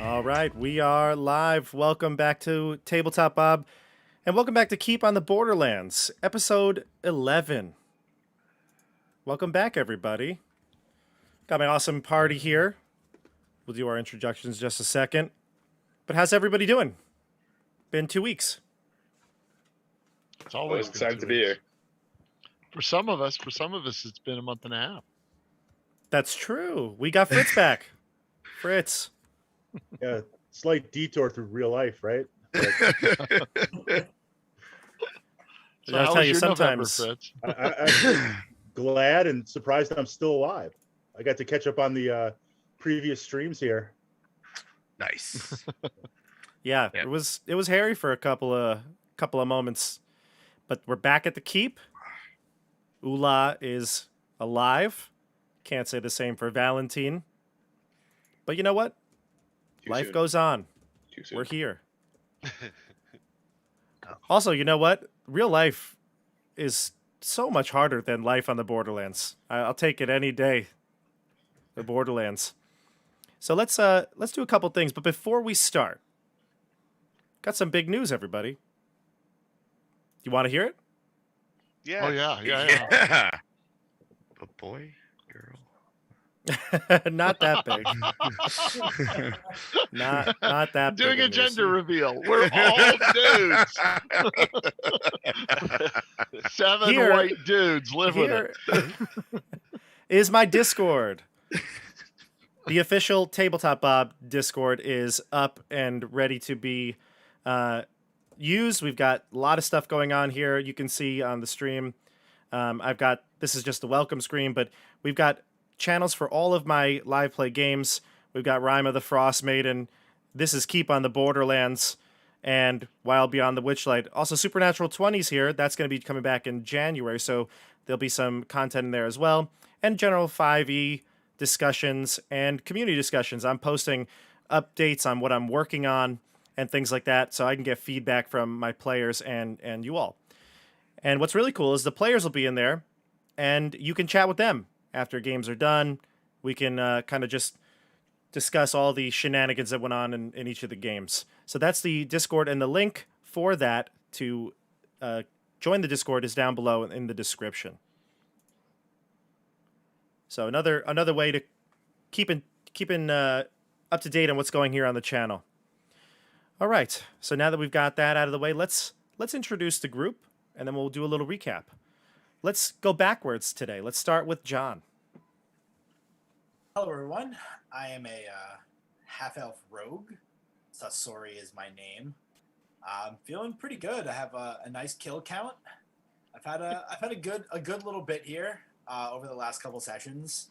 All right, we are live. Welcome back to Tabletop, Bob, and welcome back to Keep on the Borderlands, episode 11. Welcome back, everybody. Got my awesome party here. We'll do our introductions in just a second. But how's everybody doing? Been 2 weeks. It's always excited to be here. For some of us, it's been a month and a half. That's true. We got Fritz back. Fritz. Yeah, slight detour through real life, right? So I'll how tell was you, your November, sometimes Fritz? I'm glad and surprised I'm still alive. I got to catch up on the previous streams here. Nice. Yeah, Yep. it was hairy for a couple of moments, but we're back at the keep. Ula is alive. Can't say the same for Valentine. But you know what? Life goes on. Too soon. We're here. Also, you know what? Real life is so much harder than life on the Borderlands. I'll take it any day. The Borderlands. So let's do a couple things, but before we start, got some big news, everybody. You want to hear it? Yeah. Oh yeah. A boy, girl. Not that big. not that big. Doing a of news. gender reveal. We're all dudes. 7 Here- white dudes live with it. Here is my Discord. The official Tabletop Bob Discord is up and ready to be used. We've got a lot of stuff going on here. You can see on the stream. This is just the welcome screen, but we've got channels for all of my live play games. We've got Rime of the Frost Maiden. This is Keep on the Borderlands and Wild Beyond the Witchlight. Also, Supernatural 20s here. That's going to be coming back in January, so there'll be some content in there as well. And general 5e discussions and community discussions. I'm posting updates on what I'm working on and things like that, so I can get feedback from my players and you all. And what's really cool is the players will be in there, and you can chat with them after games are done. We can kind of just discuss all the shenanigans that went on in each of the games. So that's the Discord, and the link for that to join the Discord is down below in the description. So another way to keep up to date on what's going here on the channel. All right. So now that we've got that out of the way, let's introduce the group, and then we'll do a little recap. Let's go backwards today. Let's start with John. Hello, everyone. I am a half-elf rogue. Sasori is my name. I'm feeling pretty good. I have a nice kill count. I've had a good little bit here over the last couple sessions.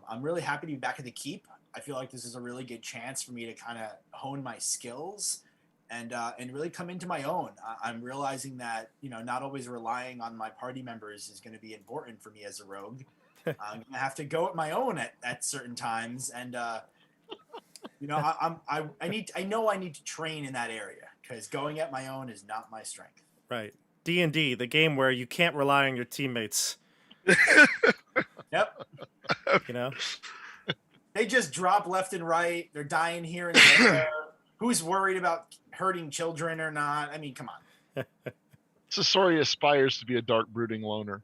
I'm really happy to be back at the keep. I feel like this is a really good chance for me to kind of hone my skills and really come into my own. I'm realizing that, not always relying on my party members is going to be important for me as a rogue. I'm going to have to go at my own at certain times, and I know I need to train in that area because going at my own is not my strength. Right. D&D, the game where you can't rely on your teammates. Yep. They just drop left and right. They're dying here and there. Who's worried about hurting children or not? I mean, come on. Sasori aspires to be a dark, brooding loner.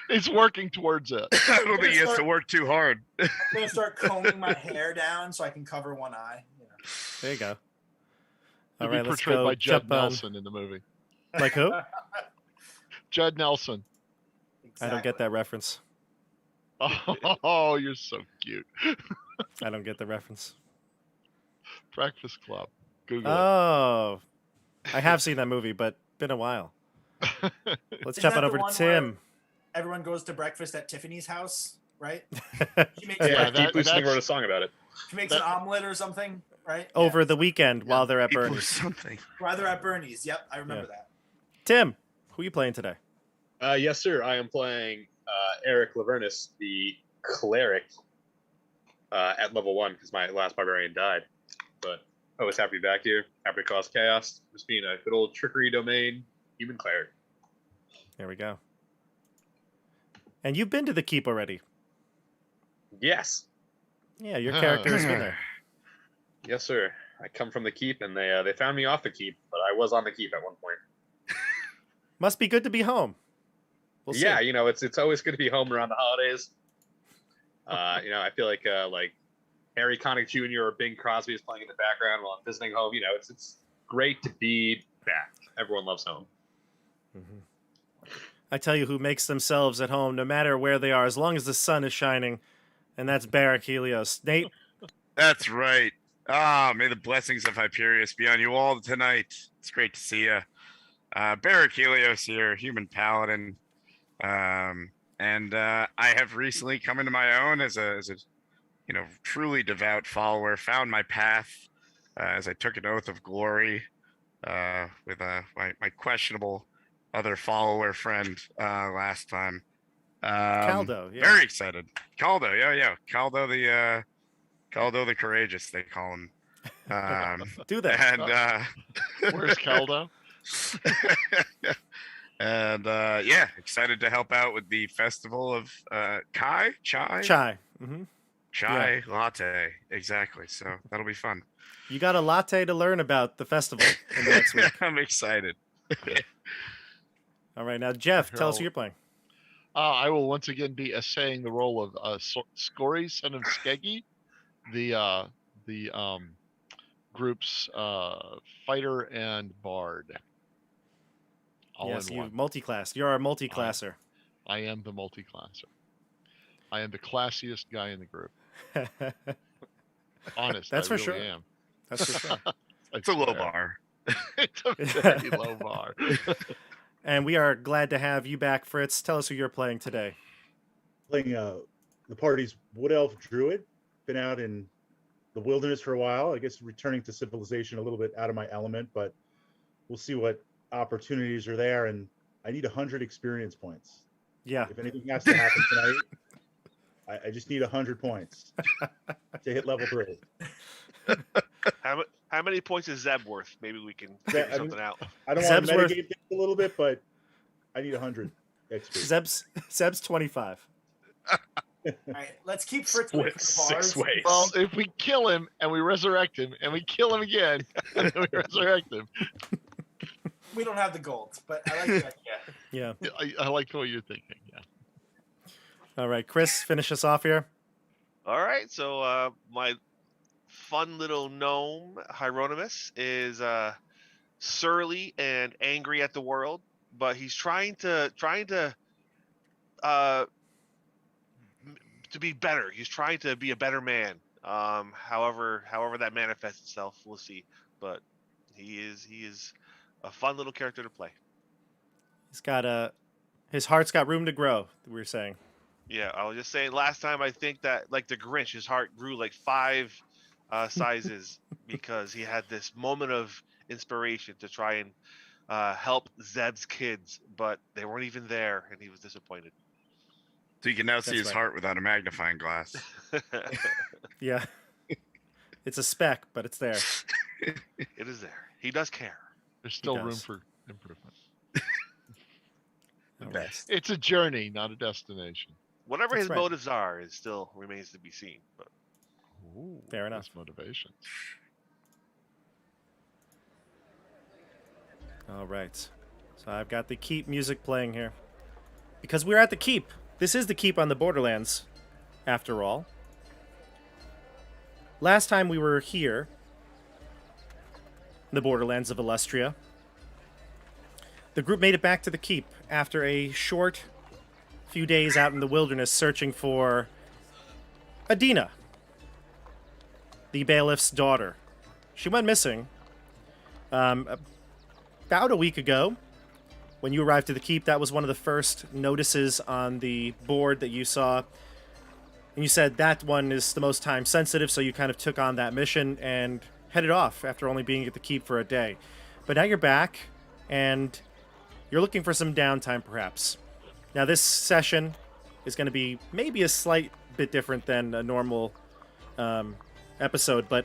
He's working towards it. I don't think he has to work too hard. I'm going to start combing my hair down so I can cover one eye. There you go. He'll All right, be let's portrayed go. by Judd Jump on. Nelson in the movie. Like who? Judd Nelson. I don't get that reference. Oh, you're so cute. I don't get the reference. Breakfast Club. Google Oh, I have seen that movie, but been a while. Let's Isn't jump that on over the to one Tim. Everyone goes to breakfast at Tiffany's house, right? She makes, Yeah, Keith Booster wrote a song about it. she makes an omelet or something, right? Over the weekend while they're at People or Bernie's. something. Rather at Bernie's. Yep, I remember that. Tim, who are you playing today? Yes, sir. I am playing Eric Lavernus, the cleric. at level 1 because my last barbarian died. But always happy to be back here. Happy to cause chaos. Just being a good old trickery domain human cleric. There we go. And you've been to the keep already. Yes. Yeah, your character has been there. Yes, sir. I come from the keep, and they found me off the keep, but I was on the keep at one point. Must be good to be home. We'll see. Yeah, it's always good to be home around the holidays. I feel like Harry Connick Jr. or Bing Crosby is playing in the background while I'm visiting home. It's great to be back. Everyone loves home. Mm-hmm. I tell you who makes themselves at home no matter where they are, as long as the sun is shining, and that's Barrack Helios. Nate? That's right. May the blessings of Hyperius be on you all tonight. It's great to see you. Barrack Helios here, human paladin. And I have recently come into my own as a truly devout follower, found my path as I took an oath of glory with my questionable other follower friend last time. Caldo, yeah. Very excited. Caldo, yeah. Caldo the Courageous, they call him. Do that. And Where's Caldo? And excited to help out with the festival of chai. Mm-hmm. Chai latte, exactly. So that'll be fun. You got a latte to learn about the festival in the next week. I'm excited. All right, now Jeff, tell us who you're playing. I will once again be essaying the role of Scory, son of Skeggy, the group's fighter and bard. All yes, in you one. multi-class. You're our multi-classer. I am the multi-classer. I am the classiest guy in the group. Honest, That's I for really sure. am. That's for sure. It's a low bar. It's a very low bar. And we are glad to have you back, Fritz. Tell us who you're playing today. Playing the party's Wood Elf Druid. Been out in the wilderness for a while. I guess returning to civilization a little bit out of my element, but we'll see what opportunities are there. And I need 100 experience points. Yeah. If anything has to happen tonight, I just need 100 points to hit level 3. How many points is Zeb worth? Maybe we can figure something out. I don't want Zeb's to worth- mitigate things a little bit, but I need 100 XP. Zeb's 25. All right, let's keep Fritz away from the Six bars. ways. Well, if we kill him and we resurrect him and we kill him again and then we resurrect him, We don't have the gold, but I like the idea. Yeah. I like what you're thinking. Yeah. All right, Chris, finish us off here. All right, so my fun little gnome Hieronymus is surly and angry at the world, but he's trying to be better. He's trying to be a better man. However that manifests itself, we'll see. But he is a fun little character to play. He's got his heart's got room to grow, we were saying. Yeah, I was just saying last time I think that like the Grinch, his heart grew like 5 sizes because he had this moment of inspiration to try and help Zeb's kids, but they weren't even there, and he was disappointed. So you can now see That's his right. heart without a magnifying glass. Yeah. It's a speck, but it's there. It is there. He does care. There's still room does. for improvement. All right. It's a journey, not a destination. Whatever That's his right. motives are, it still remains to be seen. But Ooh, Fair enough. that's motivation. All right. So I've got the keep music playing here. Because we're at the keep. This is the keep on the Borderlands, after all. Last time we were here, in the Borderlands of Illustria, the group made it back to the keep after a short few days out in the wilderness searching for Adina, the bailiff's daughter. She went missing about a week ago. When you arrived to the keep, that was one of the first notices on the board that you saw. And you said that one is the most time sensitive, so you kind of took on that mission and headed off after only being at the keep for a day. But now you're back, and you're looking for some downtime, perhaps. Now, this session is going to be maybe a slight bit different than a normal episode, but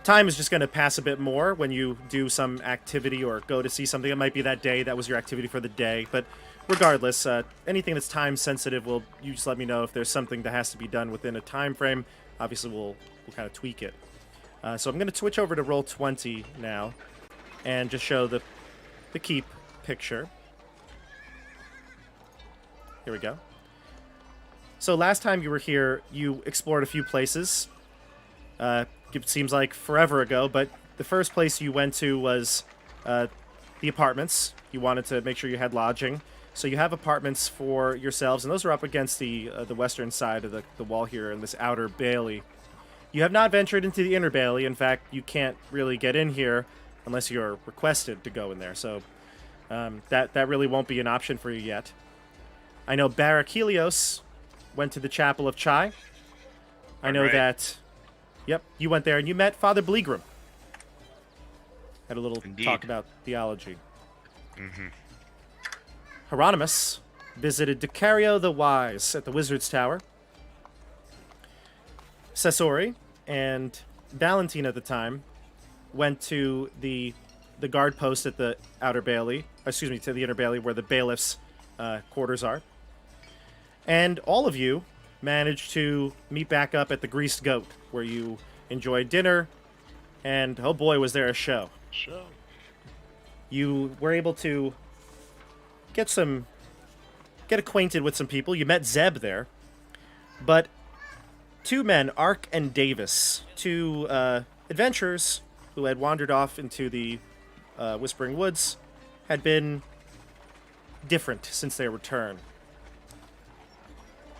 time is just going to pass a bit more when you do some activity or go to see something. It might be that day, that was your activity for the day, but regardless, anything that's time sensitive, you just let me know if there's something that has to be done within a time frame. Obviously, we'll kind of tweak it. So I'm going to switch over to Roll20 now and just show the keep picture. Here we go. So last time you were here, you explored a few places. It seems like forever ago, but the first place you went to was the apartments. You wanted to make sure you had lodging. So you have apartments for yourselves, and those are up against the western side of the wall here in this outer bailey. You have not ventured into the inner bailey. In fact, you can't really get in here unless you're requested to go in there. So that really won't be an option for you yet. I know Barak Helios went to the Chapel of Chai. I know that... Yep, you went there and you met Father Bleegram. Had a little talk about theology. Mm-hmm. Hieronymus visited Decario the Wise at the Wizard's Tower. Sasori and Valentine at the time went to the guard post at the outer bailey, to the inner bailey where the bailiff's quarters are. And all of you managed to meet back up at the Greased Goat, where you enjoyed dinner, and oh boy, was there a show. You were able to get acquainted with some people. You met Zeb there, but two men, Ark and Davis, two adventurers who had wandered off into the Whispering Woods, had been different since their return.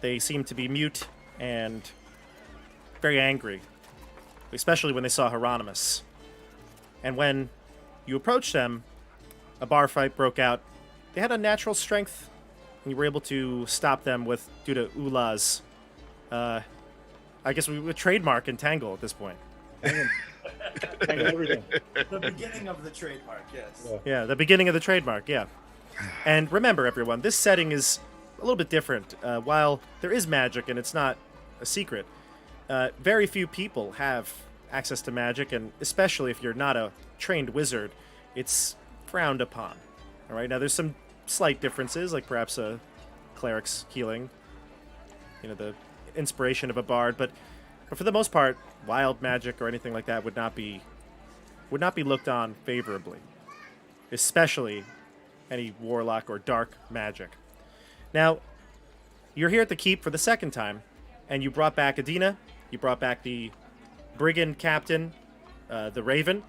They seemed to be mute and very angry, especially when they saw Hieronymus. And when you approached them, a bar fight broke out. They had unnatural strength, and you were able to stop them due to Ula's, I guess we would trademark Entangle at this point. Tangle everything. The beginning of the trademark, yes. Yeah, the beginning of the trademark, yeah. And remember, everyone, this setting is a little bit different. While there is magic and it's not a secret, very few people have access to magic, and especially if you're not a trained wizard, it's frowned upon. All right, now there's some slight differences, like perhaps a cleric's healing, the inspiration of a bard, but for the most part, wild magic or anything like that would not be looked on favorably, especially any warlock or dark magic. Now, you're here at the Keep for the second time, and you brought back Adina, you brought back the brigand captain, the Raven,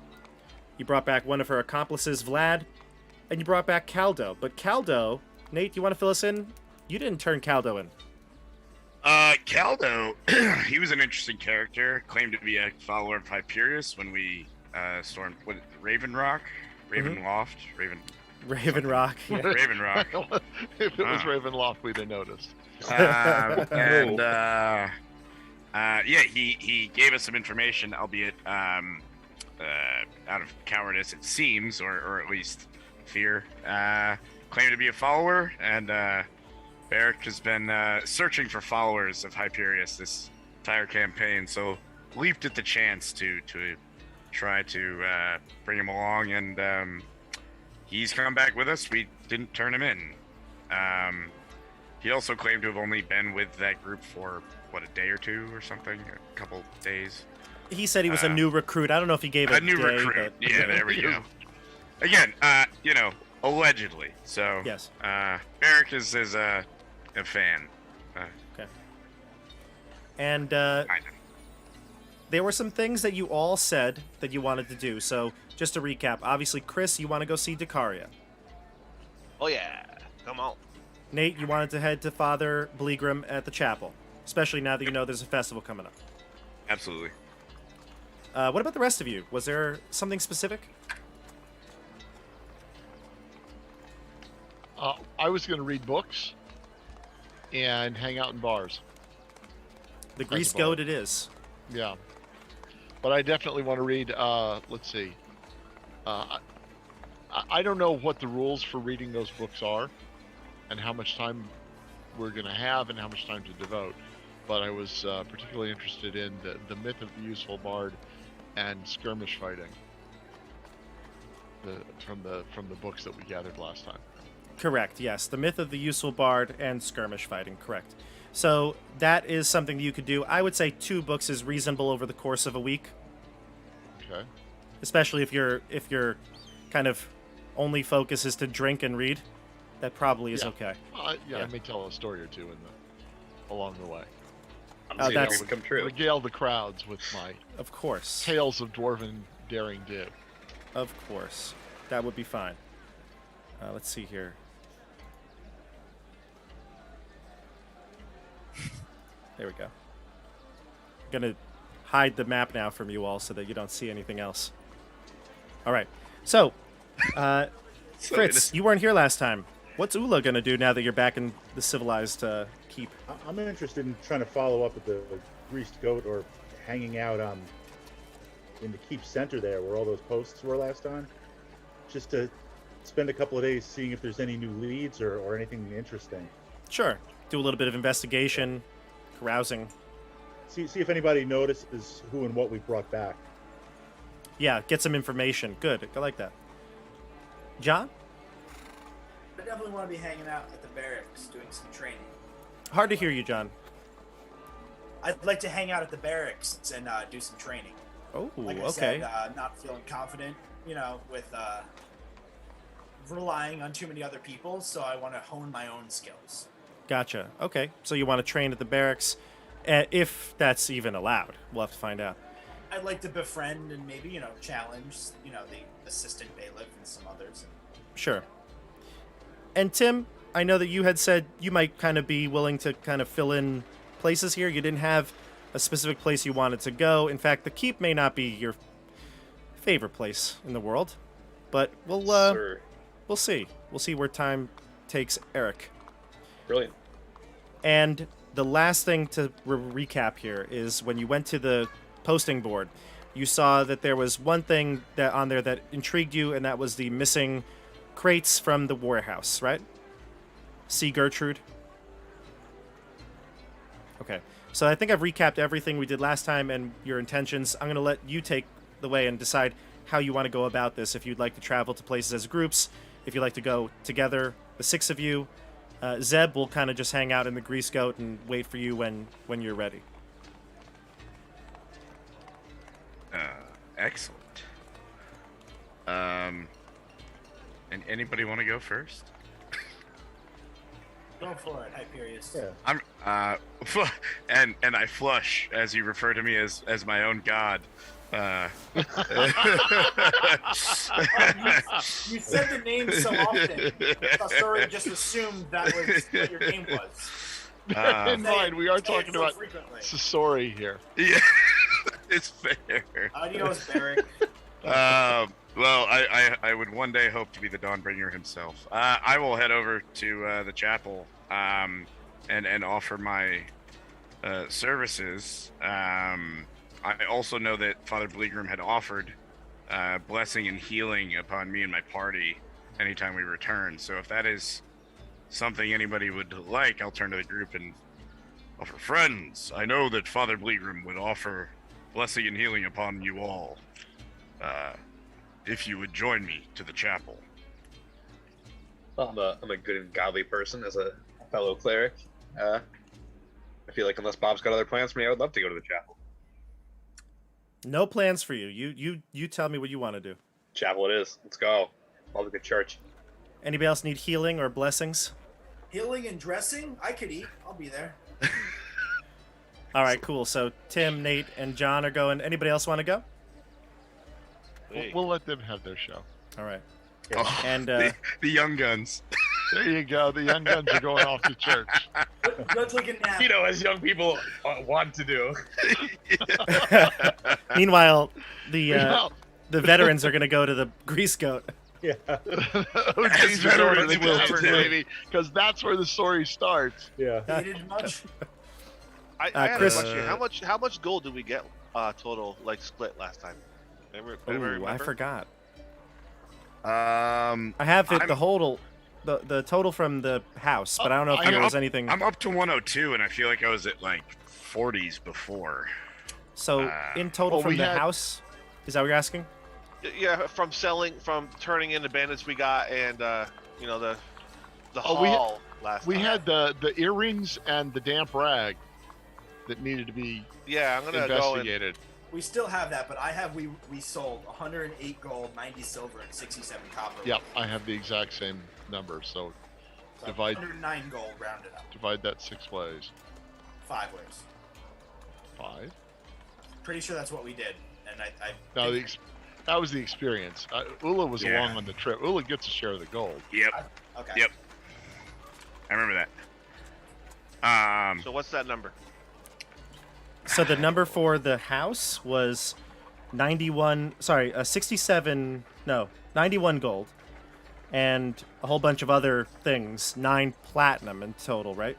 you brought back one of her accomplices, Vlad, and you brought back Caldo. But Caldo, Nate, you want to fill us in? You didn't turn Caldo in. Caldo, he was an interesting character, claimed to be a follower of Hyperius when we stormed, Raven Rock? Raven Loft? Raven Rock. Yeah. Raven Rock. If it was Ravenloft, we'd have noticed. He gave us some information, albeit out of cowardice, it seems, or at least fear. Claimed to be a follower, and Barrick has been searching for followers of Hyperius this entire campaign, so leaped at the chance to try to bring him along, and he's come back with us. We didn't turn him in. He also claimed to have only been with that group for, a day or two or something? A couple days. He said he was a new recruit. I don't know if he gave a new recruit. But... Yeah, there we go. Again, allegedly. So, yes. Barrick is a fan. Okay. And there were some things that you all said that you wanted to do. So, just to recap, obviously, Chris, you want to go see Decaria. Oh yeah, come on. Nate, you wanted to head to Father Bleegram at the chapel, especially now that you know there's a festival coming up. Absolutely. What about the rest of you? Was there something specific? I was going to read books and hang out in bars. The Greased Goat it is. Yeah. But I definitely want to read, let's see. I don't know what the rules for reading those books are and how much time we're going to have and how much time to devote. but I was particularly interested in the myth of the useful bard and skirmish fighting. From the books that we gathered last time. Correct, yes. The myth of the useful bard and skirmish fighting, correct. So that is something that you could do. I would say 2 books is reasonable over the course of a week. Okay. Especially if your kind of only focus is to drink and read. That probably is Yeah. okay. Yeah, I may tell a story or two along the way. I'm Oh, seeing that's- it would come true. Regale the crowds with my Of course. tales of dwarven daring do. Of course. That would be fine. Let's see here. There we go. I'm going to hide the map now from you all so that you don't see anything else. All right. So, Fritz, you weren't here last time. What's Ula going to do now that you're back in the civilized keep? I'm interested in trying to follow up with the greased goat or hanging out in the keep center there where all those posts were last time. Just to spend a couple of days seeing if there's any new leads or anything interesting. Sure. Do a little bit of investigation, carousing. See if anybody notices who and what we brought back. Yeah, get some information. Good. I like that. John? I definitely want to be hanging out at the barracks doing some training. Hard to hear you, John. I'd like to hang out at the barracks and do some training. Oh, Like I okay. said, not feeling confident, with relying on too many other people, so I want to hone my own skills. Gotcha. Okay. So you want to train at the barracks, if that's even allowed. We'll have to find out. I'd like to befriend and maybe, challenge, the assistant bailiff and some others. Sure. And Tim, I know that you had said you might kind of be willing to kind of fill in places here. You didn't have a specific place you wanted to go. In fact, the keep may not be your favorite place in the world, but we'll see. We'll see where time takes Eric. Brilliant. And the last thing to recap here is when you went to the posting board, you saw that there was one thing that on there that intrigued you, and that was the missing crates from the warehouse, right? See Gertrude? Okay. So I think I've recapped everything we did last time and your intentions. I'm going to let you take the way and decide how you want to go about this. If you'd like to travel to places as groups, if you'd like to go together, the 6 of you. Zeb will kind of just hang out in the grease goat and wait for you when you're ready. Excellent. And anybody want to go first? Go for it, Hyperius. Yeah. I'm and I flush as you refer to me as my own god. You said the name so often. Sorry, just assumed that was what your name was. In mind, we are Say it talking so about frequently. Sasori here. Yeah, it's fair. Adios, Barrick. Well, I would one day hope to be the Dawnbringer himself. I will head over to the chapel and offer my services. I also know that Father Bleegrim had offered blessing and healing upon me and my party anytime we return. So if that is something anybody would like, I'll turn to the group and offer. Friends, I know that Father Bleegrim would offer blessing and healing upon you all. If you would join me to the chapel. Well, I'm a good and godly person as a fellow cleric. I feel like unless Bob's got other plans for me, I would love to go to the chapel. No plans for you. You tell me what you want to do. Chapel it is. Let's go. Love a good church. Anybody else need healing or blessings? Healing and dressing? I could eat. I'll be there. All right, cool. So Tim, Nate, and John are going. Anybody else want to go? We'll let them have their show. All right. Oh, And the young guns. There you go. The young guns are going off to church. Go take a nap. As young people want to do. meanwhile, the Well, veterans are going to go to the grease goat. Yeah. OGs are going to the will tavern, too. baby, because that's where the story starts. Yeah. Eated much? I had Chris- a question. How much gold did we get total, like split last time? Remember? Ooh, I remember? forgot. I I have it. I'm- The the total from the house, but I don't know if I'm there was up- anything. I'm up to 102, and I feel like I was at like 40s before. So in total well, from we the had- house, is that what you're asking? Yeah, from turning in the bandits we got, and you know the Oh, we had- haul last We time. had the earrings and the damp rag that needed to be Yeah, I'm gonna go and investigated. We still have that, but we sold 108 gold, 90 silver, and 67 copper. Yep, I have the exact same number. So So divide- 109 gold rounded up. divide that 6 ways. 5 ways. 5. Pretty sure that's what we did. And I No, think- that was the experience. Ula was Yeah. along on the trip. Ula gets a share of the gold. Yep, okay. Yep. I remember that. So what's that number? So the number for the house was 91 gold, and a whole bunch of other things. 9 platinum in total, right?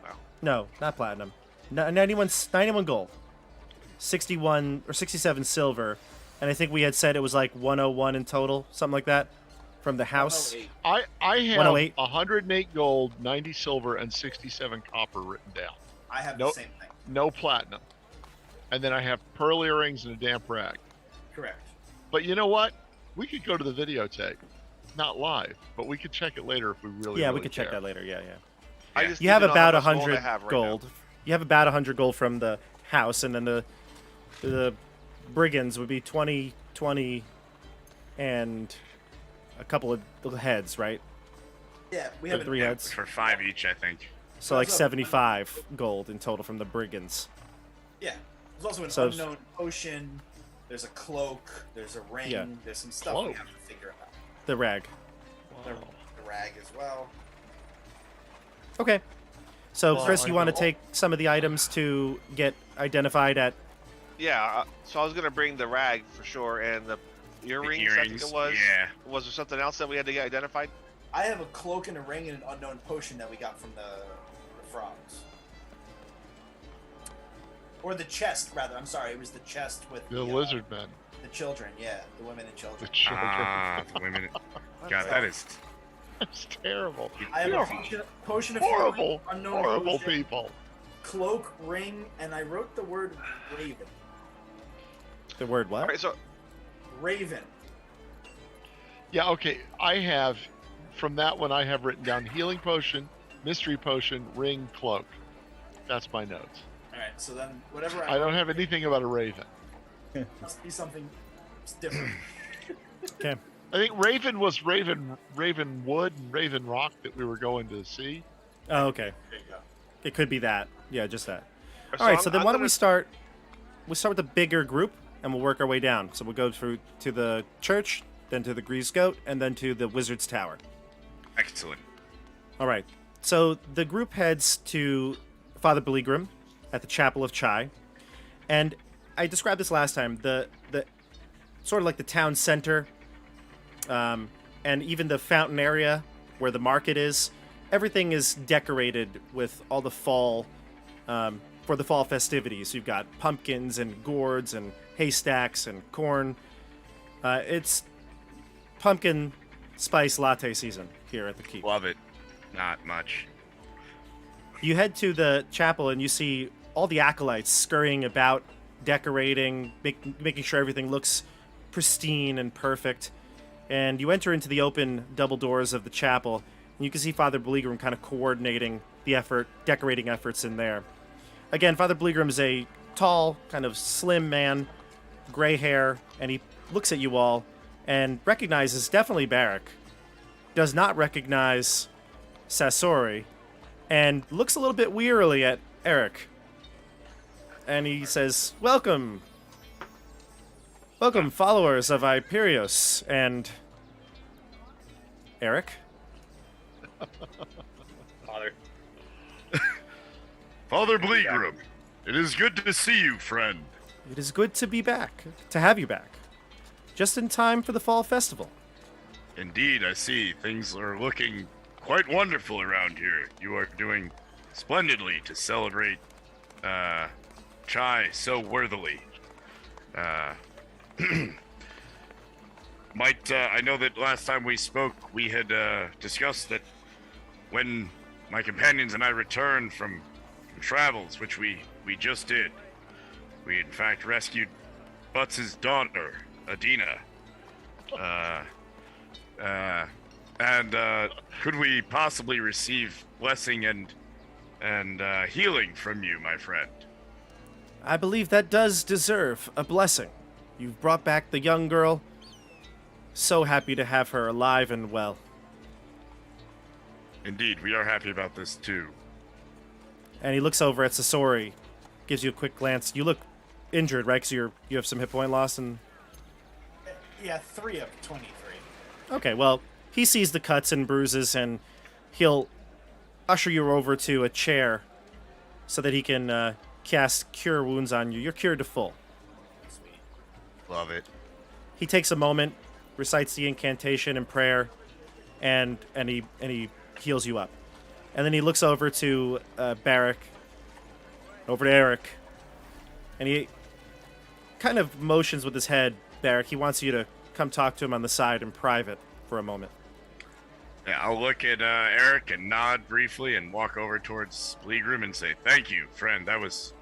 Wow. No, not platinum. 91 gold, 61 or 67 silver, and I think we had said it was like 101 in total, something like that, from the house. 108. I have 108? 108 gold, 90 silver, and 67 copper written down. I have Nope. the same thing. No platinum. And then I have pearl earrings and a damp rag. Correct. But you know what? We could go to the videotape. Not live, but we could check it later if we really Yeah, really we could check care. that later. Yeah. I just You need have to know about how much gold I 100 have right gold. now. You have about 100 gold from the house, and then the brigands would be 20, and a couple of heads, right? Yeah, we Or have 3 heads. for 5 each, I think. So like That's up. 75 gold in total from the brigands. Yeah. There's also an So- unknown potion. There's a cloak. There's a ring. Yeah. There's some stuff we Cloak? have to figure out. The rag. The rag as well. Okay. So Well, Chris, I you want to don't- take some of the items to get identified at? Yeah, so I was gonna bring the rag for sure, and the earrings. I think it was. Yeah. Was there something else that we had to get identified? I have a cloak and a ring and an unknown potion that we got from the frogs. Or the chest, rather. I'm sorry, it was the chest with The lizard men. The children, yeah. The women and The children. children. Ah, the women. God, that is. That's terrible. I have We a are potion of horrible, healing, unknown horrible potion, people. cloak, ring, and I wrote the word raven. The word All what? right, so Raven. Yeah, okay. I have, from that one, I have written down healing potion, mystery potion, ring, cloak. That's my notes. Alright, so then whatever I don't have anything about a raven. must be something different. Okay. I think Raven was Raven Wood and Raven Rock that we were going to see. Oh, okay. There you go. It could be that. Yeah, just that. so All right. I'm- So then I'm why don't gonna- we start? We'll start with the bigger group, and we'll work our way down. So we'll go through to the church, then to the Greased Goat, and then to the Wizard's Tower. Excellent. All right. So the group heads to Father Beligrim at the Chapel of Chai, and I described this last time. The sort of like the town center, and even the fountain area where the market is. Everything is decorated with all the fall for the fall festivities. So you've got pumpkins and gourds and haystacks and corn. It's pumpkin spice latte season here at the keep. Love it. Not much. You head to the chapel and you see all the acolytes scurrying about, decorating, making sure everything looks pristine and perfect. And you enter into the open double doors of the chapel, and you can see Father Beligrim kind of coordinating the decorating efforts in there. Again, Father Beligrim is a tall, kind of slim man, gray hair, and he looks at you all and recognizes definitely Barrack. Does not recognize Sasori, and looks a little bit wearily at Eric. And he says, Welcome, followers of Hyperios, and Eric. Father. Father Bleegrum, it is good to see you, friend. It is good to be back, to have you back. Just in time for the fall festival. Indeed, I see things are looking quite wonderful around here. You are doing splendidly to celebrate Chai so worthily. I know that last time we spoke, we had discussed that when my companions and I returned from travels, which we just did, we in fact rescued Butts' daughter, Adina. And could we possibly receive blessing and healing from you, my friend? I believe that does deserve a blessing. You've brought back the young girl. So happy to have her alive and well. Indeed, we are happy about this too. And he looks over at Sasori, gives you a quick glance. You look injured, right? Because you have some hit point loss and... Yeah, 3 of 23. Okay, well, he sees the cuts and bruises, and he'll usher you over to a chair so that he can cast Cure Wounds on you. You're cured to full. Sweet. Love it. He takes a moment, recites the incantation and prayer, and he heals you up. And then he looks over to Barrick, over to Eric, and he kind of motions with his head. Barrick, he wants you to come talk to him on the side in private for a moment. Yeah, I'll look at Eric and nod briefly and walk over towards Bleegrim and say, "Thank you, friend. That was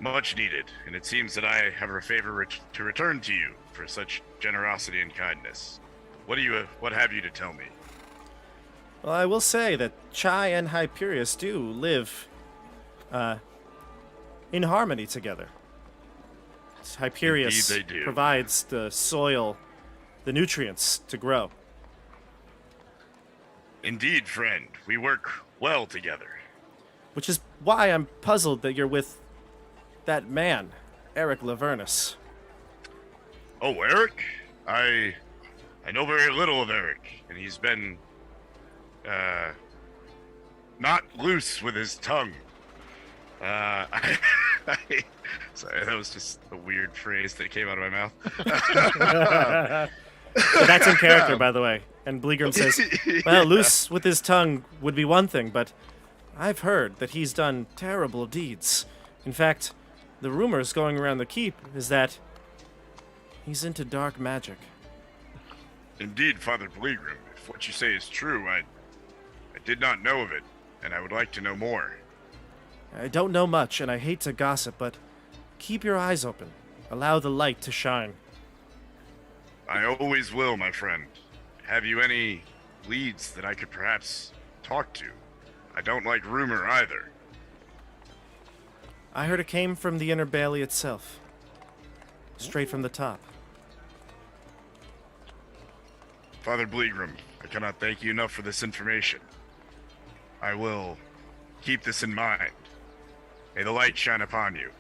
much needed, and it seems that I have a favor to return to you for such generosity and kindness. What have you to tell me?" Well, I will say that Chai and Hyperius do live in harmony together. Hyperius Indeed they do. provides the soil, the nutrients to grow. Indeed, friend. We work well together. Which is why I'm puzzled that you're with that man, Eric Lavernus. Oh, Eric? I know very little of Eric, and he's been not loose with his tongue. Sorry, that was just a weird phrase that came out of my mouth. That's in character, by the way. And Bleegrim says, well, loose with his tongue would be one thing, but I've heard that he's done terrible deeds. In fact, the rumors going around the keep is that he's into dark magic. Indeed, Father Bleegrim, if what you say is true, I did not know of it, and I would like to know more. I don't know much, and I hate to gossip, but keep your eyes open. Allow the light to shine. I always will, my friend. Have you any leads that I could perhaps talk to? I don't like rumor either. I heard it came from the inner bailey itself. Straight from the top. Father Bleegrim, I cannot thank you enough for this information. I will keep this in mind. May the light shine upon you.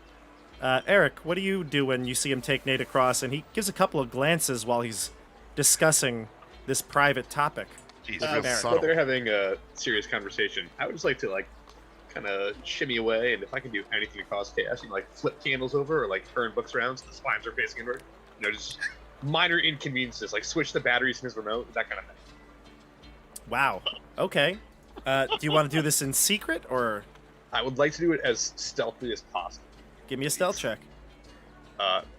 Eric, what do you do when you see him take Nate across? And he gives a couple of glances while he's discussing this private topic. Jeez, Uh, real Barrett. So subtle. they're having a serious conversation. I would just like to kind of shimmy away, and if I can do anything to cause chaos, flip candles over or turn books around so the spines are facing inward. Just minor inconveniences, like switch the batteries in his remote, that kind of thing. Wow. Okay. Do you want to do this in secret, or I would like to do it as stealthily as possible. give me a stealth check?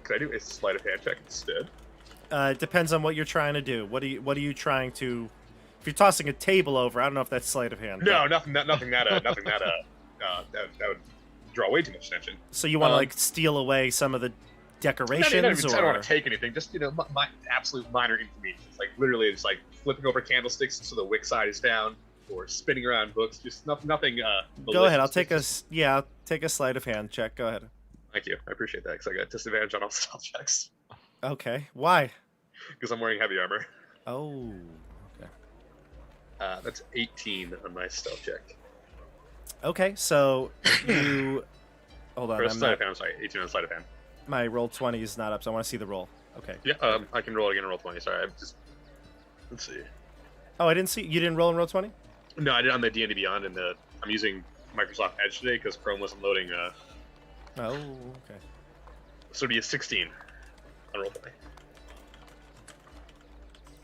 Could I do a sleight of hand check instead? It depends on what you're trying to do. What are you trying to? If you're tossing a table over, I don't know if that's sleight of hand. No, nothing that would draw way too much attention. So you want to steal away some of the decorations, I don't or want to take anything. Just my absolute minor inconveniences. Literally, just flipping over candlesticks so the wick side is down, or spinning around books. Just nothing. Go ahead. I'll malicious. I'll take a sleight of hand check. Go ahead. Thank you. I appreciate that because I got disadvantage on all stealth checks Okay. Why? because I'm wearing heavy armor. Oh. Okay. That's 18 on my stealth check. Okay. So you hold on. Or I'm sleight not, of hand. I'm sorry, 18 on sleight of hand. my roll 20 is not up, so I want to see the roll. Okay. Yeah, I can roll again and roll 20. Sorry, I'm just. Let's see. Oh, I didn't see. You didn't roll in roll 20? No, I did on the D&D Beyond, and I'm using Microsoft Edge today because Chrome wasn't loading. Oh. Okay. So it'd be a 16 on roll 20.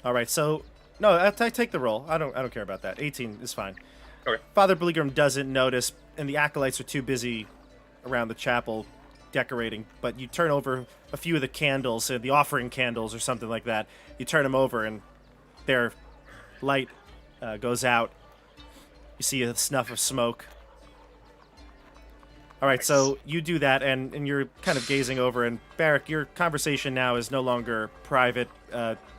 All right. So no, I take the roll. I don't care about that. 18 is fine. Okay. Father Bleegrim doesn't notice, and the acolytes are too busy around the chapel decorating, but you turn over a few of the candles, the offering candles or something like that. You turn them over, and their light goes out. You see a snuff of smoke. All right, so you do that, and you're kind of gazing over, and Barrick, your conversation now is no longer private.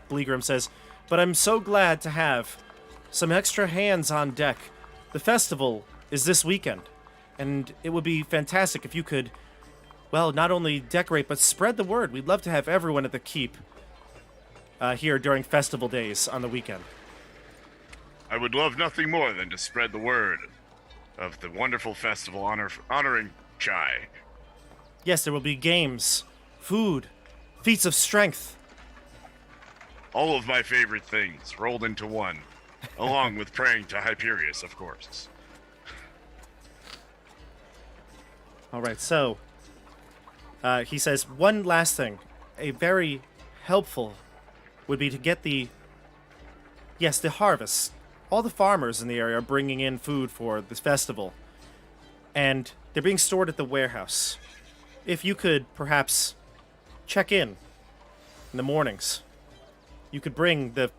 Bleegrim says, but I'm so glad to have some extra hands on deck. The festival is this weekend, and it would be fantastic if you could, well, not only decorate, but spread the word. We'd love to have everyone at the keep here during festival days on the weekend. I would love nothing more than to spread the word of the wonderful festival honoring Chai. Yes, there will be games, food, feats of strength. All of my favorite things rolled into one, along with praying to Hyperius, of course. All right, so he says one last thing. A very helpful would be to get the harvest. All the farmers in the area are bringing in food for this festival, and they're being stored at the warehouse. If you could perhaps check in the mornings, you could bring those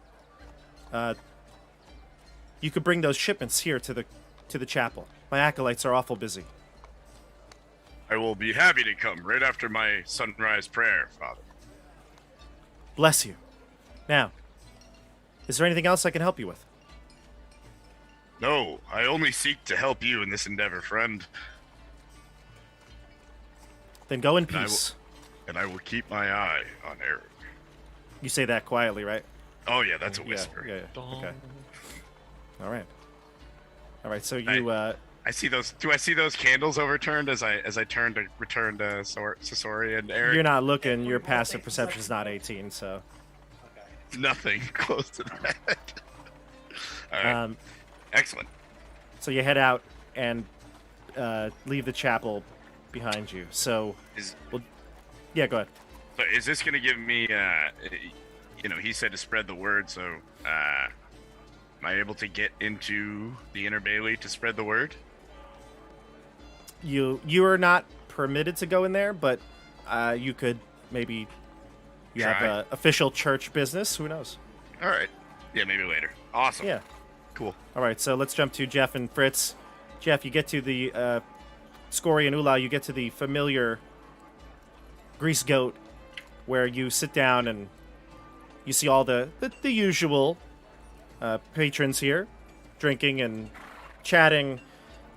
shipments here to the chapel. My acolytes are awful busy. I will be happy to come right after my sunrise prayer, Father. Bless you. Now, is there anything else I can help you with? No, I only seek to help you in this endeavor, friend. Then go in peace. And I will keep my eye on Eric. You say that quietly, right? Oh yeah, that's a whisper. Yeah. Okay. All right. So you. I see those. Do I see those candles overturned as I turn to return to Sasori and Eric? You're not looking. Your passive perception's not 18, so. Okay. Nothing close to that. All right. Excellent. So you head out and leave the chapel behind you. So. Yeah, go ahead. So is this going to give me? He said to spread the word. So, am I able to get into the Inner Bailey to spread the word? You are not permitted to go in there, but you could maybe. You Try. have official church business. Who knows? All right. Yeah, maybe later. Awesome. Yeah. Cool. All right. So let's jump to Jeff and Fritz. Jeff, you get to the Scori and Ula. You get to the familiar grease goat, where you sit down and you see all the usual patrons here, drinking and chatting,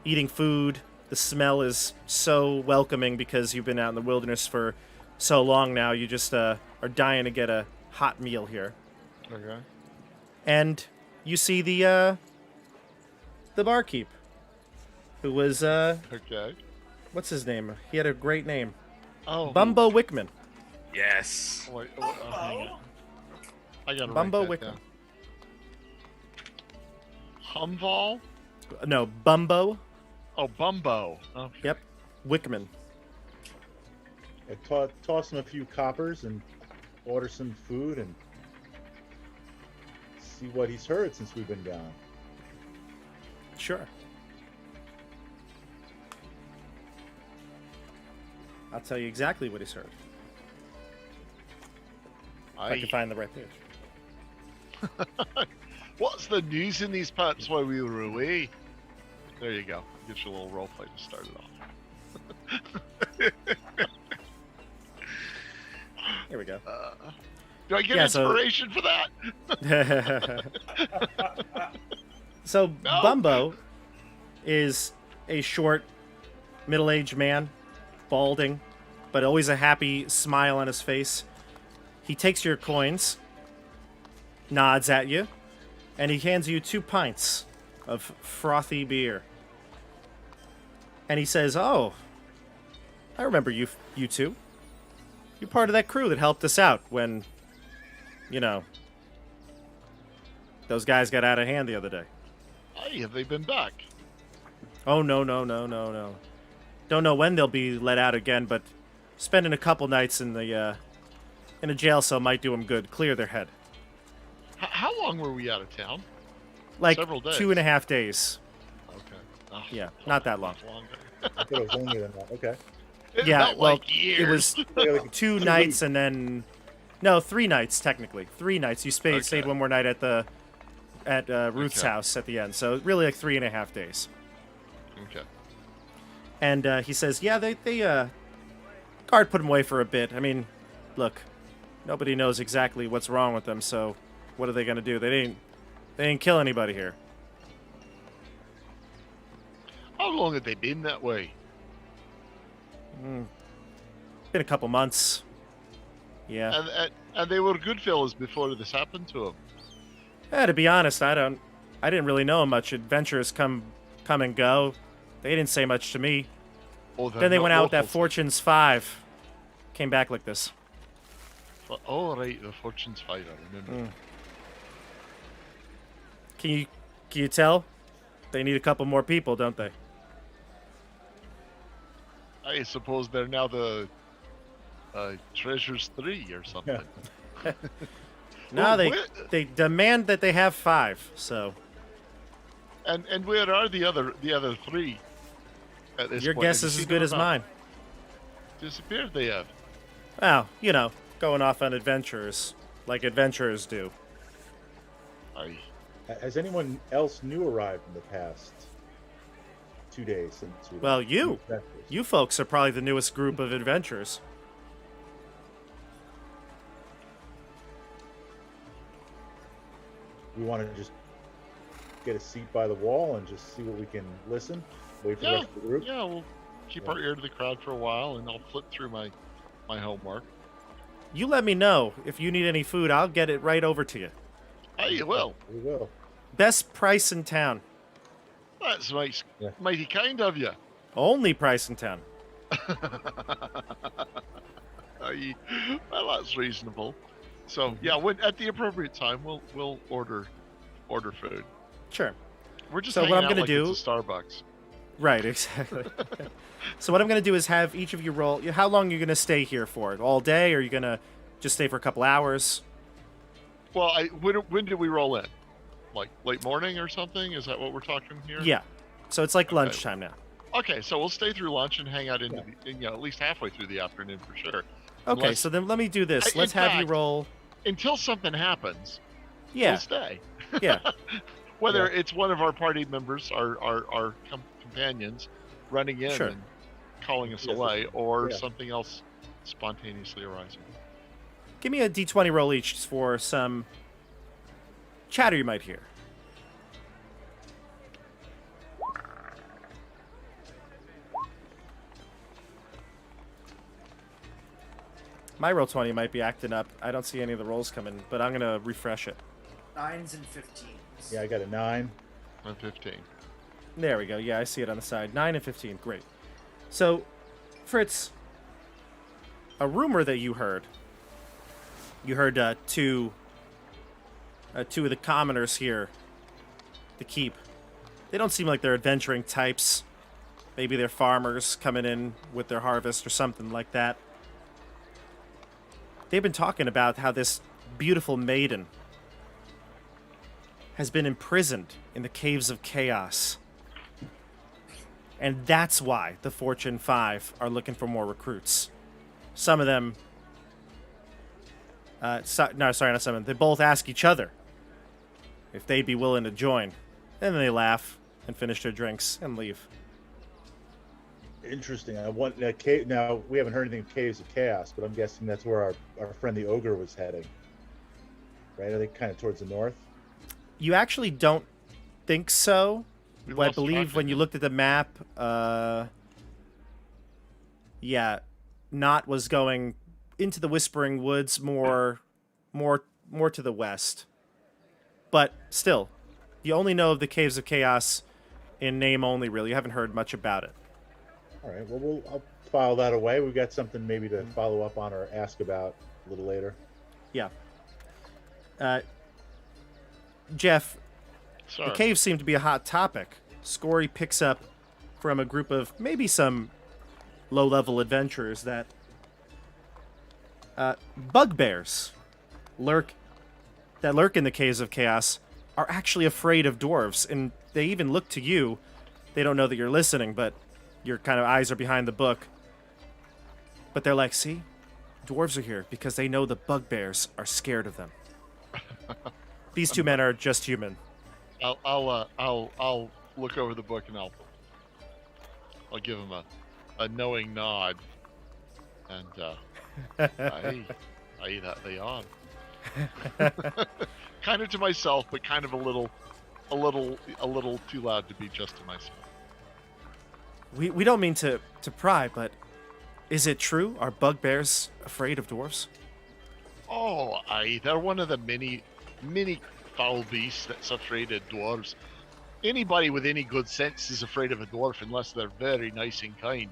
eating food. The smell is so welcoming because you've been out in the wilderness for so long now. You just are dying to get a hot meal here. Okay. And you see the barkeep, who was Okay. what's his name? He had a great name, Oh. Bumbo Wickman. Yes. Wait, hang on. I gotta Bumbo write that Wickman. down. Humval? No, Bumbo. Oh, Bumbo. Okay. Yep, Wickman. I toss him a few coppers and order some food and see what he's heard since we've been gone. Sure. I'll tell you exactly what he's heard. If I can find the right page. What's the news in these parts while we were away? There you go. Get your little role play to start it off. Here we go. Do I get Yeah, so- inspiration for that? So No. Bumbo is a short, middle-aged man, balding, but always a happy smile on his face. He takes your coins, nods at you, and he hands you 2 pints of frothy beer. And he says, "Oh, I remember you two. You're part of that crew that helped us out when, those guys got out of hand the other day." Hey, have they been back? Oh, no. Don't know when they'll be let out again, but spending a couple nights in a jail cell might do them good. Clear their head. How long were we out of town? Like Several days. 2.5 days. Okay. Oh, Yeah, not that long. longer. I thought it was longer than that. Okay. It Yeah, felt well, like years. it was Like 2 nights and then no, 3 nights technically. 3 nights. You stayed Okay. one more night at Ruth's Okay. house at the end. So really like 3.5 days. Okay. And he says, yeah, they guard put him away for a bit. I mean, look, nobody knows exactly what's wrong with them. So what are they gonna do? They didn't kill anybody here. How long have they been that way? Been a couple months. Yeah. And they were good fellas before this happened to them. To be honest, I didn't really know much. Adventures come and go. They didn't say much to me. Oh, they're Then they not went out with that locals. Fortune's 5. Came back like this. Oh, right, the Fortune's 5, I remember. Can you tell? They need a couple more people, don't they? I suppose they're now the Treasures 3 or something. No, Well, they demand that they have 5. So And where are the other 3? At this your point? guess Have you is as seen good them as or not? mine. Disappeared they have. Well, going off on adventures like adventurers do. Aye. Has anyone else new arrived in the past 2 days since we Well, you folks are probably the newest group of adventurers. We want to just get a seat by the wall and just see what we can listen. Wait for the rest of the group. Yeah, we'll keep our ear to the crowd for a while, and I'll flip through my homework. You let me know if you need any food. I'll get it right over to you. Aye, you will. We will. Best price in town. That's nice. Yeah. Mighty kind of you. Only price in town. Aye. Well, that's reasonable. So yeah, when at the appropriate time, we'll order food. Sure. We're just So what hanging I'm out gonna like do- it's a Starbucks. Right, exactly. So what I'm going to do is have each of you roll. How long are you going to stay here for? All day? Or are you going to just stay for a couple hours? Well, when did we roll in? Like late morning or something? Is that what we're talking here? Yeah. So it's like Okay. lunchtime now. Okay, so we'll stay through lunch and hang out into at least halfway through the afternoon for sure. Okay, Unless- so then let me do this. In Let's have you fact- roll. Until something happens, Yeah, we'll stay. yeah. Whether it's one of our party members, our companions, running in Sure. and calling us Yes, away, or yeah. something else spontaneously arising. Give me a d20 roll each for some chatter you might hear. My roll 20 might be acting up. I don't see any of the rolls coming, but I'm going to refresh it. 9s and 15s. Yeah, I got a 9. I'm 15. There we go. Yeah, I see it on the side. 9 and 15. Great. So, Fritz, a rumor that you heard two of the commoners here, the keep. They don't seem like they're adventuring types. Maybe they're farmers coming in with their harvest or something like that. They've been talking about how this beautiful maiden has been imprisoned in the caves of chaos. And that's why the Fortune 5 are looking for more recruits. Some of them... not some of them. They both ask each other if they'd be willing to join. And then they laugh and finish their drinks and leave. Interesting. I want cave. Now we haven't heard anything of Caves of Chaos, but I'm guessing that's where our friend the ogre was heading. Right? Are they kind of towards the north? You actually don't think so. We But I lost track believe of when you him. looked at the map, Knot was going into the Whispering Woods more to the west. But still, you only know of the Caves of Chaos in name only, really. You haven't heard much about it. All right. Well, I'll file that away. We've got something maybe to follow up on or ask about a little later. Yeah. Jeff, Sorry. the caves seem to be a hot topic. Scory picks up from a group of maybe some low-level adventurers that bugbears lurk in the Caves of Chaos are actually afraid of dwarves, and they even look to you. They don't know that you're listening, but your kind of eyes are behind the book. But they're like, see, dwarves are here because they know the bugbears are scared of them. These two men are just human. I'll look over the book and I'll give him a knowing nod, and aye, that they are. Kind of to myself, but kind of a little too loud to be just to myself. We don't mean to pry, but is it true? Are bugbears afraid of dwarves? Oh, aye, they're one of the many foul beasts that's afraid of dwarves. Anybody with any good sense is afraid of a dwarf unless they're very nice and kind.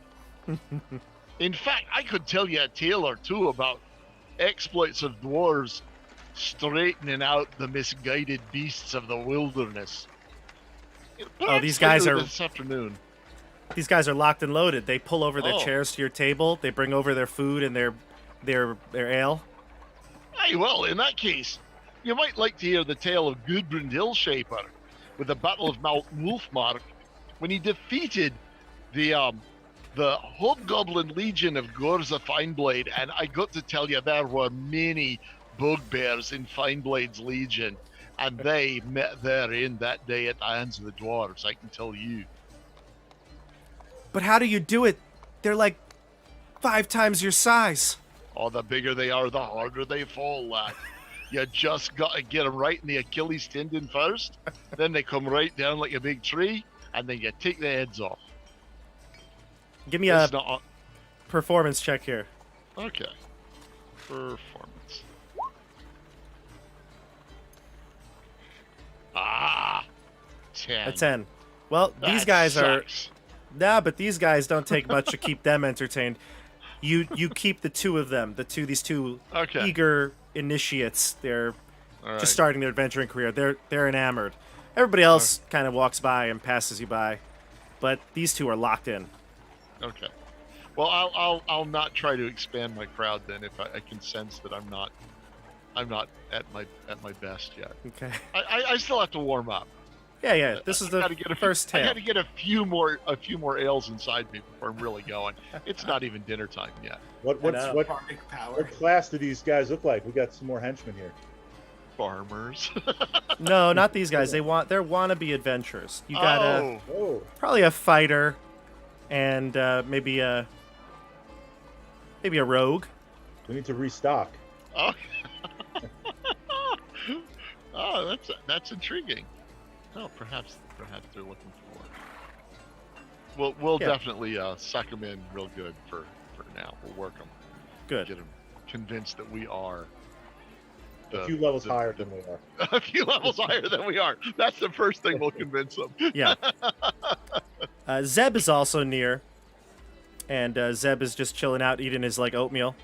In fact, I could tell you a tale or two about exploits of dwarves straightening out the misguided beasts of the wilderness. These guys Later are this afternoon. These guys are locked and loaded. They pull over their Oh. chairs to your table. They bring over their food and their ale. Aye, well, in that case, you might like to hear the tale of Gudbrand Hillshaper with the Battle of Mount Wolfmark, when he defeated the Hobgoblin Legion of Gorza Fineblade, and I got to tell you there were many bugbears in Fineblade's Legion, and they met their end that day at the hands of the dwarves, I can tell you. But how do you do it? They're like 5 times your size. Oh, the bigger they are, the harder they fall, lad. You just got to get them right in the Achilles tendon first, then they come right down like a big tree, and then you take the heads off. Give me a It's not... performance check here. Okay. Performance. Ah! 10. A 10. Well, these That guys sucks. but these guys don't take much to keep them entertained. You keep the two of them, these two Okay. eager initiates. They're All right. just starting their adventuring career. They're enamored. Everybody else kind of walks by and passes you by, but these two are locked in. Okay. Well, I'll not try to expand my crowd then if I can sense that I'm not at my best yet. Okay. I still have to warm up. Yeah. This is I the gotta get first I tale. got to get a few more ales inside me before I'm really going. It's not even dinner time yet. What Partic power. what class do these guys look like? We got some more henchmen here. Farmers. No, not these guys. They're wannabe adventurers. You got Oh, probably a fighter, and maybe a rogue. we need to restock. Oh. Oh, that's intriguing. Oh, perhaps they're looking for. We'll Yeah. definitely suck them in real good for now. We'll work them. Good. Get them convinced that we are. A few levels higher than we are. A few levels higher than we are. That's the first thing we'll convince them. Yeah. Zeb is also near, and Zeb is just chilling out, eating his oatmeal,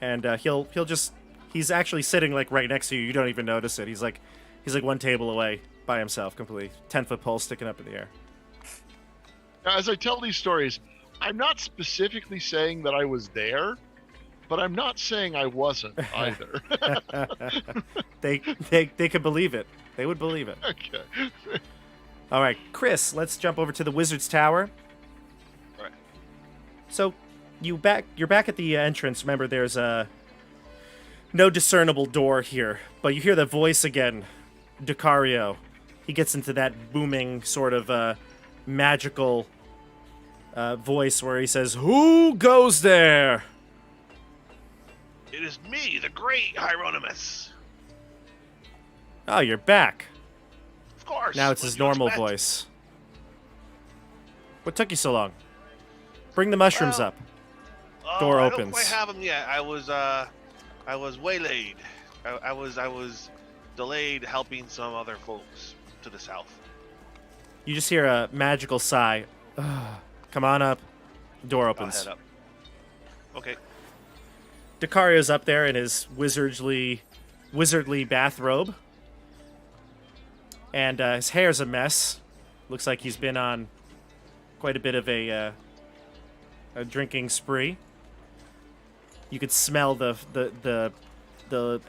and he's actually sitting right next to you. You don't even notice it. He's like 1 table away by himself, completely 10-foot pole sticking up in the air. Now, as I tell these stories, I'm not specifically saying that I was there, but I'm not saying I wasn't either. They could believe it. They would believe it. Okay. All right, Chris, let's jump over to the Wizard's Tower. All right. So, you're back at the entrance. Remember, there's no discernible door here, but you hear the voice again, Decario. He gets into that booming sort of magical voice where he says, "Who goes there?" It is me, the great Hieronymus. Oh, you're back. Of course. Now it's What his did you normal expect? voice. What took you so long? Bring the mushrooms Well, up. Door I opens. don't quite have them yet. I was waylaid. I was delayed helping some other folks to the south. You just hear a magical sigh. Ugh. Come on up. Door I'll opens. head up. Okay. Decario's up there in his wizardly bathrobe. And his hair's a mess. Looks like he's been on quite a bit of a drinking spree. You could smell the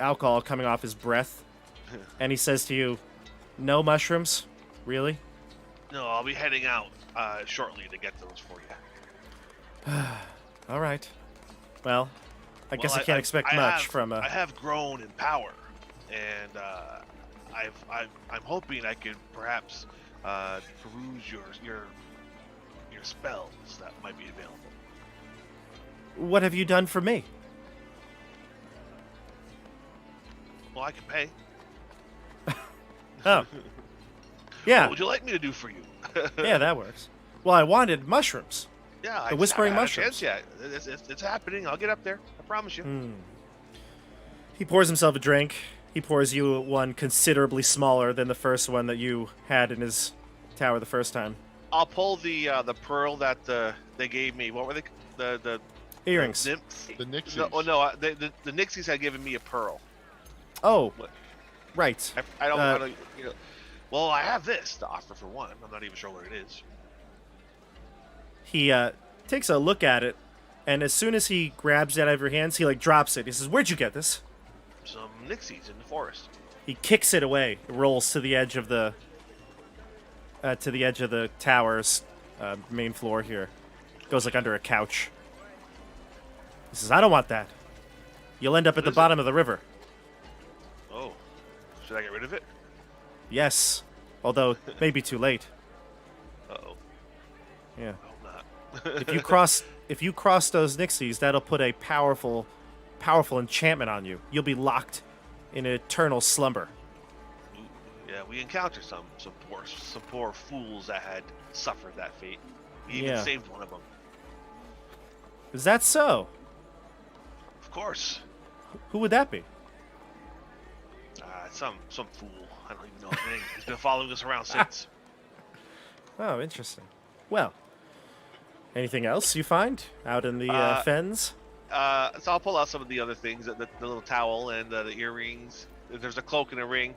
alcohol coming off his breath. And he says to you, "No mushrooms? Really?" No, I'll be heading out shortly to get those for you. All right. Well, I guess I can't expect much from I a. have grown in power, and I'm hoping I could perhaps peruse your spells that might be available. What have you done for me? Well, I can pay. Oh. Yeah. What would you like me to do for you? Yeah, that works. Well, I wanted mushrooms. Yeah, The whispering I haven't had a mushrooms. chance yet. It's happening. I'll get up there. I promise you. He pours himself a drink. He pours you one considerably smaller than the first one that you had in his tower the first time. I'll pull the pearl that they gave me. What were they? The Earrings. nymphs? The Nixies. No, the Nixies had given me a pearl. Oh, What? right. I don't. You know, well, I have this to offer for one. I'm not even sure what it is. He takes a look at it, and as soon as he grabs it out of your hands, he like drops it. He says, "Where'd you get this?" Some Nixies in the forest. He kicks it away. It rolls to the edge of the tower's main floor here. Goes like under a couch. He says, "I don't want that. You'll end up at What the is bottom of the river." Oh, should I get rid of it? Yes, although maybe too late. Uh-oh. Yeah. I hope not. If you cross those Nixies, that'll put a powerful enchantment on you. You'll be locked in eternal slumber. Ooh, yeah, we encountered some poor fools that had suffered that fate. We even Yeah. saved one of them. Is that so? Of course. Who would that be? Some fool. I don't even know his name. He's been following us around since. Oh, interesting. Well, anything else you find out in the fens? So I'll pull out some of the other things, the little towel and the earrings. There's a cloak and a ring.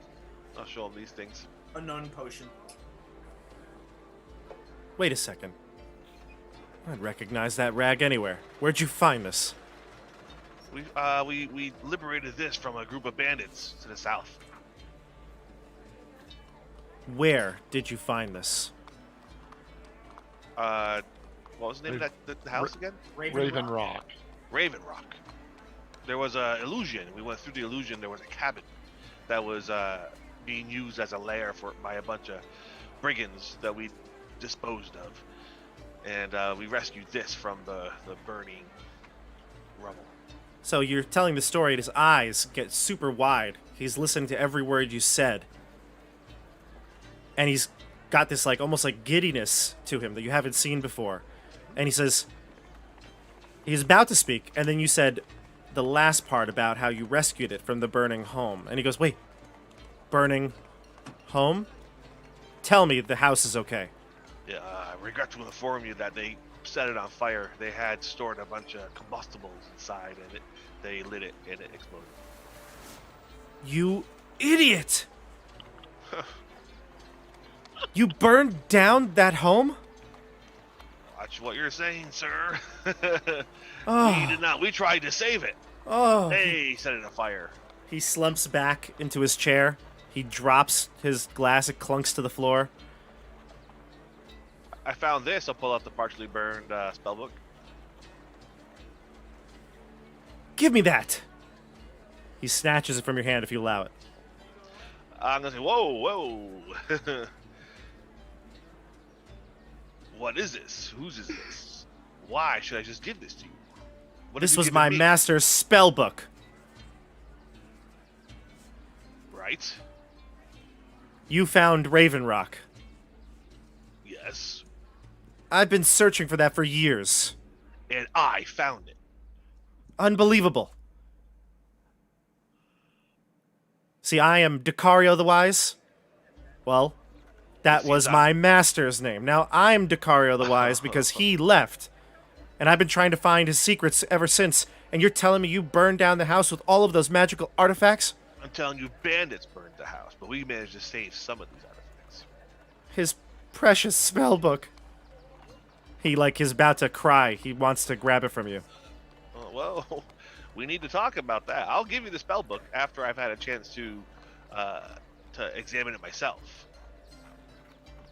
I'll show them these things. Unknown potion. Wait a second. I'd recognize that rag anywhere. Where'd you find this? We liberated this from a group of bandits to the south. Where did you find this? What was the name of the house again? Raven Rock. Raven Rock. There was a illusion. We went through the illusion. There was a cabin that was being used as a lair by a bunch of brigands that we disposed of, and we rescued this from the burning rubble. So you're telling the story, and his eyes get super wide. He's listening to every word you said. And he's got this like almost like giddiness to him that you haven't seen before. And he says, he's about to speak, and then you said the last part about how you rescued it from the burning home. And he goes, "Wait, burning home? Tell me the house is okay." Yeah, I regret to inform you that they set it on fire. They had stored a bunch of combustibles inside, and they lit it, and it exploded. You idiot! You burned down that home? Watch what you're saying, sir. Oh. We did not. We tried to save it. Oh. They set it on fire. He slumps back into his chair. He drops his glass. It clunks to the floor. I found this. I'll pull out the partially burned spellbook. Give me that! He snatches it from your hand if you allow it. I'm gonna say, whoa. What is this? Whose is this? Why should I just give this to you? What have This you was given my me? master's spellbook. Right? You found Raven Rock. Yes. I've been searching for that for years. And I found it. Unbelievable. See, I am Decario the Wise. Well, that was my master's name. Now I'm Decario the Wise because he left. And I've been trying to find his secrets ever since. And you're telling me you burned down the house with all of those magical artifacts? I'm telling you, bandits burned the house, but we managed to save some of these artifacts. His precious spellbook. He, is about to cry. He wants to grab it from you. Oh, well, we need to talk about that. I'll give you the spell book after I've had a chance to examine it myself.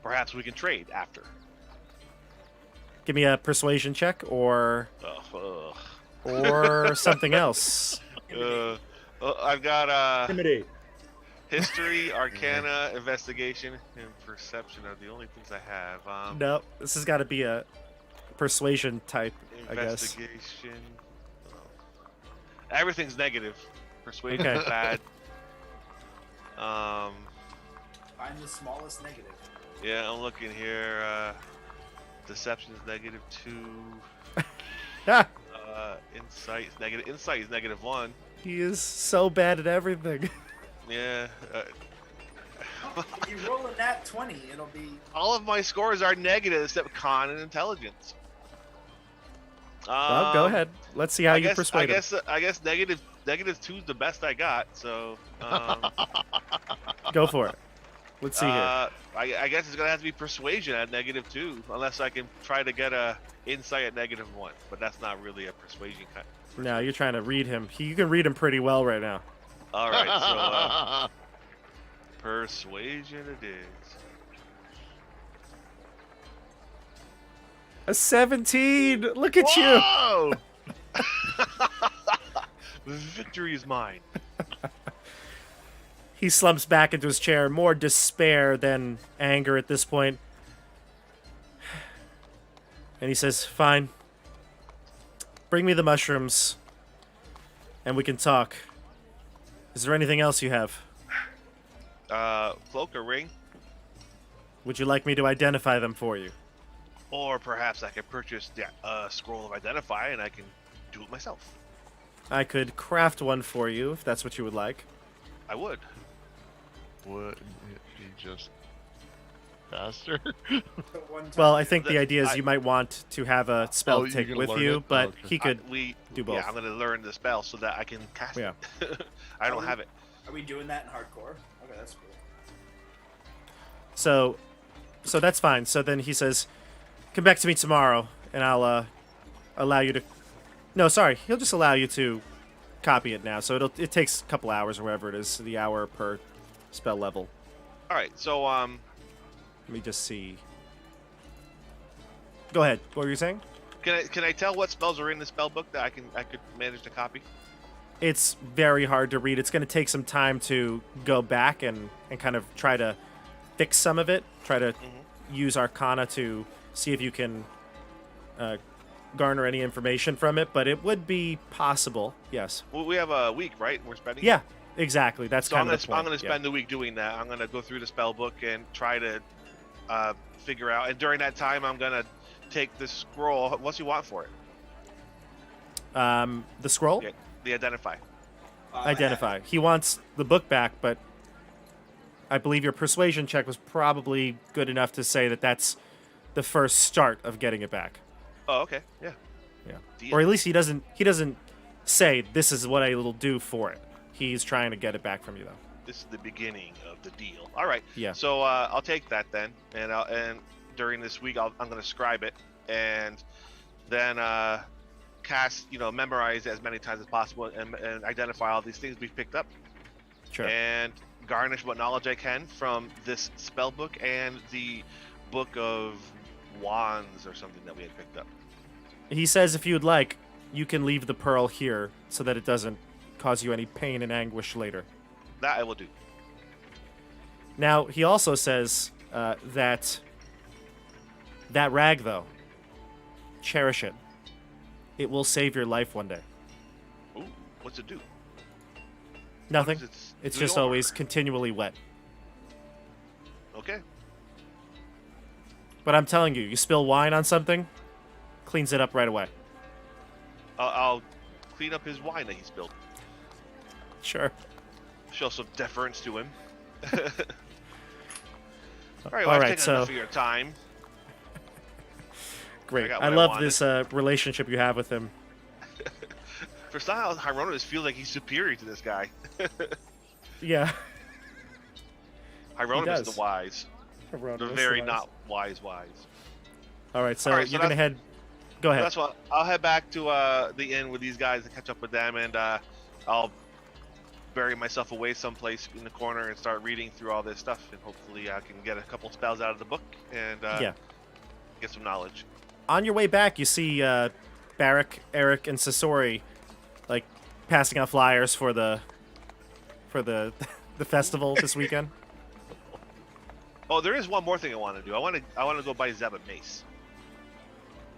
Perhaps we can trade after. Give me a persuasion check, or... or something else. I've got Intimidate. history, arcana, investigation, and perception are the only things I have. No, this has got to be a persuasion type, I guess. Investigation. Everything's negative. Persuasion Okay. is bad. Find the smallest negative. Yeah, I'm looking here. Deception is -2. Insight is negative. Insight is -1. He is so bad at everything. Yeah. If you roll a nat 20, it'll be. All of my scores are negative except con and intelligence. Well, go ahead. Let's see how you persuade him. I guess -2 is the best I got. So. Go for it. Let's see here. I guess it's gonna have to be persuasion at -2, unless I can try to get a insight at -1. But that's not really a persuasion kind. No, you're trying to read him. You can read him pretty well right now. All right, so persuasion it is. A 17. Look at you. Whoa! The victory is mine. He slumps back into his chair, more despair than anger at this point. And he says, "Fine. Bring me the mushrooms, and we can talk. Is there anything else you have? Cloak or ring, Would you like me to identify them for you?" or perhaps I can purchase the scroll of identify and I can do it myself. I could craft one for you, if that's what you would like. I would. Would it be just faster? Well, I think the The- idea is you might want to have a spell Oh, you're take gonna with learn you, it? but Okay. he could do both. Yeah, I'm gonna learn the spell so that I can cast Yeah. it. I don't have it. Are we doing that in hardcore? Okay, that's cool. So that's fine. So then he says, "Come back to me tomorrow, and I'll allow you to." No, sorry, he'll just allow you to copy it now. So it takes a couple hours or whatever it is, the hour per spell level. All right, so Let me just see. Go ahead. What were you saying? can I tell what spells are in the spell book that I could manage to copy? It's very hard to read. It's going to take some time to go back and kind of try to fix some of it. Try to use Arcana to see if you can garner any information from it. But it would be possible. Yes. Well, we have a week, right? We're spending. Yeah. Exactly. That's So kind I'm of the gonna point. spend the week doing that. I'm gonna go through the spell book and try to figure out. And during that time, I'm gonna take the scroll. What's you want for it? The scroll. Yeah, the identify. Identify. He wants the book back, but I believe your persuasion check was probably good enough to say that that's the first start of getting it back. Oh, okay. Yeah. Yeah. Deal. Or at least he doesn't say this is what I will do for it. He's trying to get it back from you though. This is the beginning of the deal. All right. Yeah. So I'll take that then, and during this week I'm gonna scribe it, and then cast, memorize as many times as possible, and identify all these things we've picked up, Sure. and garnish what knowledge I can from this spell book and the book of wands or something that we had picked up. He says if you'd like, you can leave the pearl here so that it doesn't cause you any pain and anguish later. That I will do. Now, he also says that rag, though, cherish it. It will save your life one day. Ooh, what's it do? Nothing. What does It's do just your- always continually wet. Okay. But I'm telling you, you spill wine on something, cleans it up right away. I'll clean up his wine that he spilled. Sure. Show some deference to him. All right, well, All I've right, taken so enough of your time. great. got I what I love wanted. this relationship you have with him. For some, Hieronymus feels like he's superior to this guy. Yeah. Hieronymus does. the wise. The very not wise. All right, so All right, so you're gonna head. Go ahead. That's what I'll head back to the inn with these guys and catch up with them, and I'll bury myself away someplace in the corner and start reading through all this stuff, and hopefully I can get a couple spells out of the book and Yeah. get some knowledge. On your way back, you see Barrick, Eric, and Sasori, like passing out flyers for the the festival this weekend. Oh, there is one more thing I want to do. I want to go buy Zeb a mace.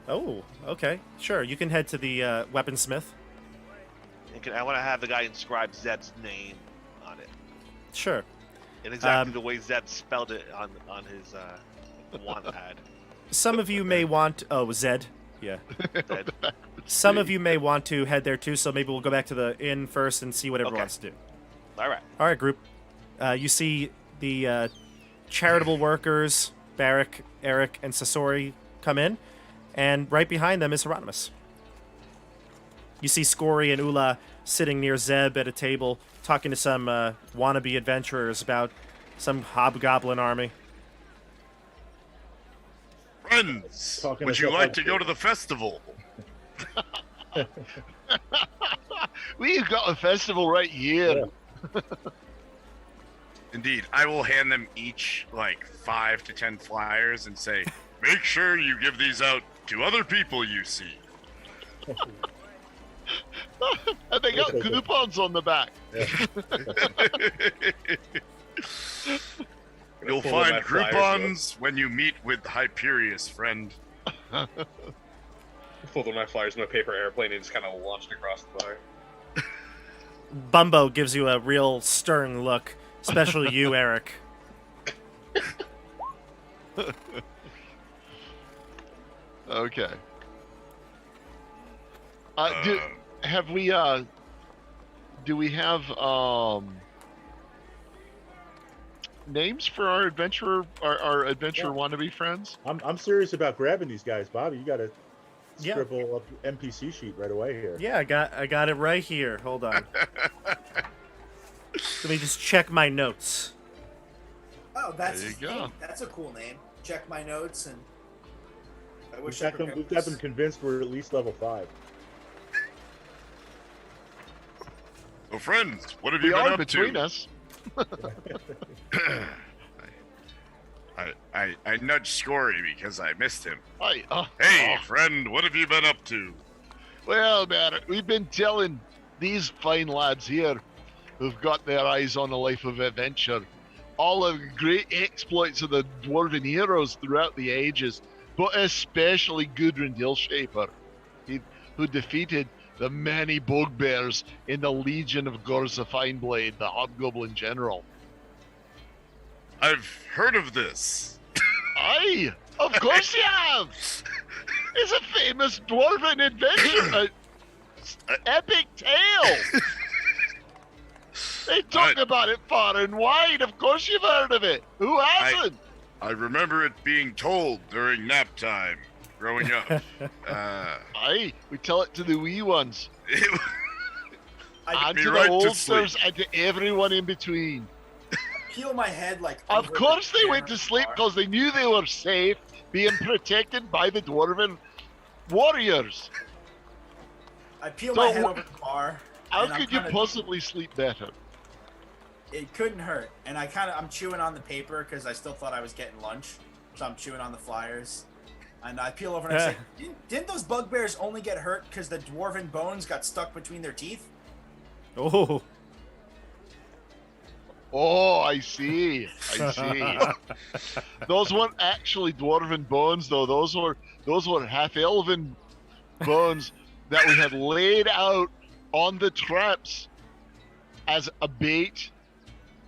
Oh, okay, sure. You can head to the weaponsmith. I want to have the guy inscribe Zeb's name on it, Sure. in exactly the way Zeb spelled it on his want ad. Some of you may want. Oh, Zed. Yeah. Zed. Some of you may want to head there too. So maybe we'll go back to the inn first and see what everyone Okay. wants to do. All right. All right, group. You see the charitable workers, Barrick, Eric, and Sasori come in, and right behind them is Hieronymus. You see Scory and Ula sitting near Zeb at a table, talking to some wannabe adventurers about some hobgoblin army. Friends, Talking would us you up like like to go to the festival? We've got a festival right here. Yeah. Indeed, I will hand them each like 5 to 10 flyers and say, make sure you give these out to other people you see. And they got Okay. coupons on the back. You'll Full of find my flyers, Groupons when you meet with Hyperius, friend. Folded my flyers in a paper airplane and just kind of launched across the bar. Bumbo gives you a real stern look, especially you, Eric. Okay. Uh, Do we have names for our adventurer wannabe friends? I'm serious about grabbing these guys, Bobby. You got to Yeah. scribble up NPC sheet right away here. Yeah, I got it right here. Hold on. Let me just check my notes. Oh, that's There you his go. name. That's a cool name. Check my notes and. I We've wish I got, them, could we've got them convinced we're at least level 5. So, friends, what have We you been are up between to? us. I nudged Scory because I missed him. Hi. Hey, friend, what have you been up to? Well, man, we've been telling these fine lads here who've got their eyes on a life of adventure all of the great exploits of the dwarven heroes throughout the ages, but especially Gudrun Hillshaper, who defeated the many bugbears in the Legion of Gorza Fineblade, the Hobgoblin General. I've heard of this. Aye, of course you have! It's a famous dwarven adventure, an epic tale! They talk about it far and wide, of course you've heard of it! Who hasn't? I remember it being told during nap time growing up. Aye, we tell it to the wee ones, and me to right the to oldsters, and to everyone in between. Peel my head like. Of over course the they went to camera sleep bar. because they knew they were safe, being protected by the dwarven warriors. I peel So my head wh- over the bar. How and I'm could you kinda- possibly sleep better? It couldn't hurt, and I'm chewing on the paper because I still thought I was getting lunch, so I'm chewing on the flyers. And I peel over and I say, didn't those bugbears only get hurt because the dwarven bones got stuck between their teeth? Oh. Oh, I see. I see. Those weren't actually dwarven bones, though. Those were half-elven bones that we had laid out on the traps as a bait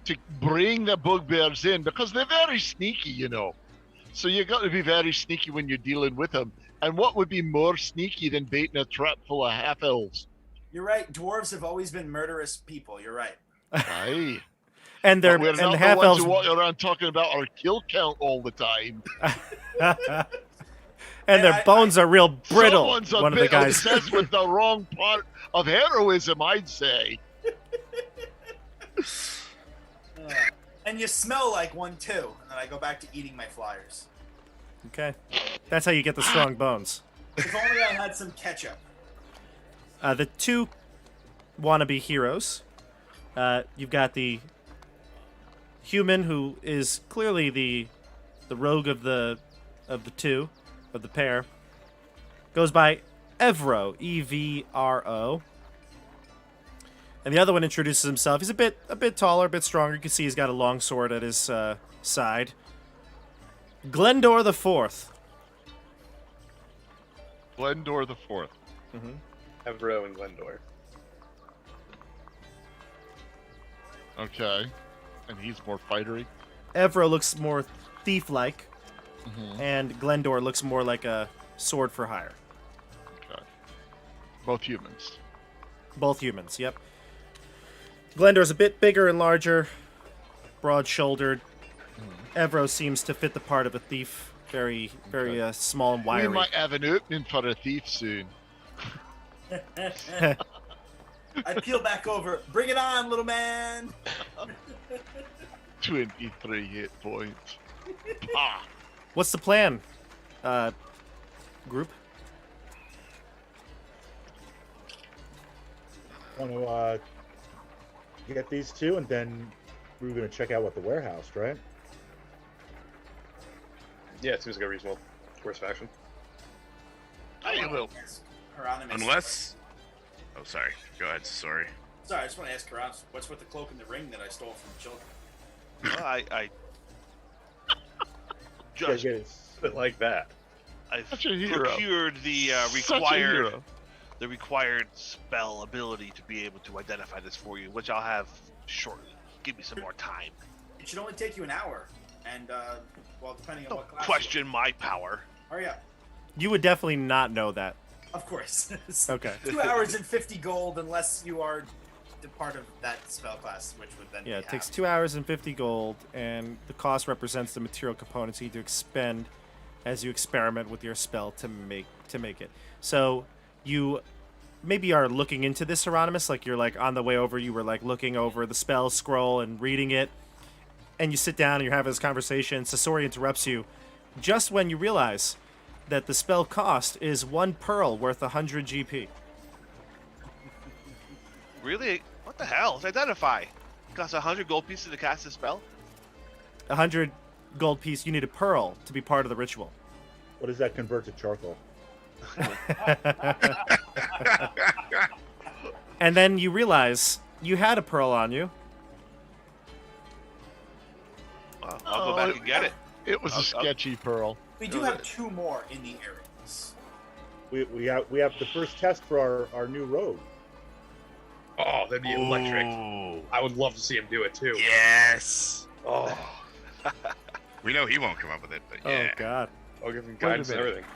to bring the bugbears in, because they're very sneaky, you know. So you got to be very sneaky when you're dealing with them. And what would be more sneaky than baiting a trap full of half-elves? You're right. Dwarves have always been murderous people. You're right. Aye. And they're But we're and not the the half ones elves. who walk around talking about our kill count all the time. And their bones are real brittle. Someone's a One of the bit guys. obsessed with the wrong part of heroism, I'd say. And you smell like one too. And then I go back to eating my flyers. Okay, that's how you get the strong bones. If only I had some ketchup. The two wannabe heroes. You've got the human who is clearly the rogue of the pair. Goes by Evro, Evro. And the other one introduces himself. He's a bit taller, a bit stronger. You can see he's got a long sword at his side. Glendor the Fourth. Glendor the Fourth. Evro and Glendor. Okay. And he's more fightery. Evro looks more thief-like, and Glendor looks more like a sword for hire. Okay. Both humans. Both humans, yep. Glendor's a bit bigger and larger, broad-shouldered. Evro seems to fit the part of a thief. Very small and wiry. We might have an opening for a thief soon. I peel back over. Bring it on, little man. 23 hit points. Ah. What's the plan, group? Want to get these two, and then we're going to check out what the warehouse, right? Yeah, it seems like a reasonable course of action. I will. Hieronymus. Unless. Oh, sorry. Go ahead. Sorry. Sorry, I just want to ask Hieronymus, what's with the cloak and the ring that I stole from the children? Well, I Yeah, just get it. But like that. I've Such a hero. procured the Such a hero. required spell ability to be able to identify this for you, which I'll have shortly. Give me some more time. It should only take you an hour, and well, depending on Don't what class. question my power. Hurry up. You would definitely not know that. Of course. Okay. 2 hours and 50 gold, unless you are the part of that spell class, which would then Yeah, be it takes half. 2 hours and 50 gold, and the cost represents the material components you need to expend as you experiment with your spell to make it. So you maybe are looking into this, Hieronymus, like you're like on the way over, you were like looking over the spell scroll and reading it, and you sit down and you're having this conversation. Sasori interrupts you just when you realize that the spell cost is 1 pearl worth 100 GP. Really? What the hell? It's identify. It costs 100 gold pieces to cast a spell? 100 gold piece, you need a pearl to be part of the ritual. What does that convert to charcoal? And then you realize you had a pearl on you. Well, I'll go back and get it. It was a sketchy pearl. We do have 2 more in the earrings. We have the first test for our new rogue. Oh, that'd be electric. Ooh. I would love to see him do it too. Yes. Oh, We know he won't come up with it, but yeah. Oh god. I'll give him Wait a guidance and minute. everything.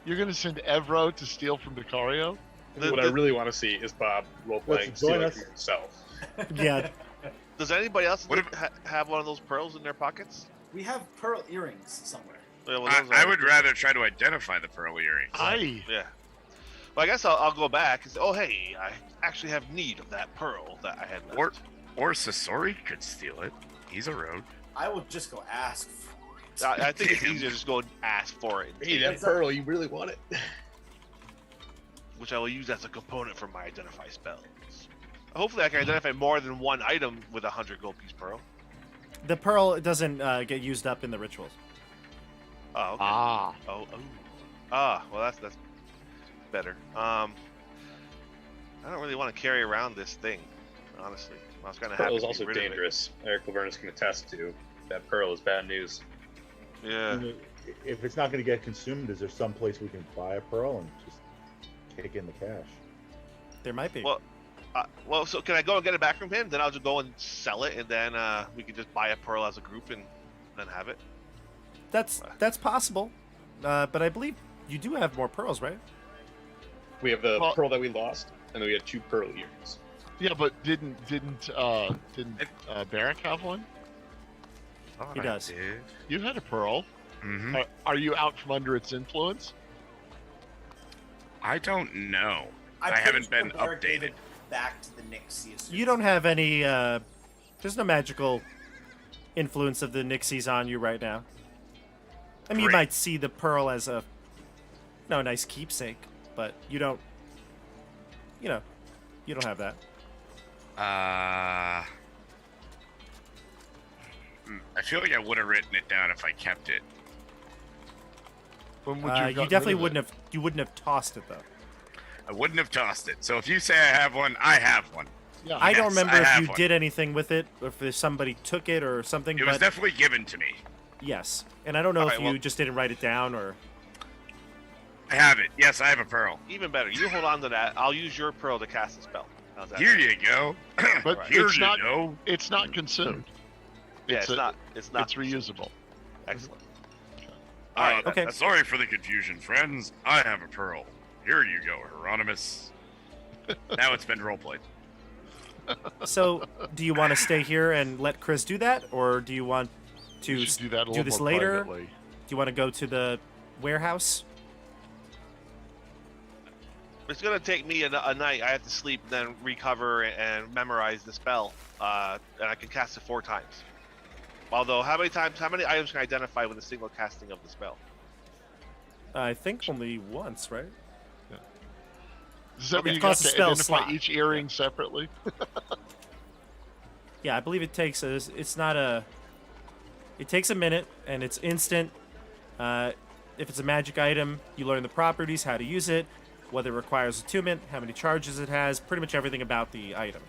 You're going to send Evro to steal from Decario? What I really want to see is Bob role-playing Let's join stealing us. from himself. Yeah. Does anybody else What have one of those pearls in their pockets? We have pearl earrings somewhere. Yeah, well, those I are- would rather try to identify the pearl earrings. Yeah. Well, I guess I'll go back and say, oh, hey, I actually have need of that pearl that I had left. Or Sasori could steal it. He's a rogue. I will just go ask for it. I think it's easier to just go and ask for it, and Hey, take that it, pearl, you really want it? which I will use as a component for my identify spells. Hopefully, I can identify more than one item with 100 gold piece pearl. The pearl doesn't get used up in the rituals. Oh, okay. Ah. Well, that's better. I don't really want to carry around this thing, honestly. I was kind of happy Pearl is to also get rid of it. dangerous. Eric Lavernus can attest to that pearl is bad news. Yeah. If it's not going to get consumed, is there some place we can buy a pearl and just kick in the cash? There might be. Well, so can I go and get it back from him? Then I'll just go and sell it, and then we can just buy a pearl as a group and then have it. That's possible. But I believe you do have more pearls, right? We have the Well- pearl that we lost, and then we had 2 pearl earrings. Yeah, but didn't Barrack have one? He does. You had a pearl. Mm-hmm. Are you out from under its influence? I don't know. I'm I haven't pretty been sure Barrett gave updated. it back to the Nixies. You don't have any. There's no magical influence of the Nixies on you right now. I mean, you Great. might see the pearl as a nice keepsake, but you don't. You don't have that. I feel like I would have written it down if I kept it. When would you have You gotten definitely rid of wouldn't have. You wouldn't have tossed it though. I wouldn't have tossed it. So if you say I have one, I have one. it? Yeah. I don't Yes, remember I if have you one. did anything with it, or if somebody took it or something. It was but definitely given to me. yes, and I don't know if Alright, you well- just didn't write it down or. I have it. Yes, I have a pearl. Even better. You hold on to that. I'll use your pearl to cast the spell. How's that? Here you go. But Here it's you not. go. It's not consumed. Yeah, it's a- not. It's not. It's reusable. Excellent. Uh, Alright, okay. Sorry for the confusion, friends. I have a pearl. Here you go, Hieronymus. Now it's been roleplayed. So, do you want to stay here and let Chris do that, or do you want to We should do that a do little this more later? privately. Do you want to go to the warehouse? It's gonna take me a night. I have to sleep, then recover and memorize the spell, and I can cast it 4 times. Although, how many items can I identify with a single casting of the spell? I think only once, right? Does that Okay. mean you It have costs to a spell identify slot. each earring separately? Yeah, I believe it takes a. It's not a. It takes a minute, and it's instant. If it's a magic item, you learn the properties, how to use it, whether it requires attunement, how many charges it has, pretty much everything about the item.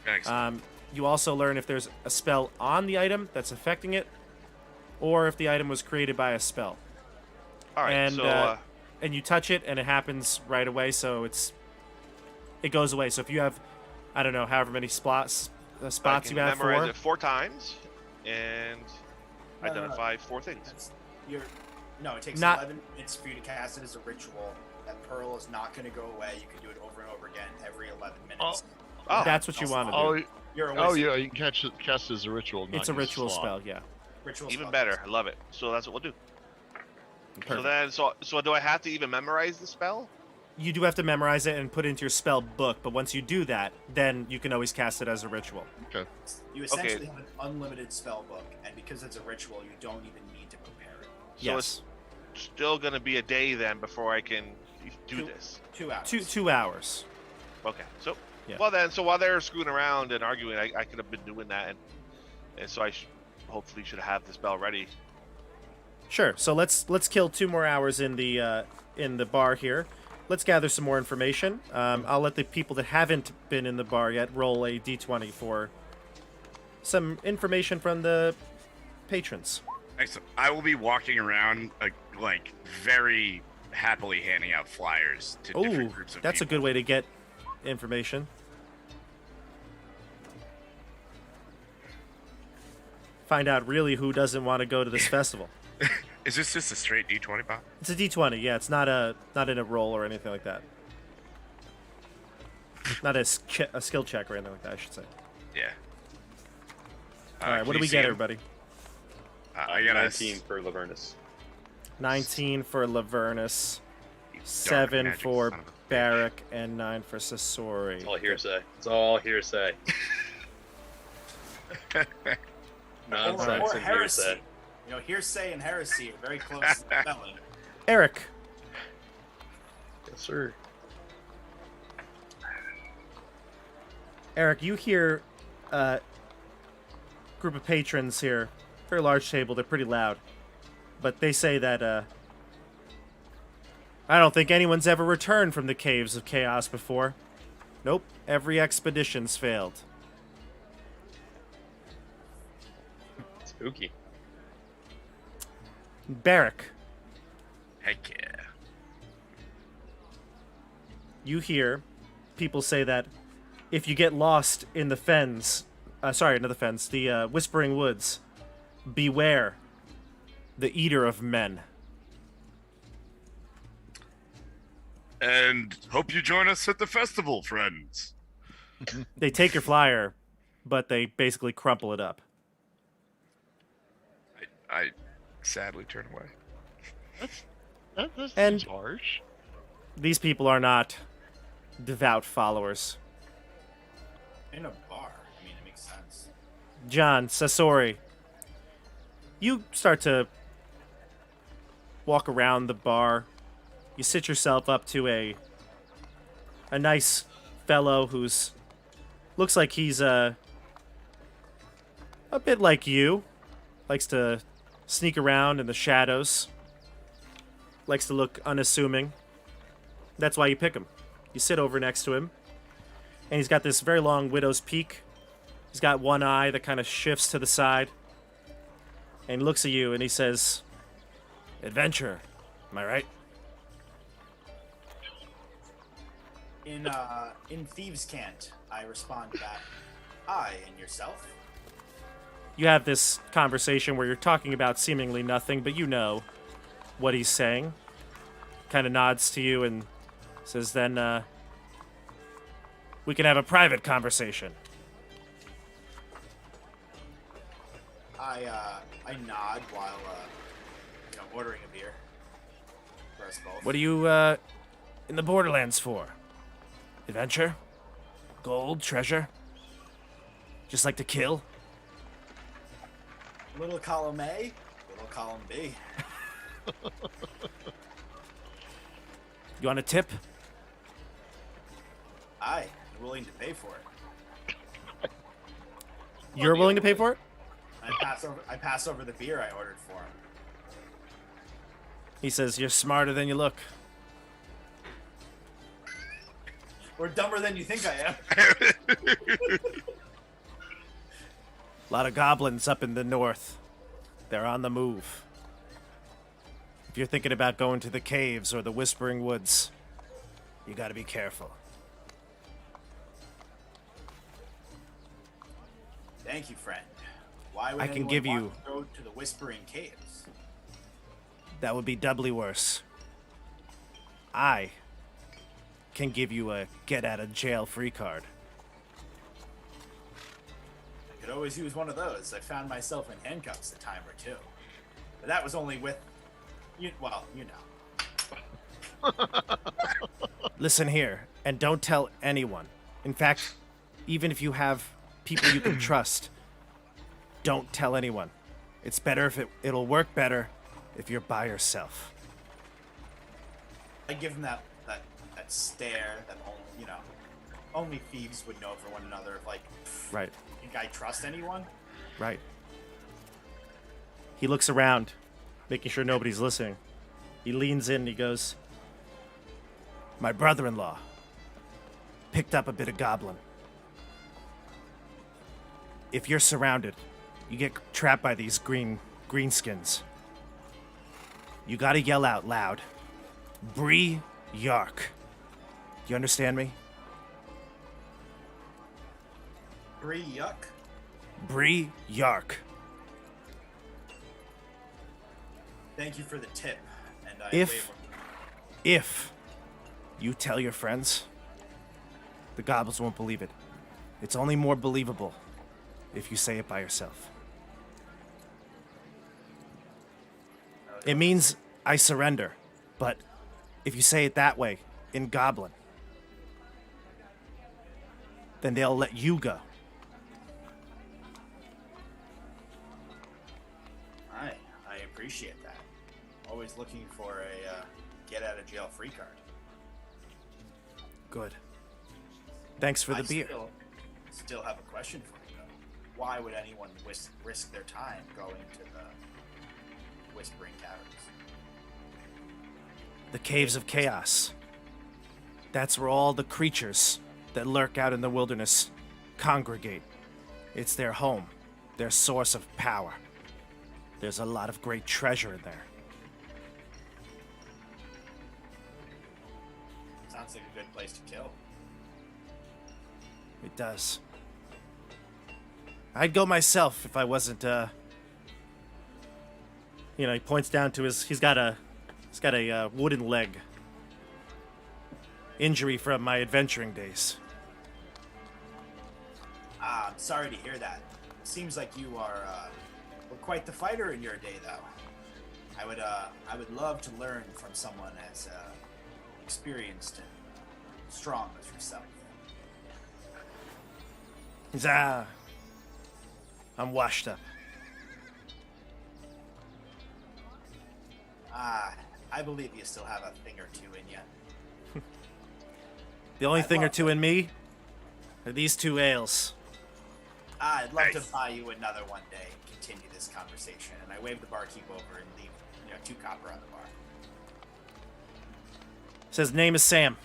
Excellent. You also learn if there's a spell on the item that's affecting it, or if the item was created by a spell. All right. And, so, And you touch it, and it happens right away, so it goes away. So if you have, I don't know, however many spots I you can have memorize for. it 4 times and No, no, no. identify 4 things. That's, no, it takes Not- 11 minutes for you to cast it as a ritual. That pearl is not going to go away. You can do it over and over again every 11 minutes. Oh. That's what you want to do. Oh, You're a oh wizard. yeah, you can cast it as a ritual. It's not a use ritual slot. spell, yeah. Ritual Even spell. better. I love it. So that's what we'll do. So Perfect. then, so do I have to even memorize the spell? You do have to memorize it and put it into your spell book, but once you do that, then you can always cast it as a ritual. You essentially have an unlimited spell book, and because it's a ritual, you don't even need to prepare it. So Yes. it's still gonna be a day then before I can do Two- this. 2 hours. 2 hours. Okay. So, Yeah. well then, so while they're screwing around and arguing, I could have been doing that, and so I hopefully should have the spell ready. Sure. So let's kill 2 more hours in the bar here. Let's gather some more information. I'll let the people that haven't been in the bar yet roll a d20 for some information from the patrons. Excellent. I will be walking around, like, very happily handing out flyers to Ooh, different groups of that's a people. good way to get information. Find out really who doesn't want to go to this festival. Is this just a straight D20 pop? It's a d20, yeah. It's not in a roll or anything like that. Not a skill check or anything like that, I should say. Yeah. All right, can what do you we see get, him? everybody? I got 19 for Lavernus. 19 for Lavernus, You dark 7 magic for son of a bitch. Barrack, and 9 for Sasori. It's all hearsay. It's all hearsay. Nonsense Or and heresy. hearsay. You know, hearsay and heresy are very close to spelling. Eric, Yes, sir. Eric, you hear a group of patrons here. Very large table. They're pretty loud. But they say that, I don't think anyone's ever returned from the Caves of Chaos before. Nope. Every expedition's failed. Spooky. Barrack, Heck yeah. you hear people say that if you get lost in the fens, the Whispering Woods, beware the Eater of Men. And hope you join us at the festival, friends. They take your flyer, but they basically crumple it up. I sadly turn away. That And- seems harsh. These people are not devout followers. In a bar. I mean, it makes sense. John, Sasori, you start to walk around the bar. You sit yourself up to a nice fellow who's looks like he's a bit like you. Likes to sneak around in the shadows. likes to look unassuming. That's why you pick him. You sit over next to him, and he's got this very long widow's peak. He's got one eye that kind of shifts to the side, and he looks at you and he says, "Adventure, am I right?" In Thieves' Cant, I respond back, "Aye, and yourself?" You have this conversation where you're talking about seemingly nothing, but you know what he's saying. Kind of nods to you and says, "Then, we can have a private conversation." I nod while ordering a beer for us both. What are you, in the Borderlands for? Adventure? Gold? Treasure? Just like to kill? Little column A, little column B. You want a tip? Aye, I'm willing to pay for it. You're willing to pay for it? I pass over the beer I ordered for him. He says, "You're smarter than you look." Or dumber than you think I am. A lot of goblins up in the north. They're on the move. If you're thinking about going to the caves or the Whispering Woods, you gotta be careful. Thank you, friend. Why would I can anyone give want you- to go to the Whispering Caves? That would be doubly worse. I can give you a get-out-of-jail-free card. I could always use one of those. I found myself in handcuffs a time or two. But that was only with... you know. Listen here, and don't tell anyone. In fact, even if you have people you can trust, don't tell anyone. It's better if it'll work better if you're by yourself. I give him that stare that only thieves would know for one another. Like, Right, think I trust anyone? right. He looks around, making sure nobody's listening. He leans in and he goes, "My brother-in-law picked up a bit of goblin. If you're surrounded, you get trapped by these greenskins. You gotta yell out loud, 'Bree Yark.' You understand me? Bree Yuck? Bree Yark. Thank you for the tip. And I If- wave him. If you tell your friends, the goblins won't believe it. It's only more believable if you say it by yourself. It means I surrender, but if you say it that way, in Goblin, then they'll let you go." I appreciate that. Always looking for a get-out-of-jail-free card. Good. Thanks for the beer. Still have a question for you, though. Why would anyone risk their time going to the Whispering Caverns? The Caves of Chaos. That's where all the creatures that lurk out in the wilderness congregate. It's their home, their source of power. There's a lot of great treasure in there. Sounds like a good place to kill. It does. I'd go myself if I wasn't, he points down to he's got a wooden leg. Injury from my adventuring days. I'm sorry to hear that. Seems like you were quite the fighter in your day, though. I would love to learn from someone as experienced and strong as yourself. I'm washed up. I believe you still have a thing or two in you. The only I'd thing or love two to- in me are these two ales. I'd love to Nice. buy you another one day and continue this conversation. And I wave the barkeep over and leave 2 copper on the bar. Says name is Sam.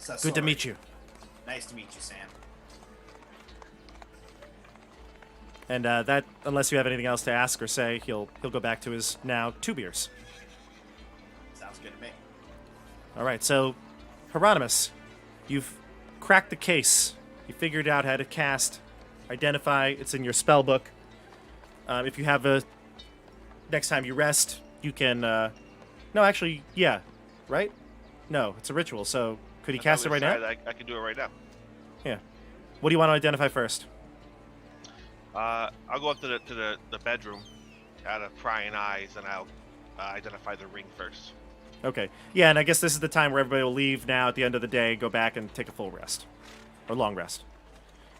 Sasori. Good to meet you. Nice to meet you, Sam. And that, unless you have anything else to ask or say, he'll go back to his now 2 beers. Sounds good to me. All right, so Hieronymus, you've cracked the case. You figured out how to cast, identify. It's in your spell book. If you have a next time you rest, you can. No, actually, yeah, right? No, it's a ritual. So could he cast it right now? I can do it right now. Yeah. What do you want to identify first? I'll go up to the bedroom out of prying eyes, and I'll identify the ring first. Okay. Yeah, and I guess this is the time where everybody will leave now at the end of the day, go back and take a full rest. Or long rest.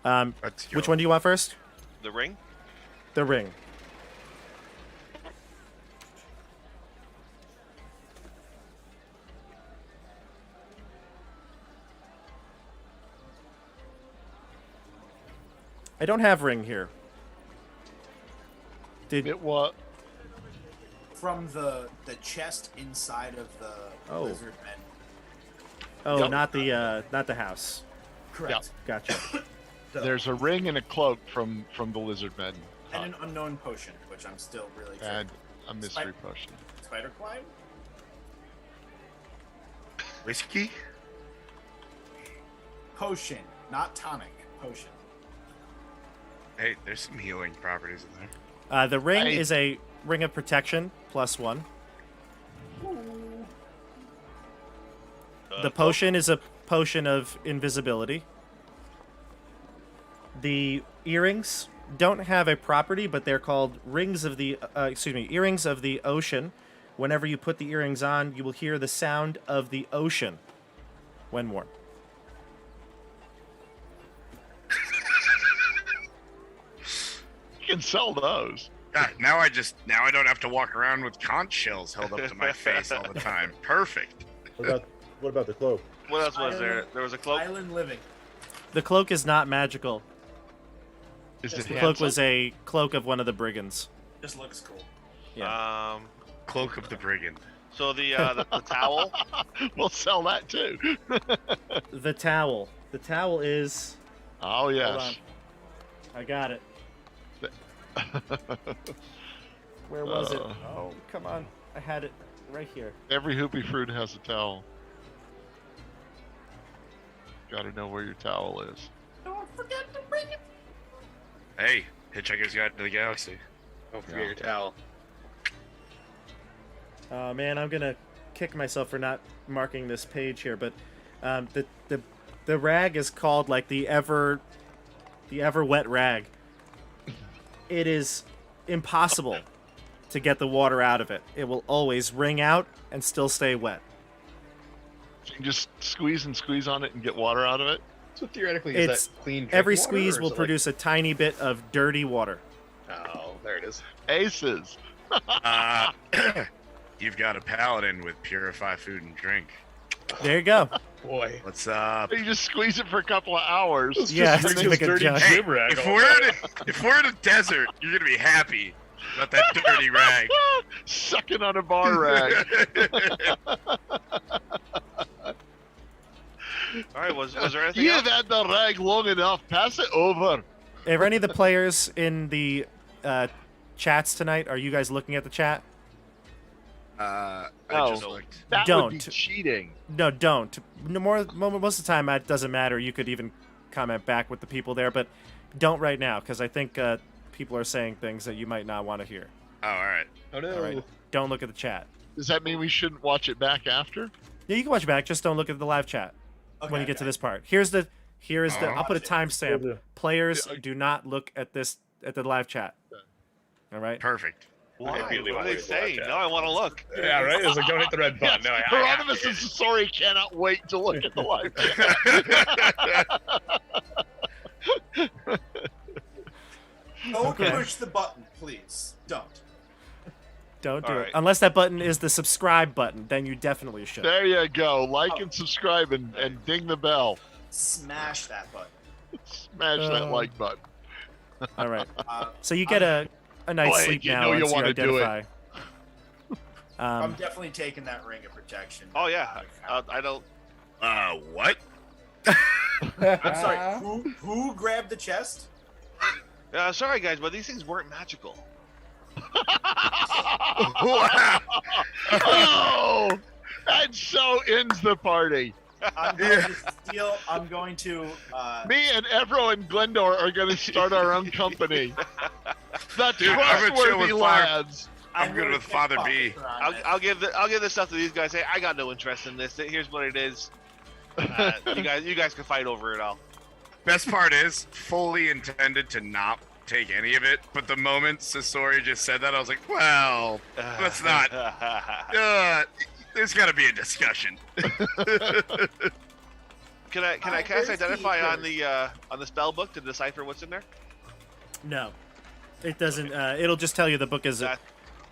Let's go. Which one do you want first? The ring? The ring. I don't have ring here. Did It what? From the chest inside of the Oh. lizard men. Oh, Yep. not the house. Correct. Gotcha. So- There's a ring and a cloak from the lizard men. and an unknown potion, which I'm still really And trying. a mystery potion. Spider climb? Whiskey? Potion, not tonic. Potion. Hey, there's some healing properties in there. The ring I- is a ring of protection +1. The potion is a potion of invisibility. The earrings don't have a property, but they're called earrings of the ocean. Whenever you put the earrings on, you will hear the sound of the ocean when worn. You can sell those. God, now I don't have to walk around with conch shells held up to my face all the time. Perfect. What about the cloak? What else was there? There was a cloak. Island living. The cloak is not magical. Is it The cloak handsome? was a cloak of one of the brigands. Just looks cool. Cloak of the Brigand. So the towel. We'll sell that too. The towel. The towel is... Oh Hold yes. on. I got it. Where was it? Oh, come on. I had it right here. Every hoopy fruit has a towel. Gotta know where your towel is. Don't forget to bring it. Hey, Hitchhiker's Guide to the Galaxy. Don't forget your towel. Oh man, I'm gonna kick myself for not marking this page here, but the rag is called like the ever wet rag. It is impossible to get the water out of it. It will always wring out and still stay wet. So you can just squeeze and squeeze on it and get water out of it. So theoretically, It's- is that clean drink Every water, squeeze or will is it produce a tiny bit of dirty water. Like, oh, there it is. Aces. You've got a paladin with purify food and drink. There you go. Boy. What's up? You just squeeze it for a couple of hours. Yeah, Just it's bring like this a dirty jug. Hey, gym rag if all we're in a desert, you're gonna be happy about that dirty rag. Sucking on a bar rag. All right. Was there anything You've else? had the rag long enough. Pass it over. Are any of the players in the chats tonight? Are you guys looking at the chat? I No. just looked. That Don't. would be cheating. No, don't. No more. Most of the time, it doesn't matter. You could even comment back with the people there, but don't right now because I think people are saying things that you might not want to hear. Oh, all right. Oh no. All right, don't look at the chat. Does that mean we shouldn't watch it back after? Yeah, you can watch it back. Just don't look at the live chat when you get to this part. Here is the. I'll put a timestamp. Yeah. Players do not look at the live chat. All right. Perfect. Why? really What wanna are they look at the live saying? chat. Now I want to look. Yeah, right. It's like don't hit the red button. No, Hieronymus and Sasori cannot wait to look at the live chat. Don't Okay. push the button, please. Don't. Don't do All it right. unless that button is the subscribe button. Then you definitely should. There you go. Like and subscribe and ding the bell. Smash that button. Smash that like button. All right. Uh, So you get a nice Boy, sleep you now know you once you wanna do it. identify. I'm definitely taking that ring of protection. Oh yeah, I don't. What? I'm sorry. Who grabbed the chest? Sorry guys, but these things weren't magical. Wow. Oh, that so ends the party. I'm going to steal. I'm going to. Me and Evro and Glendor are going to start our own company. The Dude, I'm gonna chill trustworthy with Fire. lads. I'm good gonna with pick Father B. Patron on this. I'll give this stuff to these guys. Hey, I got no interest in this. Here's what it is. You guys can fight over it all. Best part is, fully intended to not take any of it, but the moment Sasori just said that, I was like, well, let's not. There's got to be a discussion. Can I cast Where's identify the on the spell book to decipher what's in there? No, it doesn't. It'll just tell you the book is That-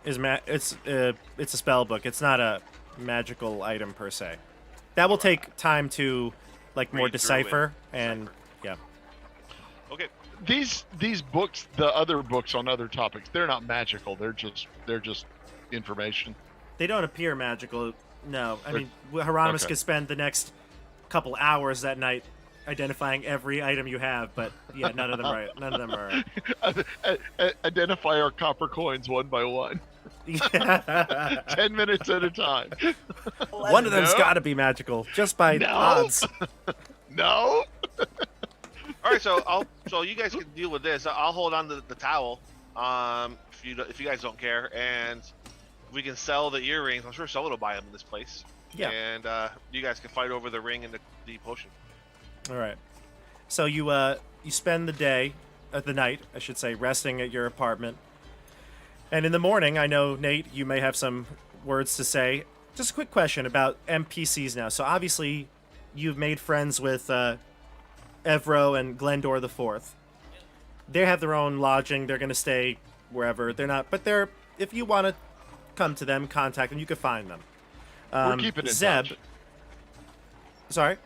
it's a spell book. It's not a magical item per se. That will take time to like more Read through decipher and and yeah. Okay. These books, the other books on other topics, they're not magical. They're just information. They don't appear magical. No, I mean Hieronymus Okay. could spend the next couple hours that night identifying every item you have, but yeah, none of them are. None of them are. Identify our copper coins one by one, Yeah. 10 minutes at a time. One of them's No. got to be magical, just by No. odds. No. All right, so you guys can deal with this. I'll hold on to the towel, if you guys don't care, and we can sell the earrings. I'm sure someone will buy them in this place. Yeah. And you guys can fight over the ring and the potion. All right. So you spend the night, I should say, resting at your apartment. And in the morning, I know, Nate, you may have some words to say. Just a quick question about NPCs now. So obviously, you've made friends with Evro and Glendor the Fourth. They have their own lodging. They're going to stay wherever. They're not, but they're, if you want to come to them, contact them, you can find them. We're keeping in Zeb. touch. Sorry?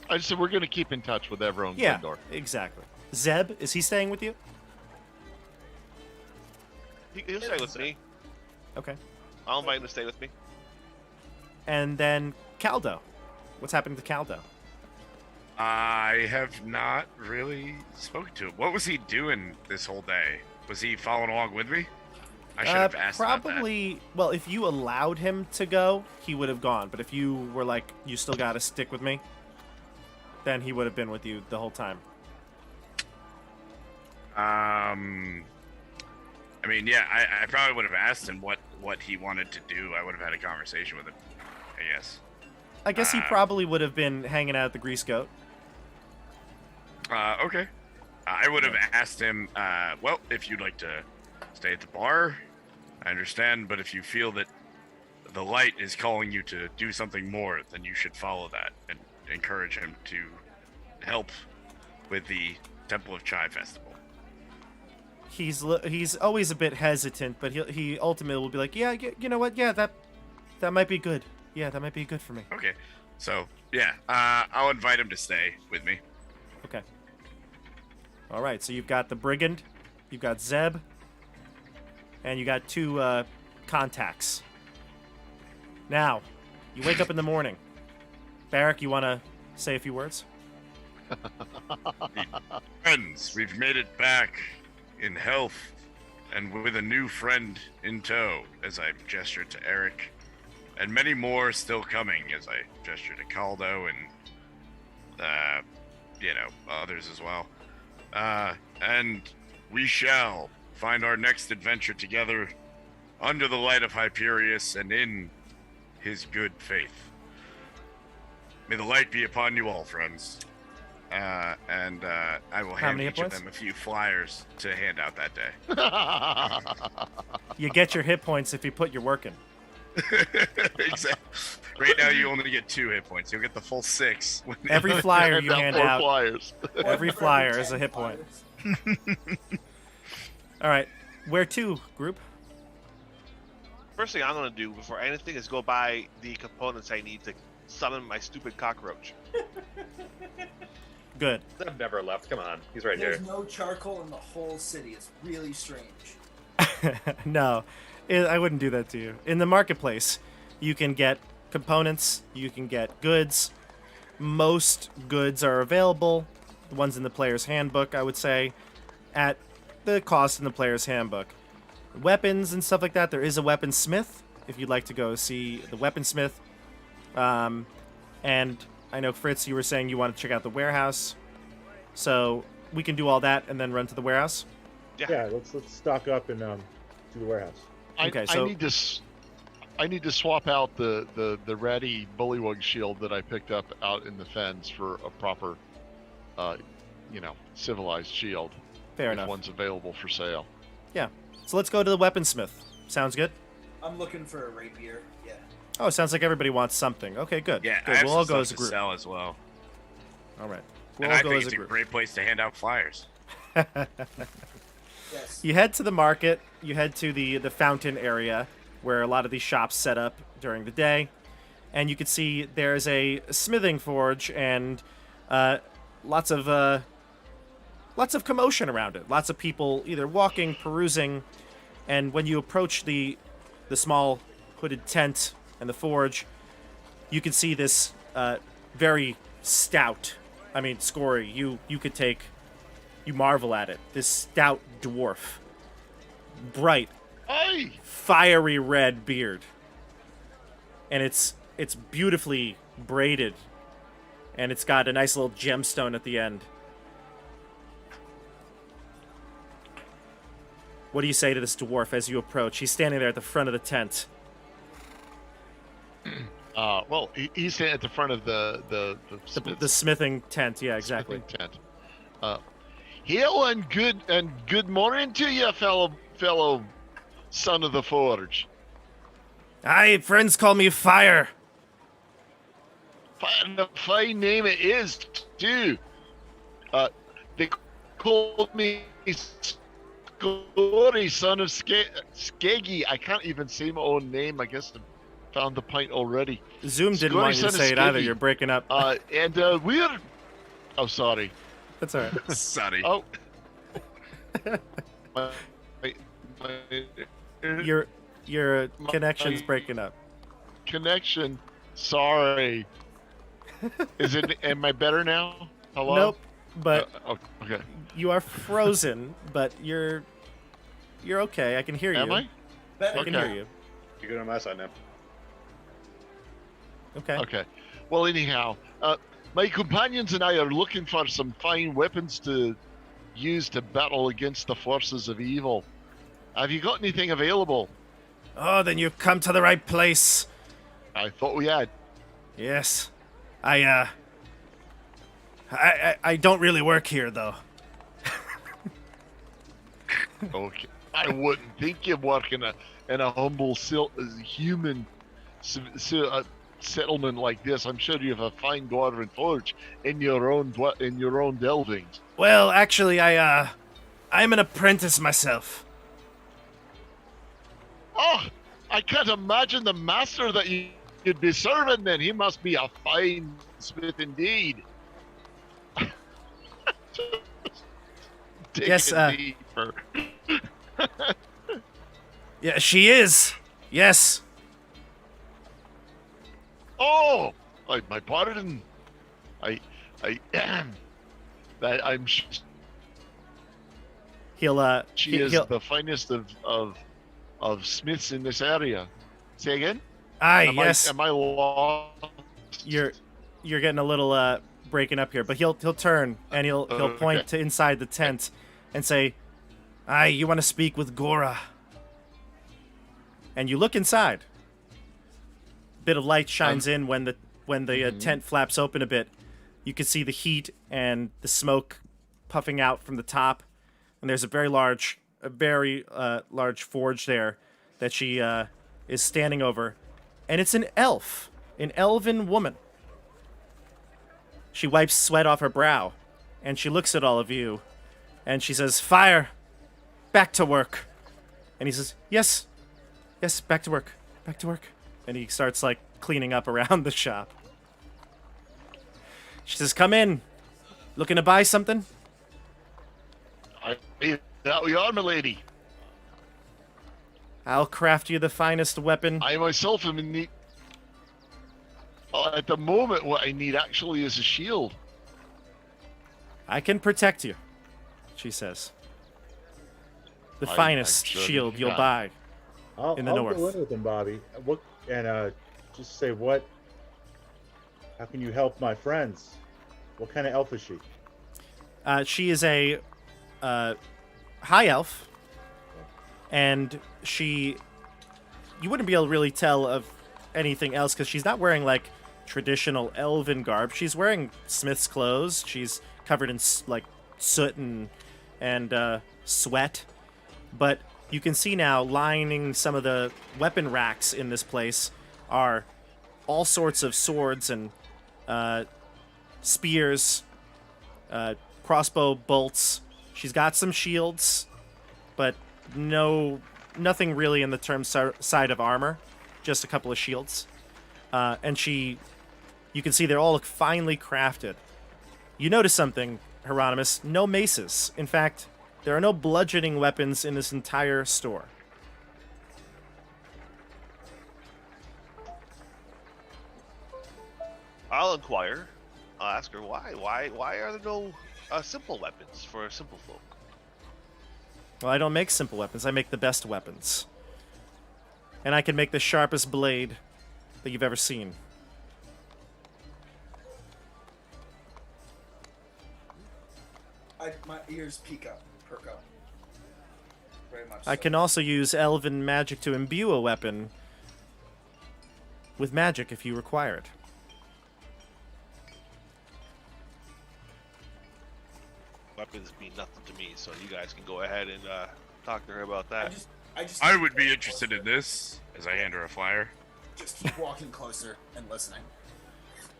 I just said we're going to keep in touch with everyone. Yeah, Glendor. exactly. Zeb, is he staying with you? He'll stay with me. Okay. I'll invite him to stay with me. And then Caldo. What's happening to Caldo? I have not really spoken to him. What was he doing this whole day? Was he following along with me? I should have asked about that. Probably. Well, if you allowed him to go, he would have gone. But if you were like, you still got to stick with me, then he would have been with you the whole time. I mean, yeah, I probably would have asked him what he wanted to do. I would have had a conversation with him, I guess. I guess he probably would have been hanging out at the Grease Goat. Okay. I would have asked him, well, if you'd like to stay at the bar, I understand, but if you feel that the light is calling you to do something more, then you should follow that and encourage him to help with the Temple of Chai Festival. He's always a bit hesitant, but he ultimately will be like, yeah, you know what? Yeah, that might be good. Yeah, that might be good for me. Okay. So, yeah, I'll invite him to stay with me. Okay. All right, so you've got the Brigand, you've got Zeb, and you got two contacts. Now, you wake up in the morning. Barrack, you want to say a few words? Friends, we've made it back in health and with a new friend in tow, as I gestured to Eric, and many more still coming as I gestured to Caldo and, others as well. And we shall find our next adventure together under the light of Hyperius and in his good faith. May the light be upon you all, friends. I will hand many each hit of points? them a few flyers to hand out that day. You get your hit points if you put your work in. Exactly. Right now, you only get 2 hit points. You'll get the full 6. Every flyer you hand 4 out, flyers. every flyer is a hit point. All right, where to, group? First thing I'm gonna do before anything is go buy the components I need to summon my stupid cockroach. Good. I've never left. Come on, he's right There's here. no charcoal in the whole city. It's really strange. No, I wouldn't do that to you. In the marketplace, you can get components, you can get goods. Most goods are available, the ones in the player's handbook, I would say, at the cost in the player's handbook. Weapons and stuff like that, there is a weaponsmith, if you'd like to go see the weaponsmith. And I know, Fritz, you were saying you want to check out the warehouse. So we can do all that and then run to the warehouse? Yeah, let's stock up and do the warehouse. Okay, I need to swap out the ratty bullywug shield that I picked up out in the fens for a proper, civilized shield. Fair if enough. one's available for sale. Yeah. So let's go to the weaponsmith. Sounds good? I'm looking for a rapier. Yeah. Oh, it sounds like everybody wants something. Okay, good. Yeah, good. I have We'll all some go stuff as a to group. sell as well. All right. We'll And all I go think as it's a a group. great place to hand out flyers. Yes. You head to the market. You head to the fountain area where a lot of these shops set up during the day, and you can see there's a smithing forge and lots of commotion around it. Lots of people either walking, perusing, and when you approach the small hooded tent and the forge, you can see this very stout. I mean, Scory, you could take. You marvel at it. This stout dwarf. Bright, Hey! fiery red beard. And it's beautifully braided. And it's got a nice little gemstone at the end. What do you say to this dwarf as you approach? He's standing there at the front of the tent. Well, he's standing at the front of the The smithing tent, yeah, exactly. smithing tent. Hail and good morning to you, fellow son of the forge. Aye, friends call me Fire. A fine name it is too. They called me Scory, son of Skeggy. I can't even say my own name. I guess I found the pint already. Zoom didn't Scory, want you to son of say it either. Skeggy. You're breaking up. And we're. Oh, sorry. That's all right. Sonny. Oh. My- Your connection's breaking up. connection. Sorry. Is it? Am I better now? Hello. Nope. But Okay. you are frozen. But you're okay. I can hear you. Am I? Better. I can Okay. hear you. You're good on my side now. Okay. Okay. Well, anyhow, my companions and I are looking for some fine weapons to use to battle against the forces of evil. Have you got anything available? Oh, then you've come to the right place. I thought we had. Yes. I don't really work here though. Okay. I wouldn't think you'd work in a humble human settlement like this. I'm sure you have a fine dwarven forge in your own delvings. Well, actually, I'm an apprentice myself. Oh, I can't imagine the master that you'd be serving then. He must be a fine smith indeed. Yes, Digging deeper. Yeah, she is. Yes. Oh, my pardon. I am. That I'm. He'll She is the finest of smiths in this area. Say again. Aye, Am yes. am I lost? You're getting a little breaking up here, but he'll turn and he'll point okay. to inside the tent and say, "Aye, you want to speak with Gora?" And you look inside. Bit of light shines in when the tent flaps open a bit. You can see the heat and the smoke puffing out from the top, and there's a very large forge there that she is standing over, and it's an elf, an elven woman. She wipes sweat off her brow, and she looks at all of you, and she says, "Fire, back to work." And he says, "Yes, back to work, back to work." And he starts like cleaning up around the shop. She says, "Come in. Looking to buy something?" That we are, my lady. I'll craft you the finest weapon. I myself am in need. At the moment, what I need actually is a shield. I can protect you, she says. The I'm finest sure shield you you'll got buy. I'll In the go north. in with them, Bobby. What and just say what? How can you help my friends? What kind of elf is she? She is a high elf, and you wouldn't be able to really tell of anything else because she's not wearing like traditional elven garb. She's wearing smith's clothes. She's covered in like soot and sweat, but you can see now lining some of the weapon racks in this place are all sorts of swords and spears, crossbow bolts. She's got some shields, but nothing really in the side of armor. Just a couple of shields, and you can see they all look finely crafted. You notice something, Hieronymus? No maces. In fact, there are no bludgeoning weapons in this entire store. I'll inquire. I'll ask her why. Why are there no simple weapons for simple folk? Well, I don't make simple weapons. I make the best weapons. And I can make the sharpest blade that you've ever seen. My ears perk up. Very much. I can also use elven magic to imbue a weapon with magic if you require it. Weapons mean nothing to me, so you guys can go ahead and talk to her about that. I would be interested in this, as I hand her a flyer. Just keep walking closer and listening.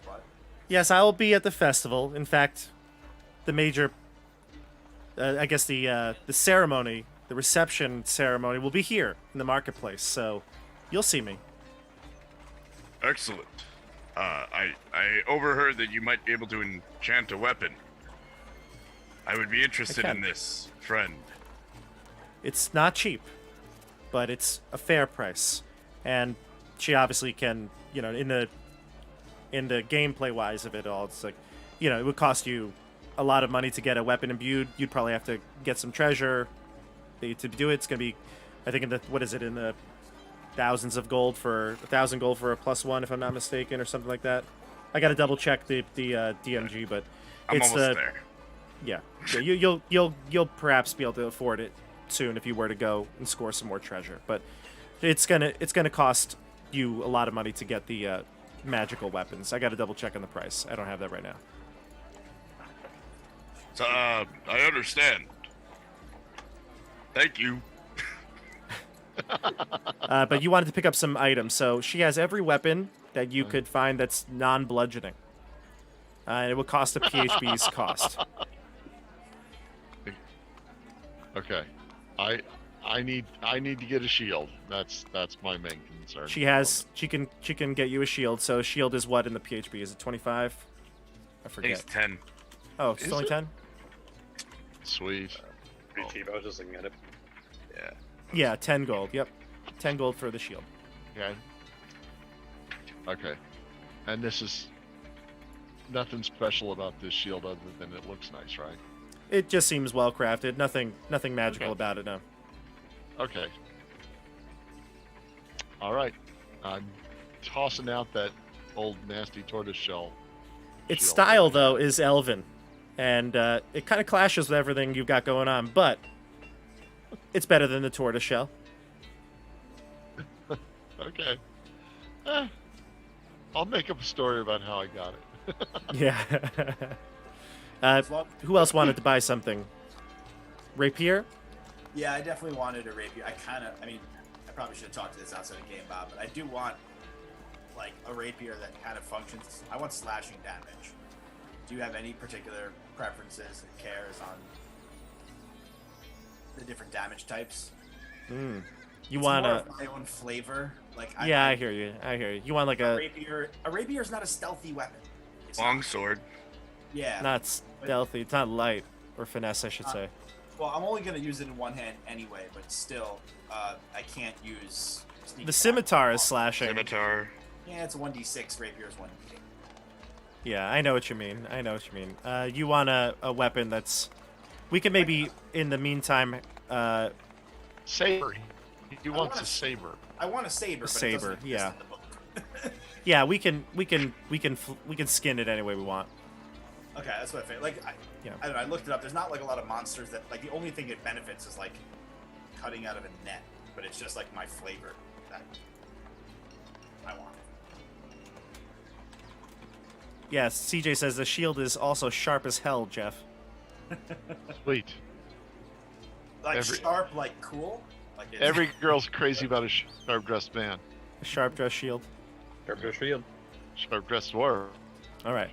What? Yes, I will be at the festival. In fact, the major, I guess the ceremony, the reception ceremony, will be here in the marketplace. So, you'll see me. Excellent. I overheard that you might be able to enchant a weapon. I would be interested in this, friend. It's not cheap, but it's a fair price, and she obviously can, in the gameplay wise of it all, it's like, it would cost you a lot of money to get a weapon imbued. You'd probably have to get some treasure to do it. It's gonna be, I think, in the thousands of gold for 1,000 gold for a +1, if I'm not mistaken, or something like that. I got to double check the DMG, but I'm it's almost there. Yeah, you'll perhaps be able to afford it soon if you were to go and score some more treasure. But it's gonna cost you a lot of money to get the magical weapons. I got to double check on the price. I don't have that right now. So, I understand. Thank you. But you wanted to pick up some items, so she has every weapon that you could find that's non-bludgeoning. And it would cost a PHB's cost. Okay, I need to get a shield. That's my main concern. She can get you a shield. So shield is what in the PHB? Is it 25? I I think forget. it's 10. Oh, it's Is only it? 10? Sweet. Pretty cheap. I was just looking at it. Yeah. Yeah, 10 gold. Yep. 10 gold for the shield. Okay. Okay. And this is nothing special about this shield other than it looks nice, right? It just seems well crafted. Nothing magical Okay. about it, no. Okay. All right. I'm tossing out that old nasty tortoise shell. Its shield. style, though, is elven. And it kind of clashes with everything you've got going on, but it's better than the tortoise shell. Okay. I'll make up a story about how I got it. Yeah. Who else wanted to buy something? Rapier? Yeah, I definitely wanted a rapier. I probably should have talked to this outside of game, Bob, but I do want like a rapier that kind of functions. I want slashing damage. Do you have any particular preferences and cares on the different damage types? You It's want more a... of my own flavor. Like I hear you. You want like a... rapier. A rapier is not a stealthy weapon. It's Long not. sword. Yeah. Not stealthy. It's not light. Or finesse, I should say. Well, I'm only gonna use it in one hand anyway, but still, I can't use. Sneak The attack. scimitar is slashing. Scimitar. Yeah, it's a 1d6. Rapier's 1d8. Yeah, I know what you mean. You want a weapon that's... We can maybe, in the meantime... Saber. He I wants wanna- a saber. I want a saber, but Saber, it doesn't exist yeah. in the book. Yeah, we can skin it any way we want. Okay, that's what I figured. Like, Yeah. I don't know. I looked it up. There's not like a lot of monsters that like the only thing it benefits is like cutting out of a net, but it's just like my flavor that I want. Yes, CJ says the shield is also sharp as hell, Jeff. Sweet. Like Every- sharp, like cool. Like it's, Every girl's crazy about a sharp-dressed man. A sharp dress shield. Purple shield. Sharp-dressed dwarf. All right.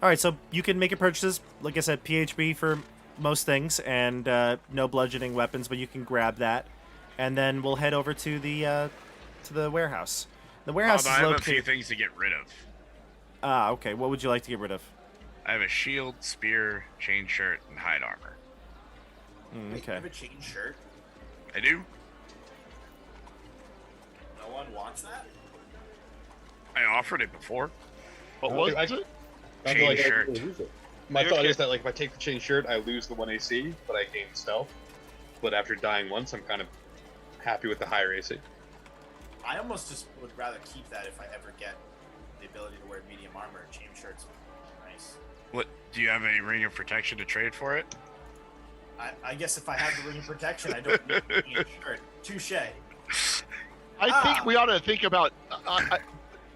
All right, so you can make your purchases, like I said, PHB for most things, and no bludgeoning weapons, but you can grab that, and then we'll head over to the warehouse. The warehouse I is have a located. few things to get rid of. Ah, okay. What would you like to get rid of? I have a shield, spear, chain shirt, and hide armor. Wait, Okay. You have a chain shirt. I do. No one wants that. I offered it before. What Oh, was I- it? I Chain feel like I shirt. could use it. My You're thought okay. is that like if I take the chain shirt, I lose the 1 AC, but I gain stealth. But after dying once, I'm kind of happy with the higher AC. I almost just would rather keep that if I ever get the ability to wear medium armor. Chain shirts, nice. What? Do you have a ring of protection to trade for it? I guess if I have the ring of protection, I don't need a chain shirt. Touche. I think we ought to think about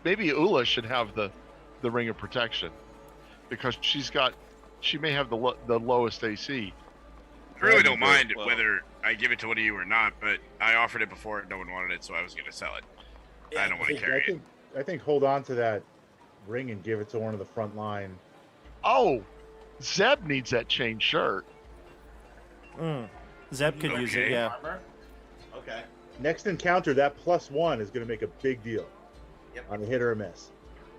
maybe Ula should have the ring of protection because she may have the lowest AC. I really don't mind Well- whether I give it to one of you or not, but I offered it before and no one wanted it, so I was going to sell it. I don't want to carry it. I think hold on to that ring and give it to one of the front line. Oh, Zeb needs that chain shirt. Zeb could use it, Okay. yeah. Armor. Okay. Next encounter, that +1 is going to make a big deal Yep. on a hit or a miss.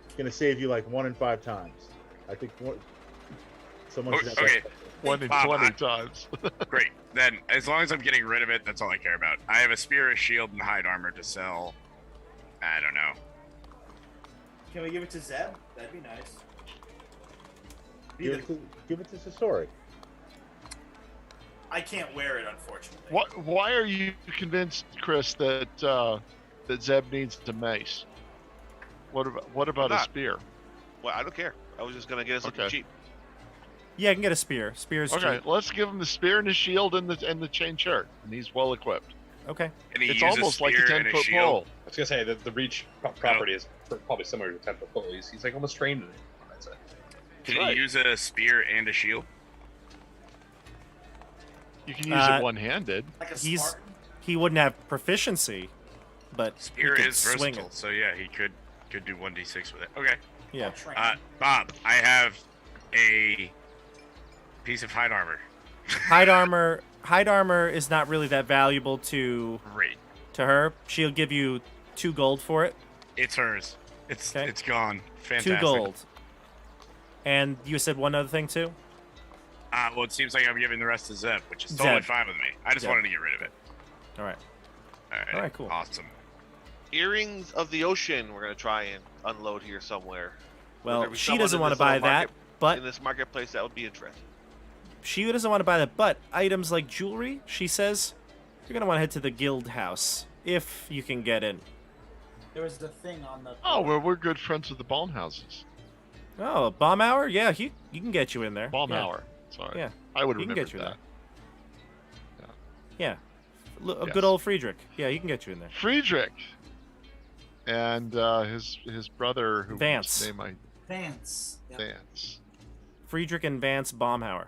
It's going to save you like 1 in 5 times. I think someone should have Okay. that. 1 in Bob, 20 times. Great. Then, as long as I'm getting rid of it, that's all I care about. I have a spear, a shield, and hide armor to sell. I don't know. Can we give it to Zeb? That'd be nice. Give it to Sasori. I can't wear it, unfortunately. Why are you convinced, Chris, that Zeb needs a mace? What about a Not. spear? Well, I don't care. I was just gonna get us something Okay. cheap. Yeah, I can get a spear. Spear's Okay, cheap. let's give him the spear and the shield and the chain shirt, and he's well equipped. Okay. Can he It's use almost a like a spear and 10-foot shield? pole. I was gonna say that the reach property is probably similar to 10-foot pole. He's like almost trained in it. I'd say. Can Right. he use a spear and a shield? You can use it one-handed. Like a He's- Spartan? He wouldn't have proficiency, but Spear he could is swing versatile, it. so yeah, he could do 1d6 with it. Okay. Yeah. Trained. Bob, I have a piece of hide armor. Hide armor is not really that valuable to Great. her. She'll give you 2 gold for it. It's hers. It's Okay. it's gone. Fantastic. 2 gold. And you said one other thing too? Well, it seems like I'm giving the rest to Zeb, which is totally Zeb. fine with me. I just Zeb. wanted to get rid of it. All right. All right. Cool. Awesome. Earrings of the Ocean. We're gonna try and unload here somewhere. Would there Well, be she someone doesn't in want to this little buy that, market- but in this marketplace that would be interesting. she doesn't want to buy that. But items like jewelry, she says, you're gonna want to head to the guild house if you can get in. There was the thing on the. Oh, well, we're good friends with the Baumhauses. Oh, bomb hour? Yeah, he can get you in there. Baumhauer. Sorry. Yeah. I would He have can get remembered you that. Yeah. A Yes. good old Friedrich. Yeah, he can get you in there. Friedrich. And his brother, who Vance. name I Vance. Yep. Vance. Friedrich and Vance Baumhauer.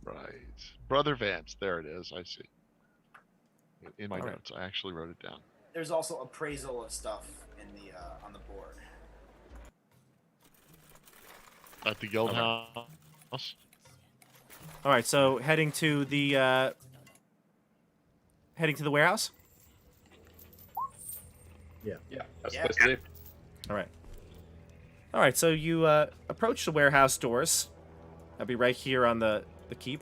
Right. Brother Vance. There it is. I see. In my All right. notes, I actually wrote it down. There's also appraisal of stuff in the on the board. At the guild Okay. house. All right, so heading to the warehouse. Yeah, that's Yeah. the place to be. All right, so you approach the warehouse doors. I'll be right here on the keep.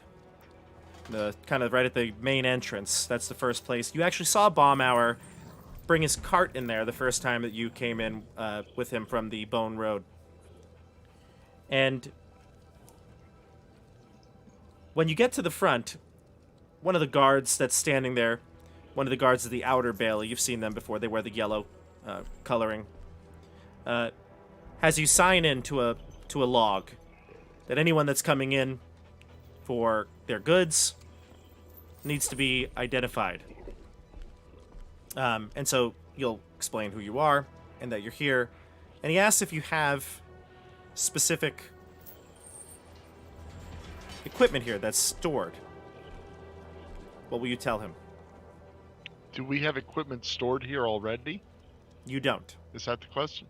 the kind of right at the main entrance. That's the first place. You actually saw Baumauer bring his cart in there the first time that you came in with him from the Bone Road. And when you get to the front, one of the guards that's standing there, one of the guards of the outer bailey, you've seen them before, they wear the yellow coloring, has you sign in to a log that anyone that's coming in for their goods needs to be identified. And so you'll explain who you are and that you're here. And he asks if you have specific equipment here that's stored. What will you tell him? Do we have equipment stored here already? You don't. Is that the question?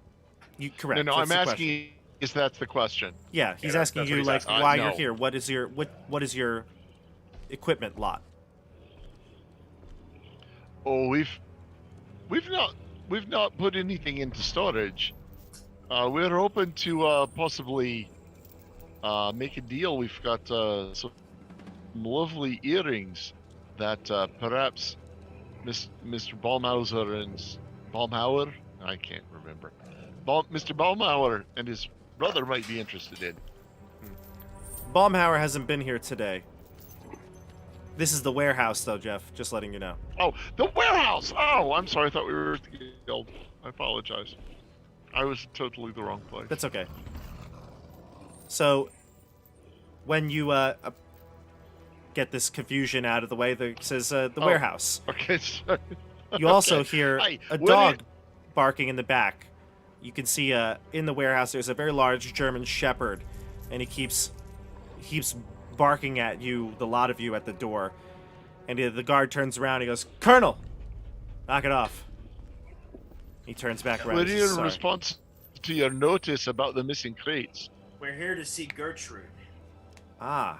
You correct. No, That's I'm the asking question. is that's the question. Yeah, he's Yeah, asking that's you what he's like asking. why No. you're here. What is your equipment lot? Oh, we've not put anything into storage. We're open to possibly make a deal. We've got some lovely earrings that perhaps Mr. Baumhauser and Baumhauer, I can't remember. Mr. Baumhauer and his brother might be interested in. Baumhauer hasn't been here today. This is the warehouse, though, Jeff. Just letting you know. Oh, the warehouse! Oh, I'm sorry. I thought we were at the guild. I apologize. I was totally the wrong place. That's okay. So, when you get this confusion out of the way, that says the warehouse. Okay, sorry. You also Okay. hear Hi, a what dog is- barking in the back. You can see in the warehouse there's a very large German Shepherd, and he keeps barking at you, the lot of you, at the door. And the guard turns around. And he goes, "Colonel, knock it off." He turns back around. We're and says, here in "Sorry." response to your notice about the missing crates. We're here to see Gertrude. Ah,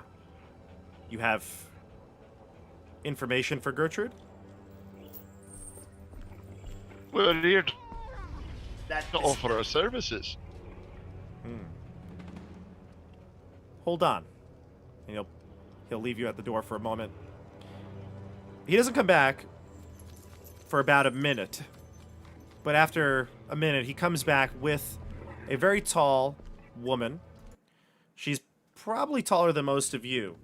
you have information for Gertrude? We're here to That offer our services. Hold on. And he'll leave you at the door for a moment. He doesn't come back for about a minute. But after a minute, he comes back with a very tall woman. She's probably taller than most of you.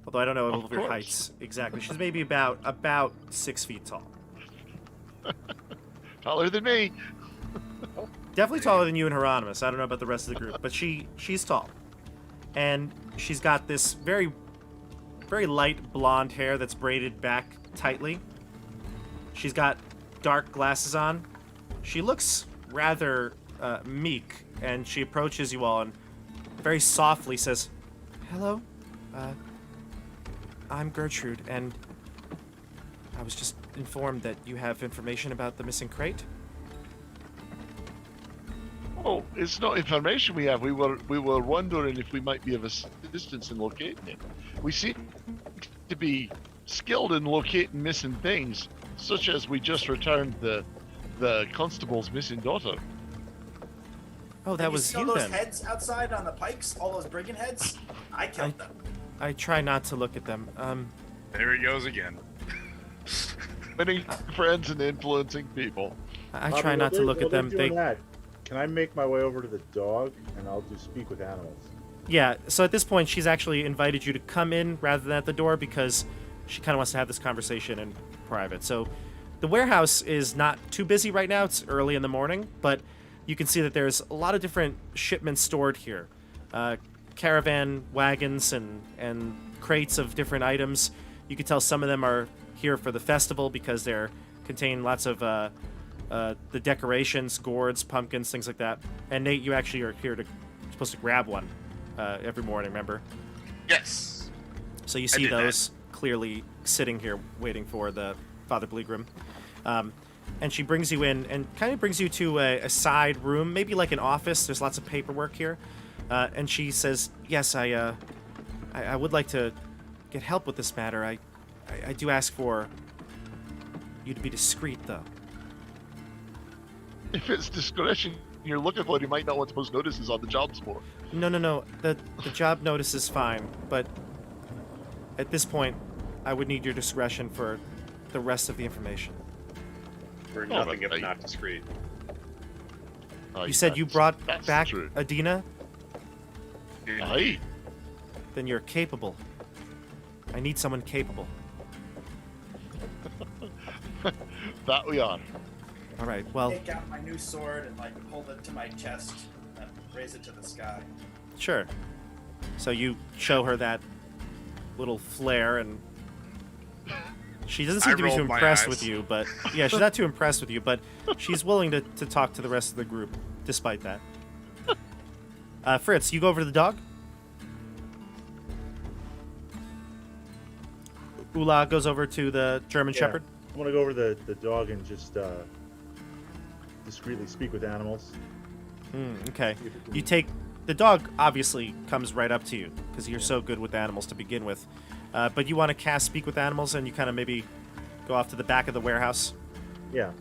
Although I don't know all of your course. heights exactly. She's maybe about 6 feet tall. Taller than me. Definitely taller than you and Hieronymus. I don't know about the rest of the group, but she's tall. And she's got this very, very light blonde hair that's braided back tightly. She's got dark glasses on. She looks rather meek, and she approaches you all and very softly says, "Hello, I'm Gertrude, and I was just informed that you have information about the missing crate." Oh, it's not information we have. We were wondering if we might be of assistance in locating it. We seem to be skilled in locating missing things, such as we just returned the constable's missing daughter. Oh, that was see you all those then. heads outside on the pikes? All those brigand heads? I killed them. I try not to look at them. There he goes again. Winning friends and influencing people. I Bobby, try not to while look they're at them. doing They, that, can I make my way over to the dog and I'll do speak with animals? yeah. So at this point, she's actually invited you to come in rather than at the door because she kind of wants to have this conversation in private. So the warehouse is not too busy right now. It's early in the morning, but you can see that there's a lot of different shipments stored here. Caravan wagons and crates of different items. You can tell some of them are here for the festival because they're contain lots of the decorations, gourds, pumpkins, things like that. And Nate, you actually are here supposed to grab one every morning, remember? Yes. So you see did that. those clearly sitting here waiting for the Father Bleegrim. And she brings you in and kind of brings you to a side room, maybe like an office. There's lots of paperwork here. And she says, "Yes, I would like to get help with this matter. I do ask for you to be discreet, though." If it's discretion you're looking for, you might not want to post notices on the jobs board. No. The job notice is fine, but at this point, I would need your discretion for the rest of the information. We're Oh, nothing but if I- not discreet. You said you brought that's back true. Adina? Aye. Then you're capable. I need someone capable. That we are. All right, well, Take out my new sword and like hold it to my chest and raise it to the sky. sure. So you show her that little flare, and she doesn't seem I to be too rolled my impressed eyes. with you, but yeah, she's not too impressed with you, but she's willing to talk to the rest of the group despite that. Fritz, you go over to the dog. Ula goes over to the German Yeah. Shepherd. I'm gonna go over the dog and just discreetly speak with animals. Okay. See if it can- You take the dog. Obviously, comes right up to you because you're so good with animals to begin with. But you want to cast speak with animals, and you kind of maybe go off to the back of the warehouse. Yeah.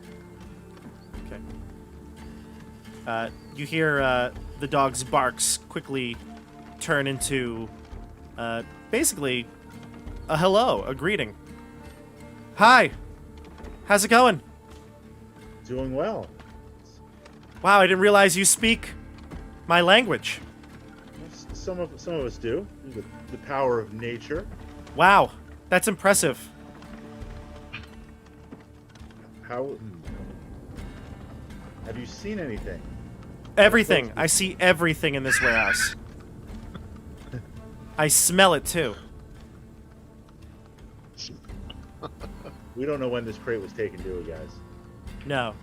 Okay. You hear the dog's barks quickly turn into basically a hello, a greeting. Hi. How's it going? Doing well. Wow, I didn't realize you speak my language. Some of us do. The power of nature. Wow, that's impressive. How have you seen anything? Everything. I see everything in this warehouse. I smell it too. We don't know when this crate was taken, do we, guys? No.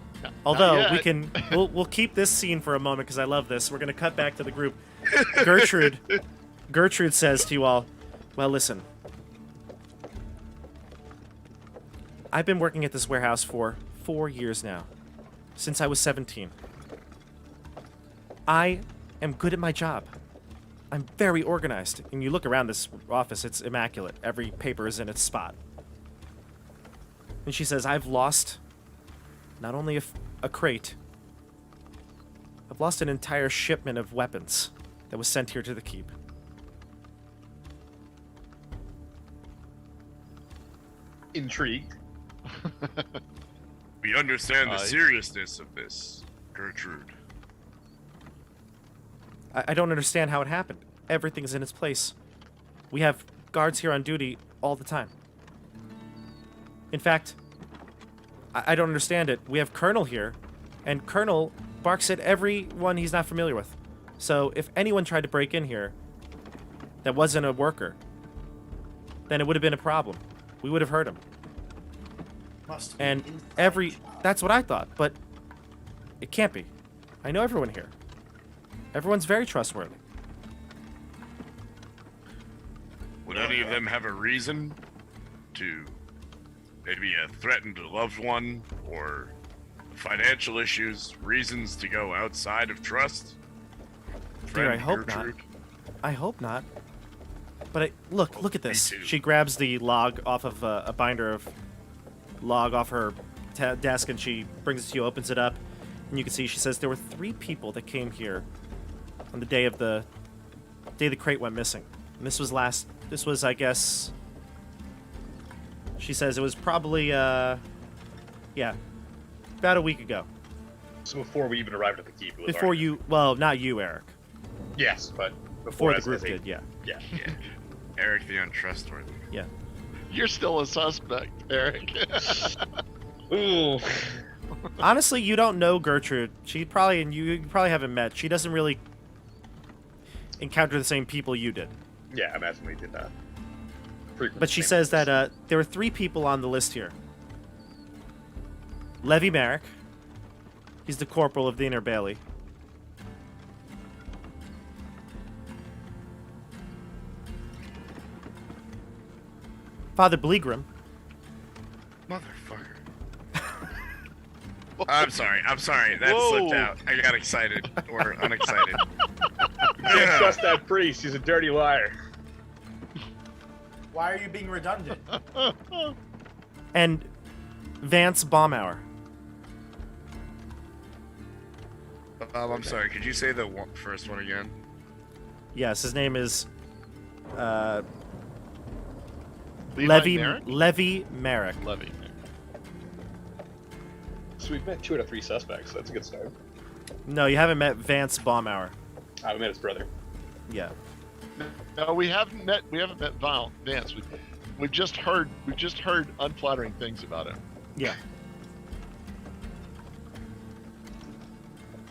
Although yet. we can, we'll keep this scene for a moment because I love this. We're gonna cut back to the group. Gertrude says to you all, "Well, listen. I've been working at this warehouse for 4 years now, since I was 17. I am good at my job. I'm very organized. And you look around this office, it's immaculate. Every paper is in its spot. And she says, I've lost not only a crate, I've lost an entire shipment of weapons that was sent here to the keep. Intrigued. We understand the Aye. seriousness of this, Gertrude. I don't understand how it happened. Everything's in its place. We have guards here on duty all the time. In fact, I don't understand it. We have Colonel here, and Colonel barks at everyone he's not familiar with. So if anyone tried to break in here that wasn't a worker, then it would have been a problem. We would have heard him. Must be And inside job. that's what I thought, but it can't be. I know everyone here. Everyone's very trustworthy. Would any of them have a reason to maybe a threatened loved one or financial issues, reasons to go outside of trust? Dear, I Friend hope not. Gertrude? I hope not. But look at this. too. She grabs the log off of a binder of log off her desk, and she brings it to you, opens it up, and you can see she says there were 3 people that came here on the day the crate went missing. And this was I guess, she says it was probably about a week ago. So before we even arrived at the keep, it was Before already- you, well, not you, Eric. Yes, but Before the as group a- did, yeah. Yeah. Yeah. Eric the untrustworthy. Yeah. You're still a suspect, Eric. Ooh. Honestly, you don't know Gertrude. You probably haven't met. She doesn't really encounter the same people you did. Yeah, I imagine we did that. But she says that there were 3 people on the list here. Levy Merrick. He's the corporal of the Inner Bailey. Father Bleegram. Motherfucker. I'm sorry. That Whoa. slipped out. I got excited or unexcited. Can't trust that priest. He's a dirty liar. Why are you being redundant? And Vance Baumauer. I'm sorry. Could you say the first one again? Yes, his name is Levy Merrick? Levy Merrick. Levy. So we've met 2 out of 3 suspects. That's a good start. No, you haven't met Vance Baumauer. I met his brother. Yeah. No, we haven't met Vance. We've just heard unflattering things about him. Yeah.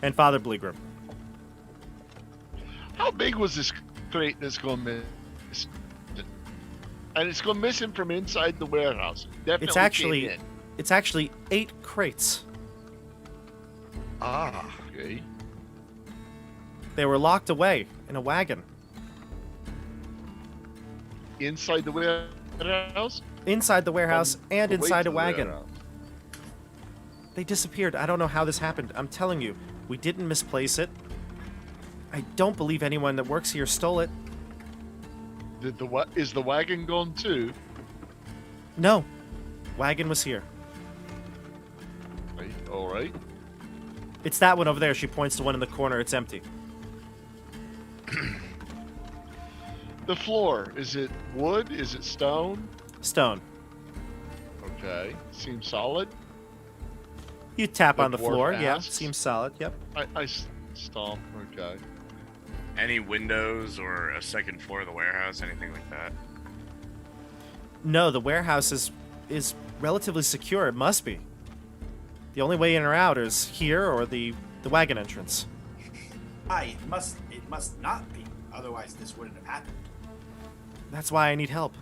And Father Bleegram. How big was this crate that's going missing? And it's going missing from inside the warehouse. Definitely came in. It's actually 8 crates. Okay. They were locked away in a wagon. Inside the warehouse? Inside the warehouse and Wait inside a till the wagon. warehouse. They disappeared. I don't know how this happened. I'm telling you, we didn't misplace it. I don't believe anyone that works here stole it. Is the wagon gone too? No. Wagon was here. Right, all right. It's that one over there. She points to one in the corner. It's empty. The floor, is it wood? Is it stone? Stone. Okay. Seems solid. You tap The on the dwarf floor. Yeah, asks. seems solid. Yep. I stomp. Okay. Any windows or a second floor of the warehouse, anything like that? No, the warehouse is relatively secure. It must be. The only way in or out is here or the wagon entrance. It must not be. Otherwise, this wouldn't have happened. That's why I need help.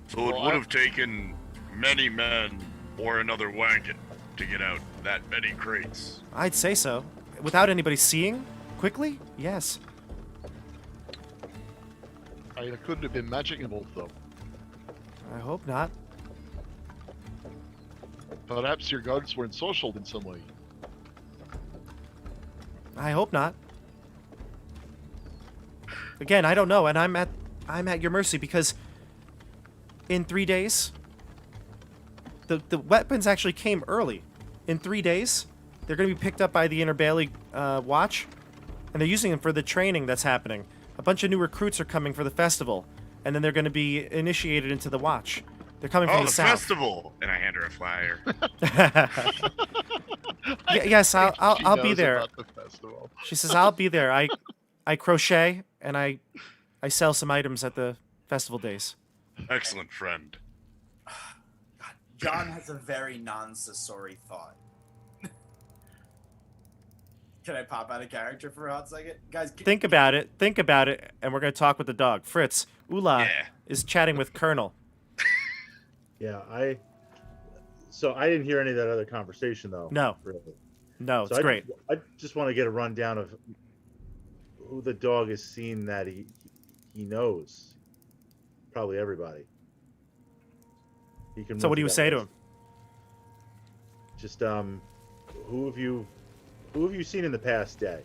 So it Well, would have taken many men or another wagon to get out that many crates. I'd say so. Without anybody seeing? Quickly? Yes. It couldn't have been magic involved though. I hope not. Perhaps your guards were ensorcelled in some way. I hope not. Again, I don't know, and I'm at your mercy because in 3 days the weapons actually came early. In 3 days, they're going to be picked up by the Inner Bailey Watch, and they're using them for the training that's happening. A bunch of new recruits are coming for the festival, and then they're going to be initiated into the Watch. They're coming from Oh, the the south. festival! And I hand her a flyer. Yes, I'll She be knows there. about the festival. She says I'll be there. I crochet and I sell some items at the festival days. Excellent friend. God, John has a very non-Sasori thought. Can I pop out of character for a hot second? Guys, Think about it, and we're going to talk with the dog. Fritz, Ula Yeah. is chatting with Colonel. Yeah, I didn't hear any of that other conversation though. No. Really. No, it's So great. I just want to get a rundown of who the dog has seen that he knows. Probably everybody. He can So run what do you through say that to him? list. Just who have you seen in the past day?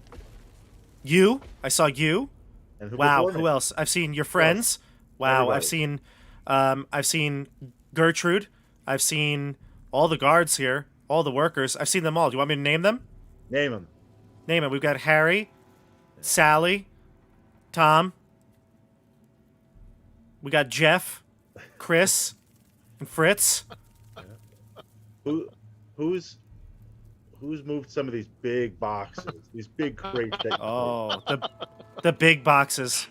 You? I saw you. And who Wow, before who me? else? I've seen your friends. Wow, Everybody. I've seen Gertrude. I've seen all the guards here, all the workers. I've seen them all. Do you want me to name them? Name him. Name them. We've got Harry, Sally, Tom. We got Jeff, Chris, and Fritz. Who's moved some of these big boxes, these big crates? That Oh, the big boxes.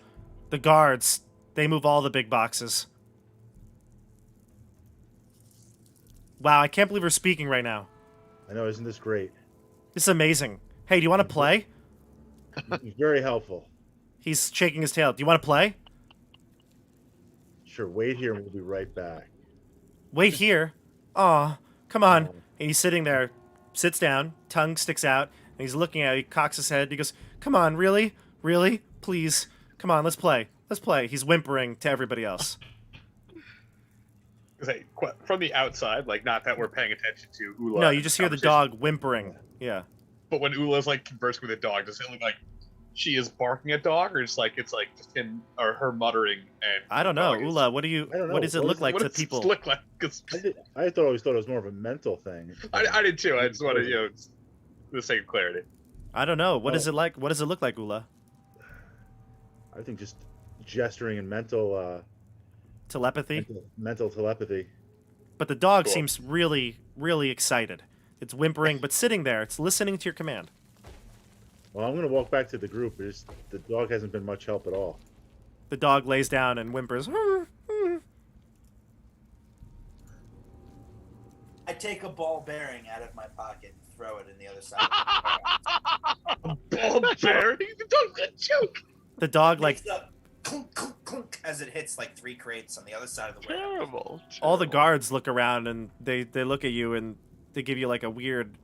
The guards. They move all the big boxes. Wow, I can't believe we're speaking right now. I know, isn't this great? This is amazing. Hey, do you want to play? He's very helpful. He's shaking his tail. Do you want to play? Sure, wait here and we'll be right back. Wait here. Aw, come on. Oh. And he's sitting there, sits down, tongue sticks out, and he's looking at it. He cocks his head. He goes, come on, really? Really? Please. Come on, let's play. Let's play. He's whimpering to everybody else. Say, from the outside, like not that we're paying attention to Ula. No, you just hear the conversation, dog whimpering. Yeah. But when Ula's like conversing with the dog, does it look like she is barking at dog, or it's like just him or her muttering? And I don't the know. dog is- Ula, I don't know. what does it look like what to does this people? look like? 'Cause I always thought it was more of a mental thing. I did too. I just want to, for the sake of clarity. I don't know. What is Oh. it like? What does it look like, Ula? I think just gesturing and mental telepathy. Mental telepathy. But the dog Cool. seems really, really excited. It's whimpering, but sitting there. It's listening to your command. Well, I'm going to walk back to the group. The dog hasn't been much help at all. The dog lays down and whimpers. I take a ball bearing out of my pocket and throw it in the other side. Ball bearing? Don't joke. The dog, like, Makes a clunk, clunk, clunk as it hits like 3 crates on the other side of the warehouse. Terrible. all the terrible. guards look around and they look at you and they give you like a weird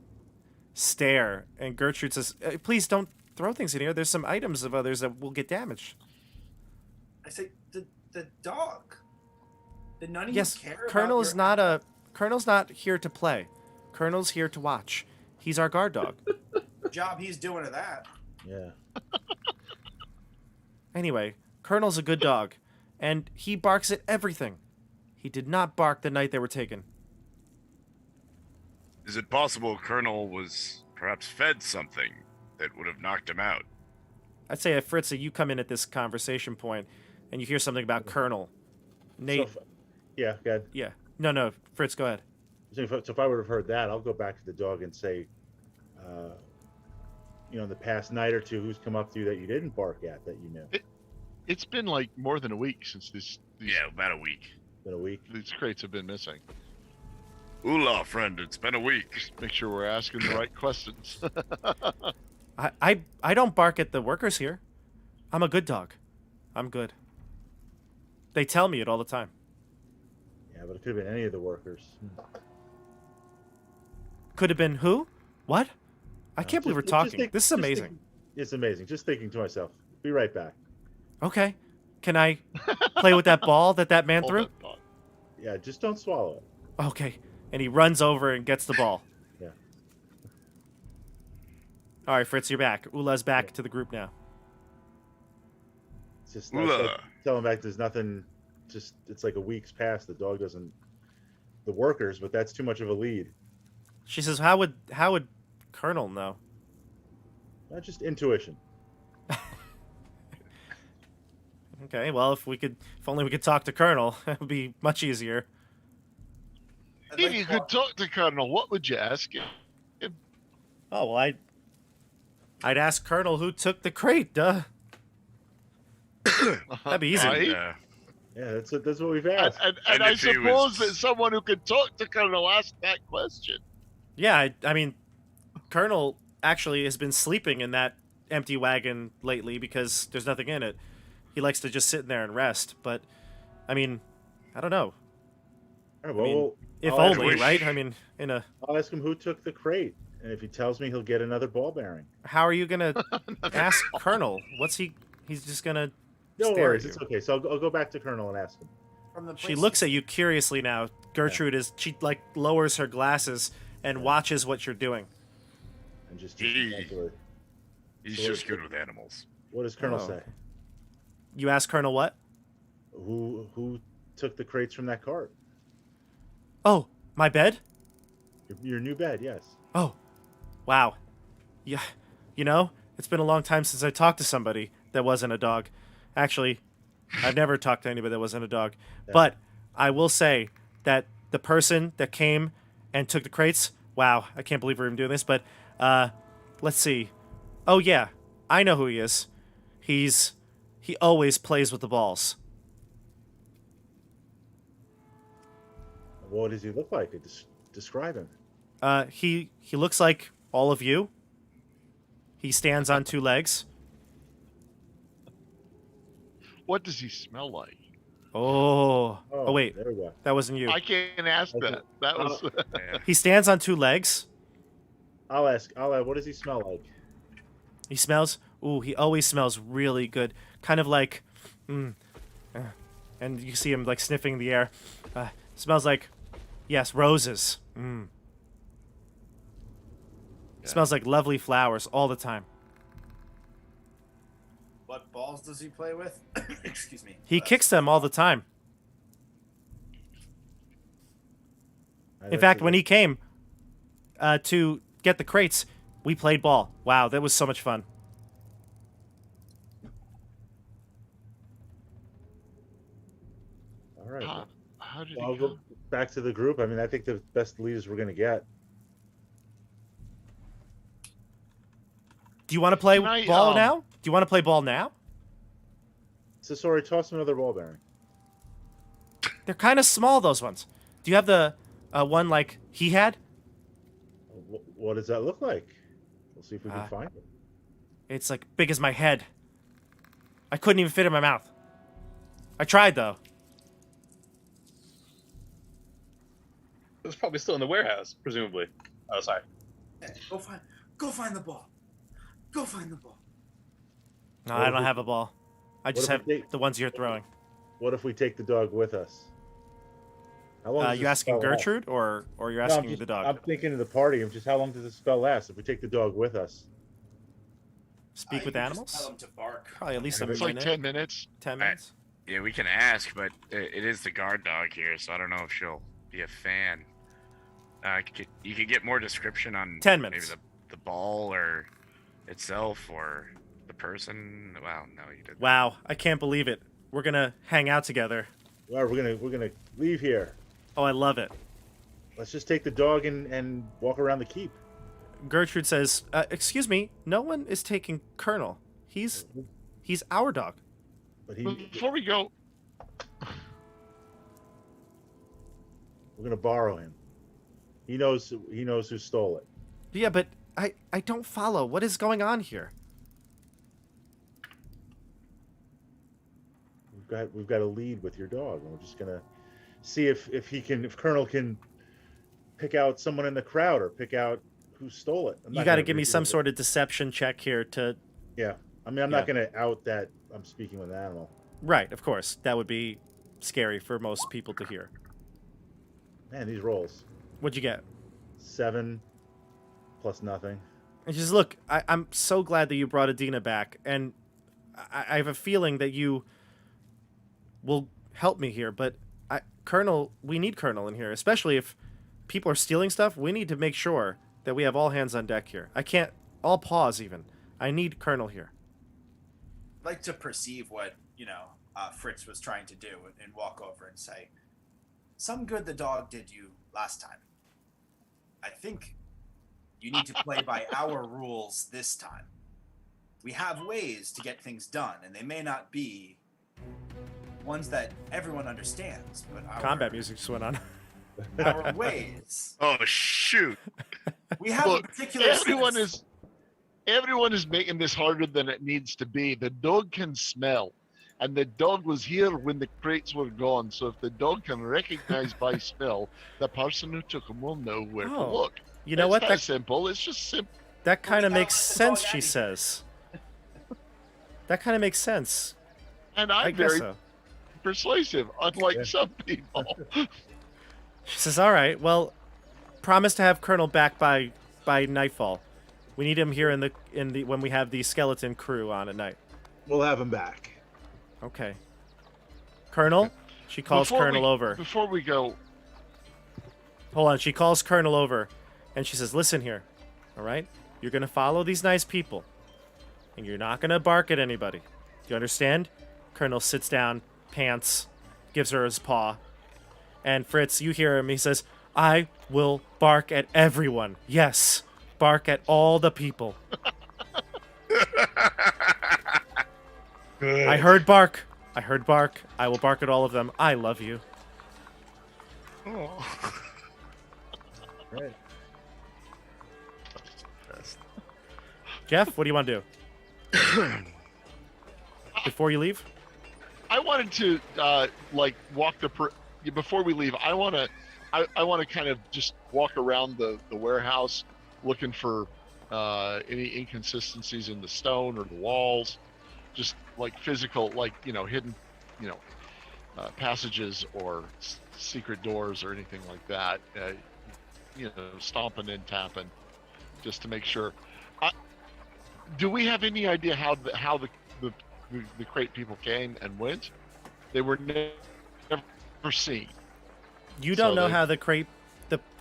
stare. And Gertrude says, please don't throw things in here. There's some items of others that will get damaged. I say, the dog. Did none of Yes, you care Colonel's about your... Colonel's not here to play. Colonel's here to watch. He's our guard dog. job he's doing of that. Yeah. Anyway, Colonel's a good dog, and he barks at everything. He did not bark the night they were taken. Is it possible Colonel was perhaps fed something that would have knocked him out? I'd say, Fritz, you come in at this conversation point, and you hear something about Colonel. Nate, Yeah, go ahead. yeah. No, Fritz, go ahead. So if I would have heard that, I'll go back to the dog and say, in the past night or two, who's come up to you that you didn't bark at that you knew? It's been like more than a week since these Yeah, about a week. Been a week. these crates have been missing. Oola, friend, it's been a week. Just make sure we're asking the right questions. I don't bark at the workers here. I'm a good dog. I'm good. They tell me it all the time. Yeah, but it could have been any of the workers. Could have been who? What? I can't believe we're talking. This is amazing. It's amazing. Just thinking to myself. Be right back. Okay. Can I play with that ball that man Hold threw? that thought. Yeah, just don't swallow it. Okay. And he runs over and gets the ball. Yeah. All right, Fritz, you're back. Ula's back to the group now. It's just Ula. tell him back. There's nothing. Just it's like a week's past. The dog doesn't. The workers, but that's too much of a lead. She says, "How would Colonel know?" Not just intuition. Okay, well, if only we could talk to Colonel, it would be much easier. I'd If like you to could talk to Colonel, what would you ask him? Oh well, I'd ask Colonel who took the crate. Duh. That'd be easy. Right? Yeah, that's what we've And, asked. and, And and I if he suppose was- that someone who could talk to Colonel asked that question. Yeah, I mean, Colonel actually has been sleeping in that empty wagon lately because there's nothing in it. He likes to just sit in there and rest. But, I mean, I don't know. All right, I mean, well, If I'll ask only, wish- right? I mean, I'll ask him who took the crate, and if he tells me, he'll get another ball bearing. how are you gonna ask Colonel? He's just gonna No stare worries, at it's you. okay. So I'll go back to Colonel and ask him. from the She place- looks at you curiously now. Gertrude she lowers her glasses and watches what you're doing. And just He- mentally, He's So just it- good with animals. what does Colonel Oh. say? You ask Colonel what? Who took the crates from that cart? Oh, my bed? Your new bed, yes. Oh, wow. Yeah, it's been a long time since I talked to somebody that wasn't a dog. Actually, I've never talked to anybody that wasn't a dog. Yeah. But I will say that the person that came and took the crates, wow, I can't believe we're even doing this, but let's see. Oh, yeah, I know who he is. He always plays with the balls. What does he look like? Describe him. He looks like all of you. He stands on 2 legs. What does he smell like? Oh, wait, There we go. that wasn't you. I can't ask Okay. that. That was. Yeah. He stands on 2 legs. I'll ask. What does he smell like? He smells. Ooh, he always smells really good. Kind of like, and you see him like sniffing the air. Smells like, yes, roses. Yeah. Smells like lovely flowers all the time. What balls does he play with? Excuse me. He kicks them all the time. In That's fact, a- when he came to get the crates, we played ball. Wow, that was so much fun. All right. How did Well, I'll he go go? back to the group. I mean, I think the best leaders we're going to get. Do you want to play Can I, ball now? Do you want to play ball now? So sorry, toss him another ball bearing. They're kind of small, those ones. Do you have the one like he had? What does that look like? We'll see if we can find it. It's like big as my head. I couldn't even fit in my mouth. I tried though. It was probably still in the warehouse, presumably. Oh, sorry. Hey, go find the ball. Go find the ball. No, What I if don't we- have a ball. I just if have we take- the ones you're throwing. What if we take the dog with us? How long does You this asking spell last? Gertrude or you're No, asking the dog? I'm thinking of the party. Just how long does this spell last if we take the dog with us? Speak with You just animals? Tell him to bark. Probably at least a It's like minute. 10 minutes. 10 minutes. Yeah, we can ask, but it is the guard dog here, so I don't know if she'll be a fan. You could get more description on 10 maybe minutes. the ball or itself or the person. Wow, no, you didn't. Wow, I can't believe it. We're gonna hang out together. Well, we're gonna leave here. Oh, I love it. Let's just take the dog and walk around the keep. Gertrude says, "Excuse me, no one is taking Colonel. He's our dog." But Before we go, we're gonna borrow him. He knows who stole it. Yeah, but I don't follow. What is going on here? We've got a lead with your dog, and we're just gonna see if Colonel can pick out someone in the crowd or pick out who stole it. You got to give me some sort of deception check here to. Yeah, I mean, I'm not gonna out that I'm speaking with an animal. Right, of course. That would be scary for most people to hear. Man, these rolls. What'd you get? 7 plus nothing. And just look, I'm so glad that you brought Adina back, and I have a feeling that you will help me here. But Colonel, we need Colonel in here, especially if people are stealing stuff. We need to make sure that we have all hands on deck here. I can't. I'll pause even. I need Colonel here. I'd like to perceive what Fritz was trying to do and walk over and say, "Some good the dog did you last time. I think you need to play by our rules this time. We have ways to get things done, and they may not be ones that everyone understands, but Combat music just went on. our ways. Oh shoot! We have look, a particular everyone is making this harder than it needs to be. The dog can smell, and the dog was here when the crates were gone. So if the dog can recognize by smell, the person who took them will know where to Oh, look. You know It's what? that That simple. It's just simple. that kind of gotta makes let the dog sense. out She of here. says. That kind of makes sense. And I I'm guess very so. persuasive, unlike Yeah. some people. She says, "All right. Well, promise to have Colonel back by nightfall. We need him here in the when we have the skeleton crew on at night." We'll have him back. Okay. Colonel? She calls Colonel over. Before we go, Hold on. She calls Colonel over, and she says, "Listen here. All right? You're going to follow these nice people, and you're not going to bark at anybody. Do you understand?" Colonel sits down, pants, gives her his paw. And Fritz, you hear him. He says, "I will bark at everyone. Yes, bark at all the people. I heard bark. I heard bark. I will bark at all of them. I love you." Oh. Right. Jeff, what do you want to do? Before you leave? I wanted to walk before we leave. I want to kind of just walk around the warehouse, looking for any inconsistencies in the stone or the walls, just like physical, hidden, passages or secret doors or anything like that. Stomping and tapping, just to make sure. Do we have any idea how the crate people came and went? They were never seen. You don't So know they- how the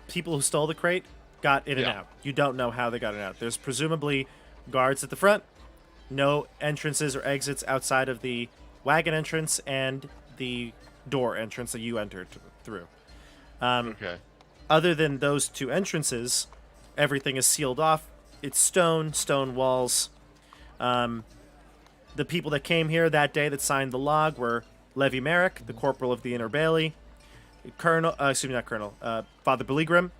people who stole the crate got in and Yeah. out. You don't know how they got in and out. There's presumably guards at the front, no entrances or exits outside of the wagon entrance and the door entrance that you entered through. Okay. Other than those two entrances, everything is sealed off. It's stone walls. The people that came here that day that signed the log were Levy Merrick, the corporal of the Inner Bailey, Father Beligrim,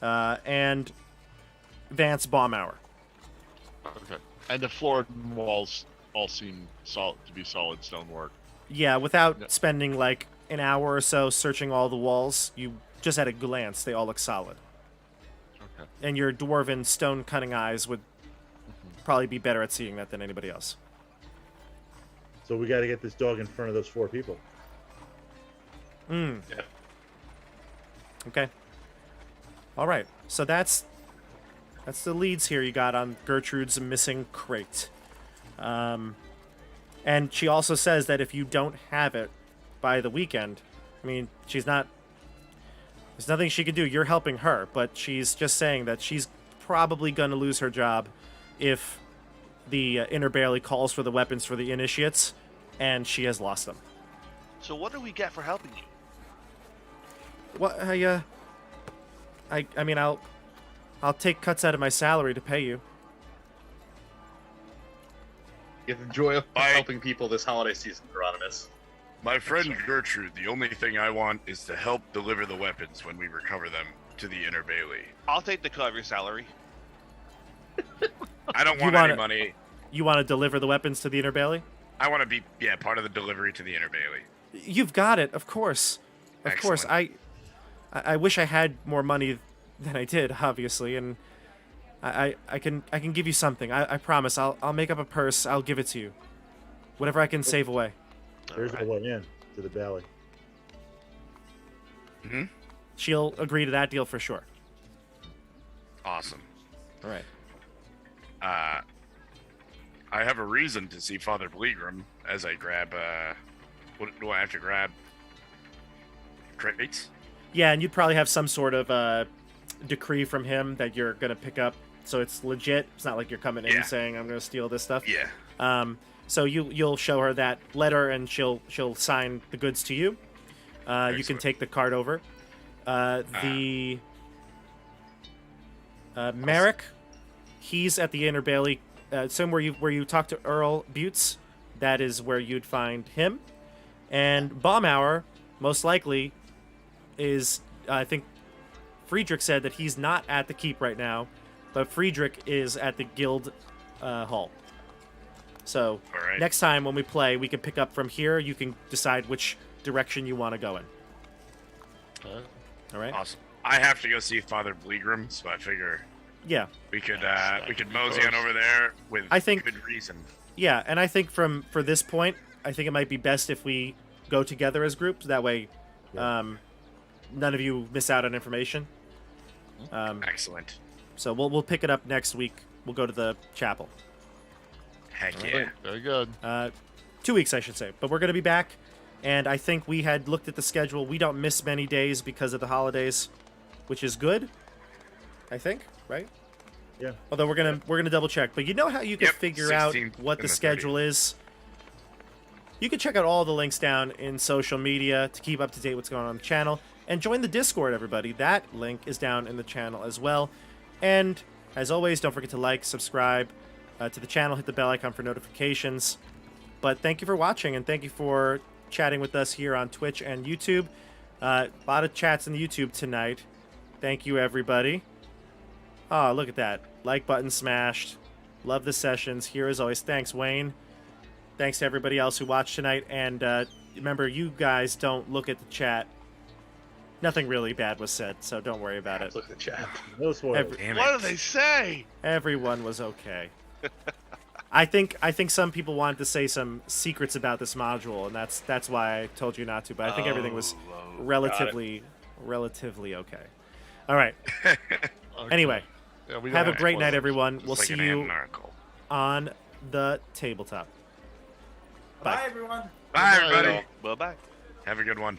and Vance Baumauer. Okay. And the floor and walls all seem solid to be solid stonework. Yeah, without spending like an hour or so searching all the walls, you just at a glance, they all look solid. Okay. And your dwarven stone cutting eyes would probably be better at seeing that than anybody else. So we got to get this dog in front of those 4 people. Mm. Yeah. Okay. All right. So that's the leads here you got on Gertrude's missing crate. And she also says that if you don't have it by the weekend, I mean, there's nothing she can do. You're helping her, but she's just saying that she's probably going to lose her job if the Inner Bailey calls for the weapons for the initiates, and she has lost them. So what do we get for helping you? What? I mean, I'll take cuts out of my salary to pay you. Get the joy of Bye. helping people this holiday season, Hieronymus. My friend Gertrude, the only thing I want is to help deliver the weapons when we recover them to the Inner Bailey. I'll take the cut of your salary. I don't You want wanna- any money. You want to deliver the weapons to the Inner Bailey? I want to be, part of the delivery to the Inner Bailey. You've got it, of course. Of course. Excellent. I wish I had more money than I did, obviously, and I can give you something. I promise. I'll make up a purse. I'll give it to you. Whatever I can save away. There's the way in to the valley. Mm-hmm. She'll agree to that deal for sure. Awesome. All right. I have a reason to see Father Blegram as I grab, what do I have to grab? Crates? Yeah, and you'd probably have some sort of decree from him that you're gonna pick up, so it's legit. It's not like you're coming in Yeah. saying I'm gonna steal this stuff. Yeah. So you'll show her that letter, and she'll sign the goods to you. You can Excellent. take the card over. Merrick, he's at the Inner Bailey. Somewhere where you talk to Earl Butts, that is where you'd find him. And Baumauer, most likely, is I think Friedrich said that he's not at the keep right now, but Friedrich is at the guild hall. So All right. next time when we play, we can pick up from here. You can decide which direction you want to go in. All right? Awesome. I have to go see Father Blegram, so I figure Yeah. we could mosey on over there with I think- good reason. Yeah, and I think for this point, I think it might be best if we go together as groups. That way, none of you miss out on information. Excellent. So we'll pick it up next week. We'll go to the chapel. Heck yeah. Very good. 2 weeks, I should say. But we're going to be back, and I think we had looked at the schedule. We don't miss many days because of the holidays, which is good. I think, right? Yeah. Although we're gonna double check. But you know how you can Yep, figure out 16th what and the the schedule is? You can check out all the links down in social media to keep up to date what's going on the channel. And join the Discord, everybody. That link is down in the channel as well. And as always, don't forget to like, subscribe to the channel, hit the bell icon for notifications. But thank you for watching, and thank you for chatting with us here on Twitch and YouTube. A lot of chats on the YouTube tonight. Thank you, everybody. Oh, look at that. Like button smashed. Love the sessions. Here as always. Thanks, Wayne. Thanks to everybody else who watched tonight. And remember, you guys don't look at the chat. Nothing really bad was said, so don't worry about it. Look at the chat. No spoilers. Damn What it. do they say? Everyone was okay. I think some people wanted to say some secrets about this module, and that's why I told you not to. But I think everything was relatively okay. All right. Okay. Anyway, Yeah, we don't have a great night, spoilers. everyone. Just We'll like see an you anarchical. on the tabletop. Bye, everyone. Bye, Good night, everybody. all. Bye bye. Have a good one.